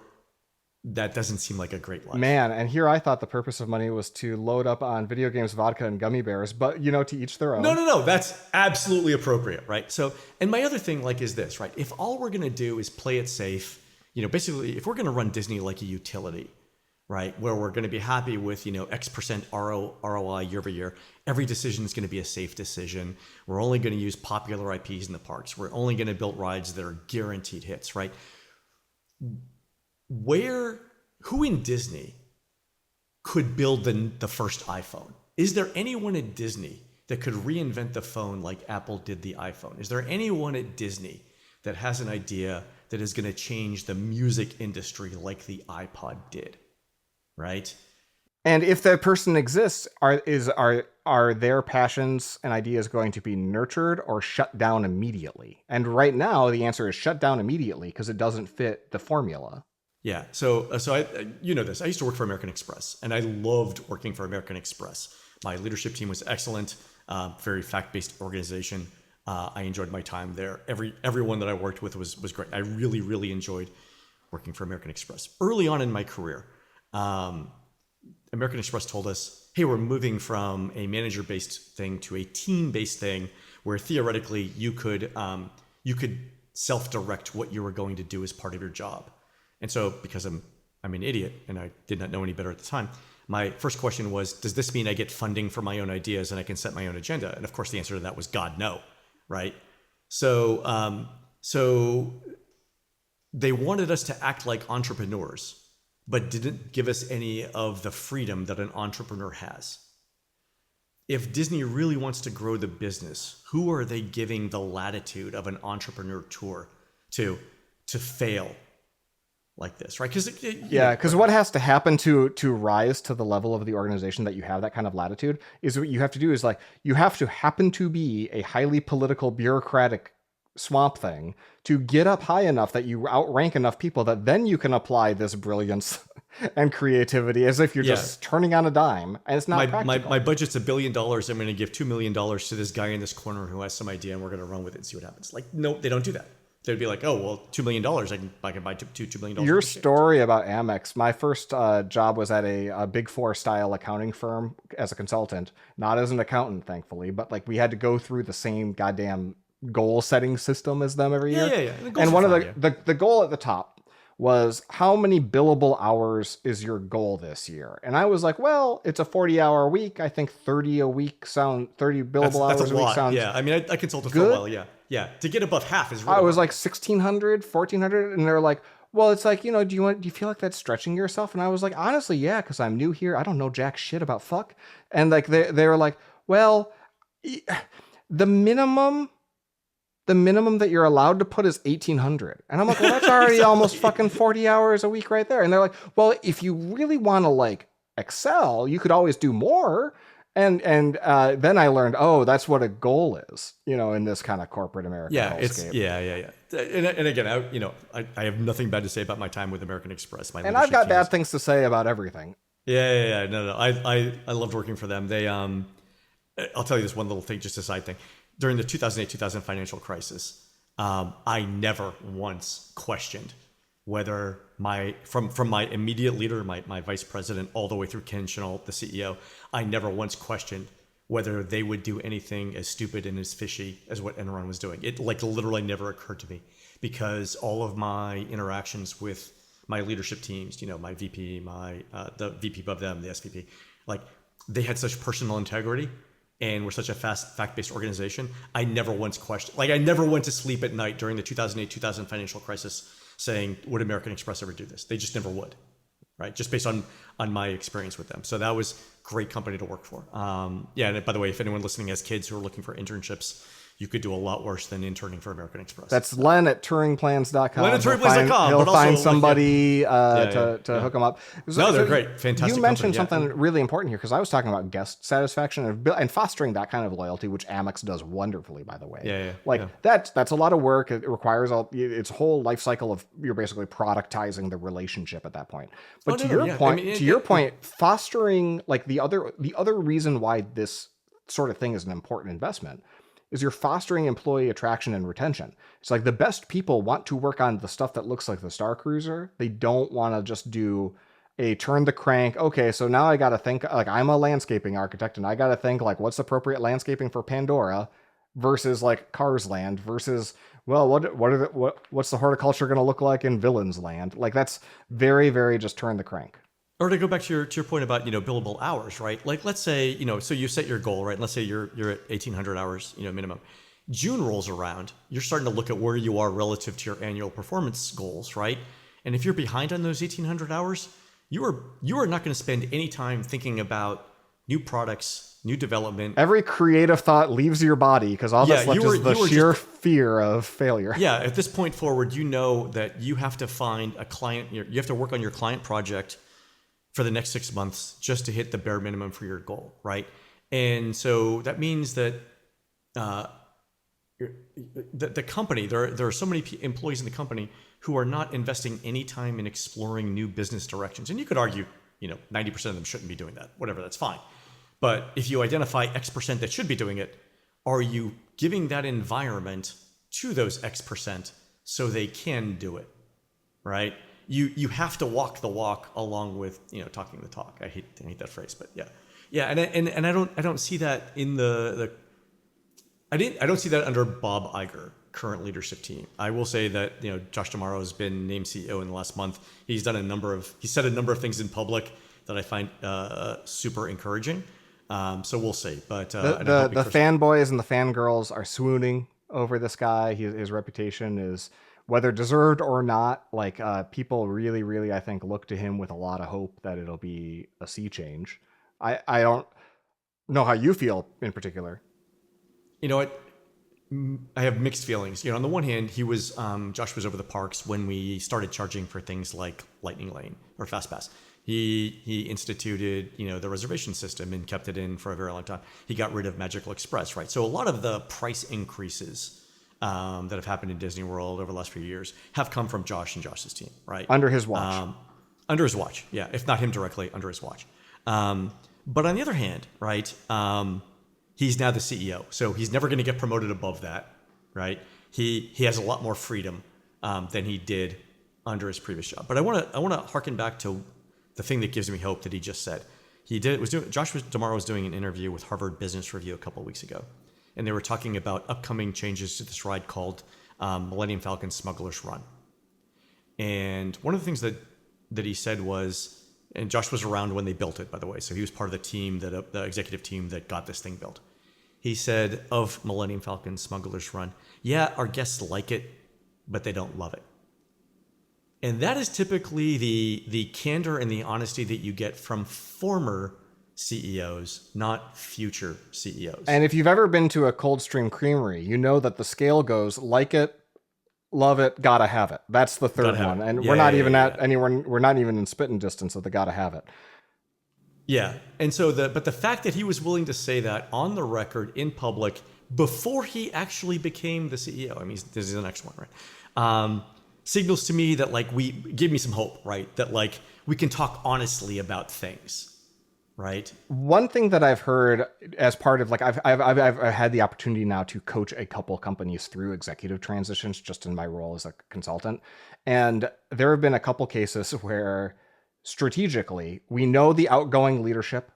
that doesn't seem like a great life. Man, and here I thought the purpose of money was to load up on video games, vodka, and gummy bears, but, to each their own. No, that's absolutely appropriate, right? So, and my other thing, is this, right? If all we're going to do is play it safe, basically, if we're going to run Disney like a utility, right? Where we're going to be happy with, X% ROI year over year. Every decision is going to be a safe decision. We're only going to use popular IPs in the parks. We're only going to build rides that are guaranteed hits, right? Who in Disney could build the first iPhone? Is there anyone at Disney that could reinvent the phone like Apple did the iPhone? Is there anyone at Disney that has an idea that is going to change the music industry like the iPod did? Right? And if that person exists, are their passions and ideas going to be nurtured or shut down immediately? And right now, the answer is shut down immediately because it doesn't fit the formula. Yeah. So I, this. I used to work for American Express, and I loved working for American Express. My leadership team was excellent, very fact-based organization. I enjoyed my time there. Everyone that I worked with was great. I really, really enjoyed working for American Express. Early on in my career, American Express told us, hey, we're moving from a manager-based thing to a team-based thing where theoretically you could self-direct what you were going to do as part of your job. And so because I'm an idiot and I did not know any better at the time, my first question was, does this mean I get funding for my own ideas and I can set my own agenda? And of course the answer to that was God, no, right? So they wanted us to act like entrepreneurs, but didn't give us any of the freedom that an entrepreneur has. If Disney really wants to grow the business, who are they giving the latitude of an entrepreneur tour to fail like this, right? Because what has to happen to rise to the level of the organization that you have that kind of latitude is what you have to do is you have to happen to be a highly political bureaucratic swamp thing to get up high enough that you outrank enough people that then you can apply this brilliance and creativity as if you're just turning on a dime, and it's not practical. My budget's $1 billion. I'm going to give $2 million to this guy in this corner who has some idea, and we're going to run with it and see what happens. Like, no, they don't do that. They'd be like, oh, well, $2 million, I can buy $2 million. Your story about Amex, my first job was at a Big Four style accounting firm as a consultant, not as an accountant, thankfully, but we had to go through the same goddamn goal setting system as them every year. Yeah. And one of the goal at the top was how many billable hours is your goal this year? And I was like, well, it's a 40-hour week. I think 30 billable hours a week sounds yeah. I mean, I consulted good. For a while. Yeah. To get above half is really I was like 1,600, 1,400. And they're like, well, it's like, do you feel like that's stretching yourself? And I was like, honestly, yeah, because I'm new here. I don't know jack shit about fuck. And they were like, well, the minimum that you're allowed to put is 1,800. And I'm like, well, that's already almost fucking 40 hours a week right there. And they're like, well, if you really want to excel, you could always do more. And then I learned, oh, that's what a goal is, in this kind of corporate American hellscape. Yeah. And again, I have nothing bad to say about my time with American Express. And I've got bad things to say about everything. Yeah. No. I loved working for them. They, I'll tell you this one little thing, just a side thing. During the 2008-2000 financial crisis, I never once questioned whether from my immediate leader, my vice president, all the way through Ken Chenault, the CEO, I never once questioned whether they would do anything as stupid and as fishy as what Enron was doing. It literally never occurred to me, because all of my interactions with my leadership teams, my VP, the VP above them, the SVP, they had such personal integrity. And we're such a fact-based organization. I never once questioned, I never went to sleep at night during the 2008-2000 financial crisis saying, would American Express ever do this? They just never would, right? Just based on my experience with them. So that was great company to work for. And by the way, if anyone listening has kids who are looking for internships, you could do a lot worse than interning for American Express. That's Len at TuringPlans.com. Len at TuringPlans.com. He'll find somebody to hook them up. No, they're great. Fantastic. You mentioned something really important here, because I was talking about guest satisfaction and fostering that kind of loyalty, which Amex does wonderfully, by the way. That's a lot of work. It requires its whole life cycle of, you're basically productizing the relationship at that point. But to your point, fostering the other reason why this sort of thing is an important investment is you're fostering employee attraction and retention. It's the best people want to work on the stuff that looks like the Starcruiser. They don't want to just do a turn the crank. Okay, so now I got to think, I'm a landscaping architect and I got to think what's appropriate landscaping for Pandora versus Cars Land versus, well, what's the horticulture going to look like in Villains Land? That's very, very just turn the crank. Or to go back to your point about, billable hours, right? Like, let's say, so you set your goal, right? Let's say you're at 1,800 hours, minimum. June rolls around, you're starting to look at where you are relative to your annual performance goals, right? And if you're behind on those 1,800 hours, you are not going to spend any time thinking about new products, new development. Every creative thought leaves your body because all that's left is the sheer fear of failure. Yeah, at this point forward, you know that you have to find a client, you have to work on your client project for the next 6 months just to hit the bare minimum for your goal, right? And so that means that the company, there are so many employees in the company who are not investing any time in exploring new business directions. And you could argue, 90% of them shouldn't be doing that, whatever, that's fine. But if you identify X% that should be doing it, are you giving that environment to those X% so they can do it, right? You have to walk the walk along with, talking the talk. I hate that phrase, but yeah. And I don't see that in I don't see that under Bob Iger, current leadership team. I will say that, Josh D'Amaro has been named CEO in the last month. He said a number of things in public that I find super encouraging. So we'll see. But the fanboys and the fangirls are swooning over this guy. His reputation is, whether deserved or not, like people really, really, I think, look to him with a lot of hope that it'll be a sea change. I don't know how you feel in particular. You know what? I have mixed feelings. On the one hand, Josh was over the parks when we started charging for things like Lightning Lane or FastPass. He instituted, the reservation system and kept it in for a very long time. He got rid of Magical Express, right? So a lot of the price increases that have happened in Disney World over the last few years have come from Josh and Josh's team, right? Under his watch. Under his watch, yeah. If not him directly, under his watch. But on the other hand, right, he's now the CEO. So he's never going to get promoted above that, right? He has a lot more freedom than he did under his previous job. But I want to harken back to the thing that gives me hope that he just said. Josh D'Amaro was doing an interview with Harvard Business Review a couple of weeks ago. And they were talking about upcoming changes to this ride called Millennium Falcon Smuggler's Run. And one of the things that he said was, and Josh was around when they built it, by the way, so he was part of the team, the executive team that got this thing built. He said of Millennium Falcon Smuggler's Run, yeah, our guests like it, but they don't love it. And that is typically the candor and the honesty that you get from former CEOs, not future CEOs. And if you've ever been to a Coldstream Creamery, you know that the scale goes like it, love it, gotta have it. That's the third one. And we're not even anywhere. We're not even in spitting distance of the gotta have it. Yeah. And so but the fact that he was willing to say that on the record in public before he actually became the CEO, I mean, this is the next one, right? Signals to me that give me some hope, right? That we can talk honestly about things. Right. One thing that I've heard as part of I've had the opportunity now to coach a couple companies through executive transitions just in my role as a consultant. And there have been a couple cases where strategically we know the outgoing leadership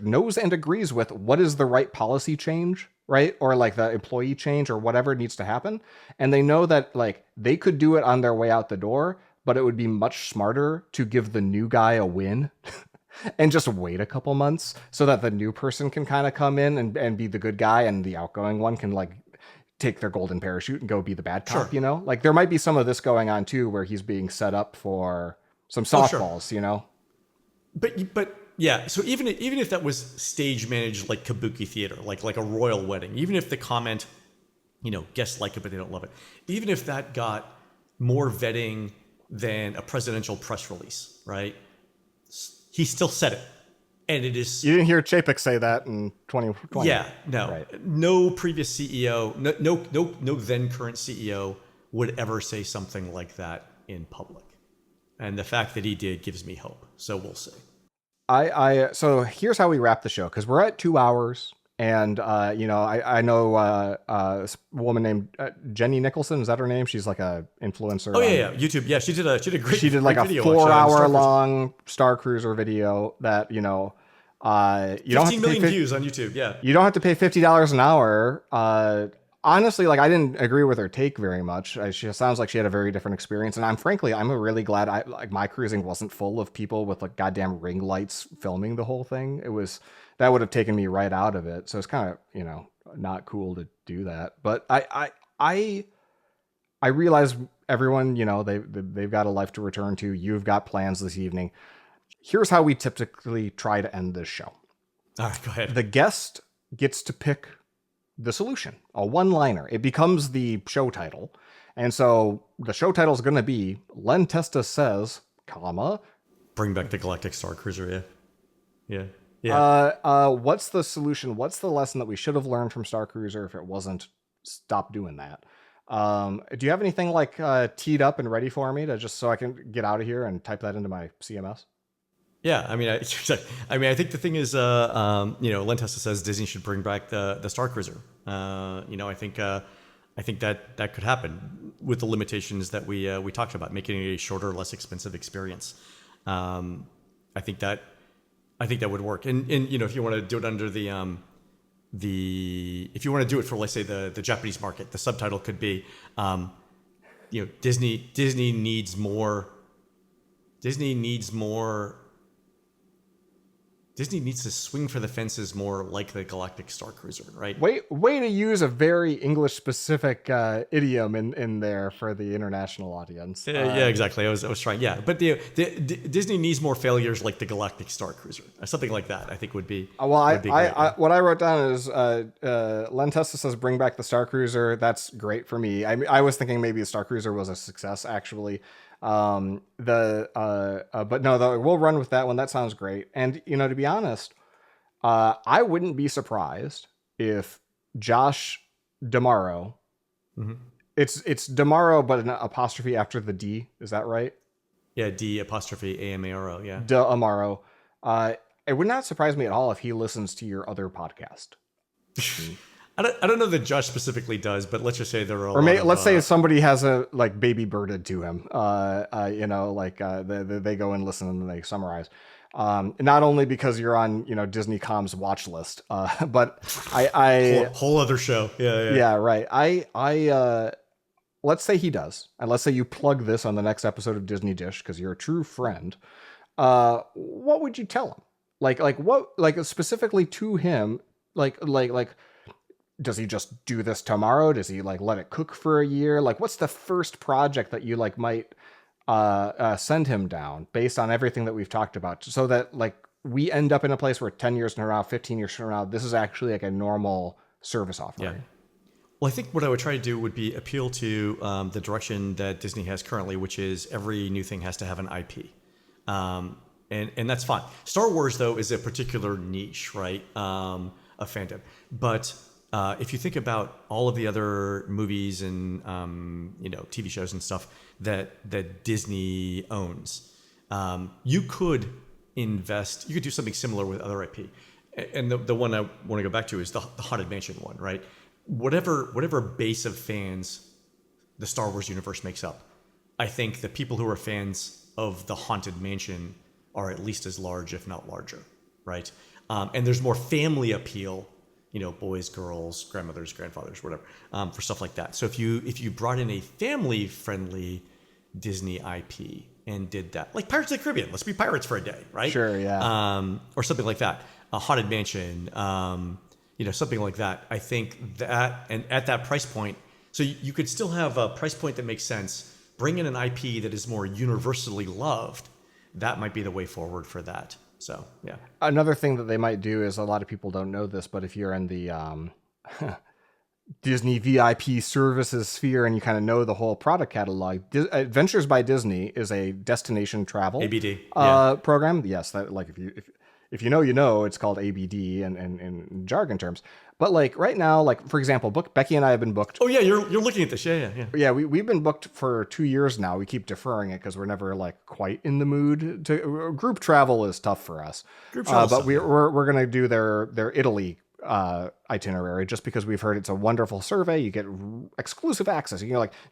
knows and agrees with what is the right policy change, right? Or the employee change or whatever needs to happen. And they know that they could do it on their way out the door, but it would be much smarter to give the new guy a win. And just wait a couple months so that the new person can kind of come in and be the good guy, and the outgoing one can take their golden parachute and go be the bad cop. Sure. There might be some of this going on too, where he's being set up for some softballs. But yeah. So even if that was stage managed like kabuki theater, like a royal wedding, even if the comment, guests like it but they don't love it, even if that got more vetting than a presidential press release, right? He still said it, and it is. You didn't hear Chapek say that in 2020. Yeah, no, right. No previous CEO, no then current CEO would ever say something like that in public, and the fact that he did gives me hope. So we'll see. So here's how we wrap the show, because we're at 2 hours. And, I know a woman named Jenny Nicholson. Is that her name? She's a influencer. Oh, yeah. YouTube. Yeah, she did a great She did a 4-hour long Starcruiser video that, you don't have to 15 million views on YouTube. Yeah. You don't have to pay $50 an hour honestly, like I didn't agree with her take very much. She sounds like she had a very different experience, and I'm really glad like my cruising wasn't full of people with like goddamn ring lights filming the whole thing. That would have taken me right out of it. So it's kind of not cool to do that. But I realize everyone they've got a life to return to. You've got plans this evening. Here's how we typically try to end this show. All right, go ahead. The guest gets to pick the solution, a one-liner. It becomes the show title. And so the show title is going to be Len Testa says, comma, bring back the Galactic Starcruiser. Yeah. What's the solution? What's the lesson that we should have learned from Starcruiser if it wasn't stop doing that? Do you have anything like teed up and ready for me to just so I can get out of here and type that into my CMS? Yeah, I mean, I think the thing is, Len Testa says Disney should bring back the Starcruiser. I think that could happen with the limitations that we talked about, making it a shorter, less expensive experience. I think that would work. And if you want to do it under if you want to do it for, let's say, the Japanese market, the subtitle could be, Disney needs more. Disney needs to swing for the fences more like the Galactic Starcruiser, right? Way to use a very English-specific idiom in there for the international audience. Yeah, exactly. I was trying. Yeah, but Disney needs more failures like the Galactic Starcruiser, something like that. I think would be. Well, what I wrote down is Len Testa says bring back the Starcruiser. That's great for me. I was thinking maybe the Starcruiser was a success actually. But no, we'll run with that one. That sounds great. And, to be honest, I wouldn't be surprised if Josh D'Amaro, it's D'Amaro, but an apostrophe after the D. Is that right? Yeah. D''Amaro. Yeah. D'Amaro. It would not surprise me at all if he listens to your other podcast. I don't know that Josh specifically does, but let's just say there are. Let's say somebody has a baby birded to him. They go and listen and they summarize. Not only because you're on Disney.com's watch list, but I whole other show. Yeah, right. Let's say he does, and let's say you plug this on the next episode of Disney Dish because you're a true friend. What would you tell him? What specifically to him? Does he just do this tomorrow? Does he let it cook for a year? What's the first project that you might send him down based on everything that we've talked about, so that we end up in a place where 10 years from now, 15 years from now, this is actually a normal service offering? Yeah. Well, I think what I would try to do would be appeal to the direction that Disney has currently, which is every new thing has to have an IP. And that's fine. Star Wars, though, is a particular niche, right? Of fandom. But if you think about all of the other movies and TV shows and stuff that Disney owns, you could invest. You could do something similar with other IP. And the one I want to go back to is the Haunted Mansion one, right? Whatever base of fans the Star Wars universe makes up, I think the people who are fans of the Haunted Mansion are at least as large, if not larger, right? And there's more family appeal. Boys, girls, grandmothers, grandfathers, whatever, for stuff like that. So if you brought in a family-friendly Disney IP and did that, like Pirates of the Caribbean, let's be pirates for a day, right? Sure, yeah. Or something like that, a Haunted Mansion, something like that. I think that, and at that price point, so you could still have a price point that makes sense. Bring in an IP that is more universally loved. That might be the way forward for that. So, yeah. Another thing that they might do is, a lot of people don't know this, but if you're in the Disney VIP services sphere and you kind of know the whole product catalog, Adventures by Disney is a destination travel ABD program. Yes, that if you know, it's called ABD in jargon terms. But right now, for example, Becky and I have been booked. Oh yeah, you're looking at this. Yeah. Yeah, we've been booked for 2 years now. We keep deferring it because we're never quite in the mood to. Group travel is tough for us. But we're gonna do their Italy itinerary just because we've heard it's a wonderful survey. You get exclusive access.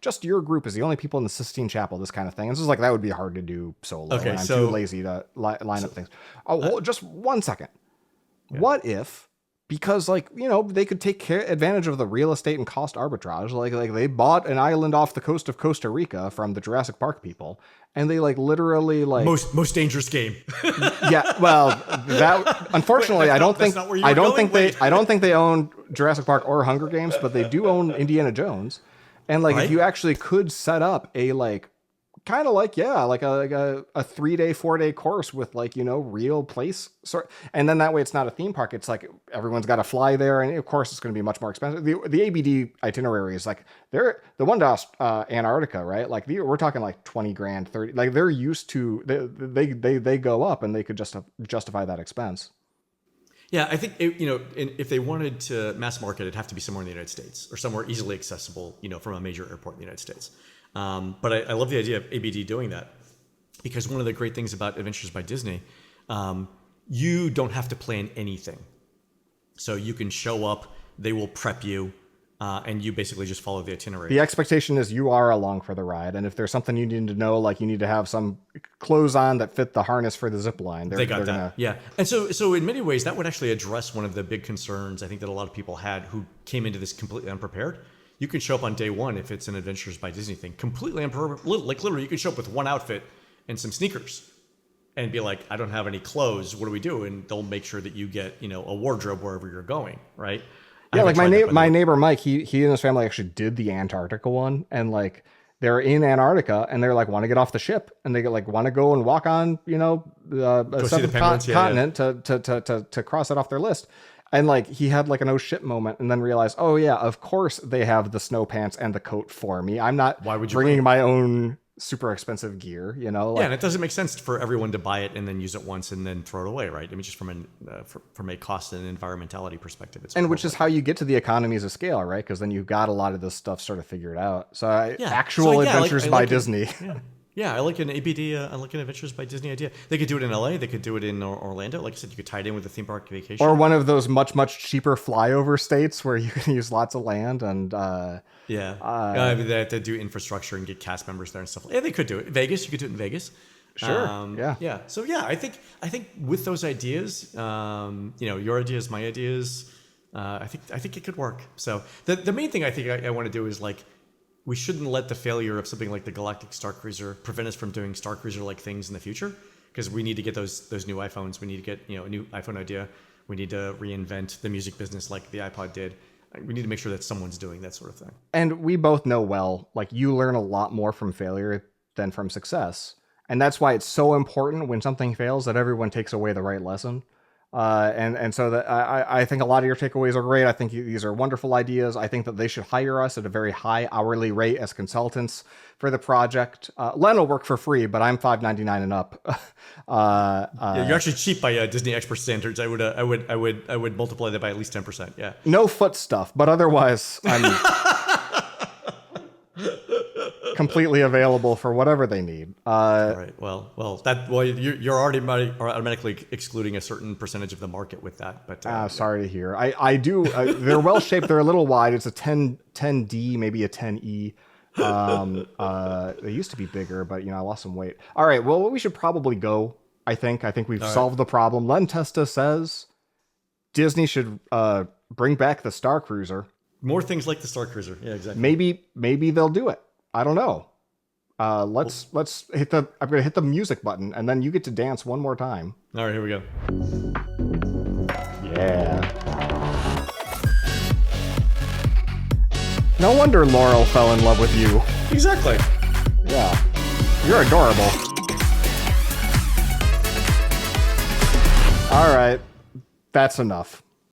Just your group is the only people in the Sistine Chapel. This kind of thing. This is that would be hard to do solo. Okay, I'm too lazy to line up things. Just 1 second. Yeah. What if, because like, you know, they could take advantage of the real estate and cost arbitrage. Like they bought an island off the coast of Costa Rica from the Jurassic Park people, and they like literally like most dangerous game. Yeah, well, that unfortunately I don't think they own Jurassic Park or Hunger Games, but they do own Indiana Jones. And like, if you actually could set up a like kind of like, like a 3-day, 4-day course with like, you know, real place sort, and then that way it's not a theme park. It's like everyone's got to fly there, and of course it's going to be much more expensive. The ABD itinerary is like they're the one to Antarctica, right? Like we're talking like 20 grand, 30. Like they're used to they go up, and they could just justify that expense. Yeah, I think if they wanted to mass market, it'd have to be somewhere in the United States or somewhere easily accessible, you know, from a major airport in the United States. But I love the idea of ABD doing that, because one of the great things about Adventures by Disney, you don't have to plan anything. So you can show up, they will prep you, and you basically just follow the itinerary. The expectation is you are along for the ride, and if there's something you need to know, like you need to have some clothes on that fit the harness for the zip line, they got that. Yeah, and so in many ways that would actually address one of the big concerns I think that a lot of people had who came into this completely unprepared. You can show up on day one if it's an Adventures by Disney thing, completely unprepared. Like literally, you can show up with one outfit and some sneakers, and be like, I don't have any clothes. What do we do? And they'll make sure that you get, you know, a wardrobe wherever you're going, right? Yeah, like my neighbor Mike, he and his family actually did the Antarctica one, and like they're in Antarctica, and they're like want to get off the ship, and they like want to go and walk on, you know, a seventh continent to cross it off their list. And like he had like an oh shit moment, and then realized, oh yeah, of course they have the snow pants and the coat for me. I'm not bringing my own super expensive gear, you know? Like, yeah, and it doesn't make sense for everyone to buy it and then use it once and then throw it away, right? I mean, just from a cost and environmentality perspective. Which is how you get to the economies of scale, right? Because then you've got a lot of this stuff sort of figured out. So Adventures by Disney. Yeah, I like an ABD. I like an Adventures by Disney idea. They could do it in LA. They could do it in Orlando. Like I said, you could tie it in with a theme park vacation, or one of those much cheaper flyover states where you can use lots of land and. They have to do infrastructure and get cast members there and stuff. Yeah, they could do it. Vegas, you could do it in Vegas. Sure. Yeah. So yeah, I think with those ideas, you know, your ideas, my ideas, I think it could work. So the main thing I think I want to do is like, we shouldn't let the failure of something like the Galactic Starcruiser prevent us from doing Starcruiser-like things in the future, because we need to get those new iPhones. We need to get, you know, a new iPhone idea. We need to reinvent the music business like the iPod did. We need to make sure that someone's doing that sort of thing. And we both know well, like you learn a lot more from failure than from success. And that's why it's so important when something fails that everyone takes away the right lesson. And so that I think a lot of your takeaways are great. I think these are wonderful ideas. I think that they should hire us at a very high hourly rate as consultants for the project. Len will work for free, but I'm $5.99 and up. Yeah, you're actually cheap by Disney expert standards. I would multiply that by at least 10%. Yeah. No foot stuff, but otherwise I'm completely available for whatever they need. All right. Well, you're already automatically excluding a certain percentage of the market with that. But sorry to hear. I do. They're well shaped. They're a little wide. It's a 10D, maybe a 10E. They used to be bigger, but you know, I lost some weight. All right. Well, we should probably go. I think we've solved the problem. Len Testa says Disney should bring back the Starcruiser. More things like the Starcruiser. Yeah, exactly. Maybe they'll do it. I don't know. Let's hit the. I'm gonna hit the music button, and then you get to dance one more time. All right, here we go. Yeah. No wonder Laurel fell in love with you. Exactly. Yeah. You're adorable. All right. That's enough.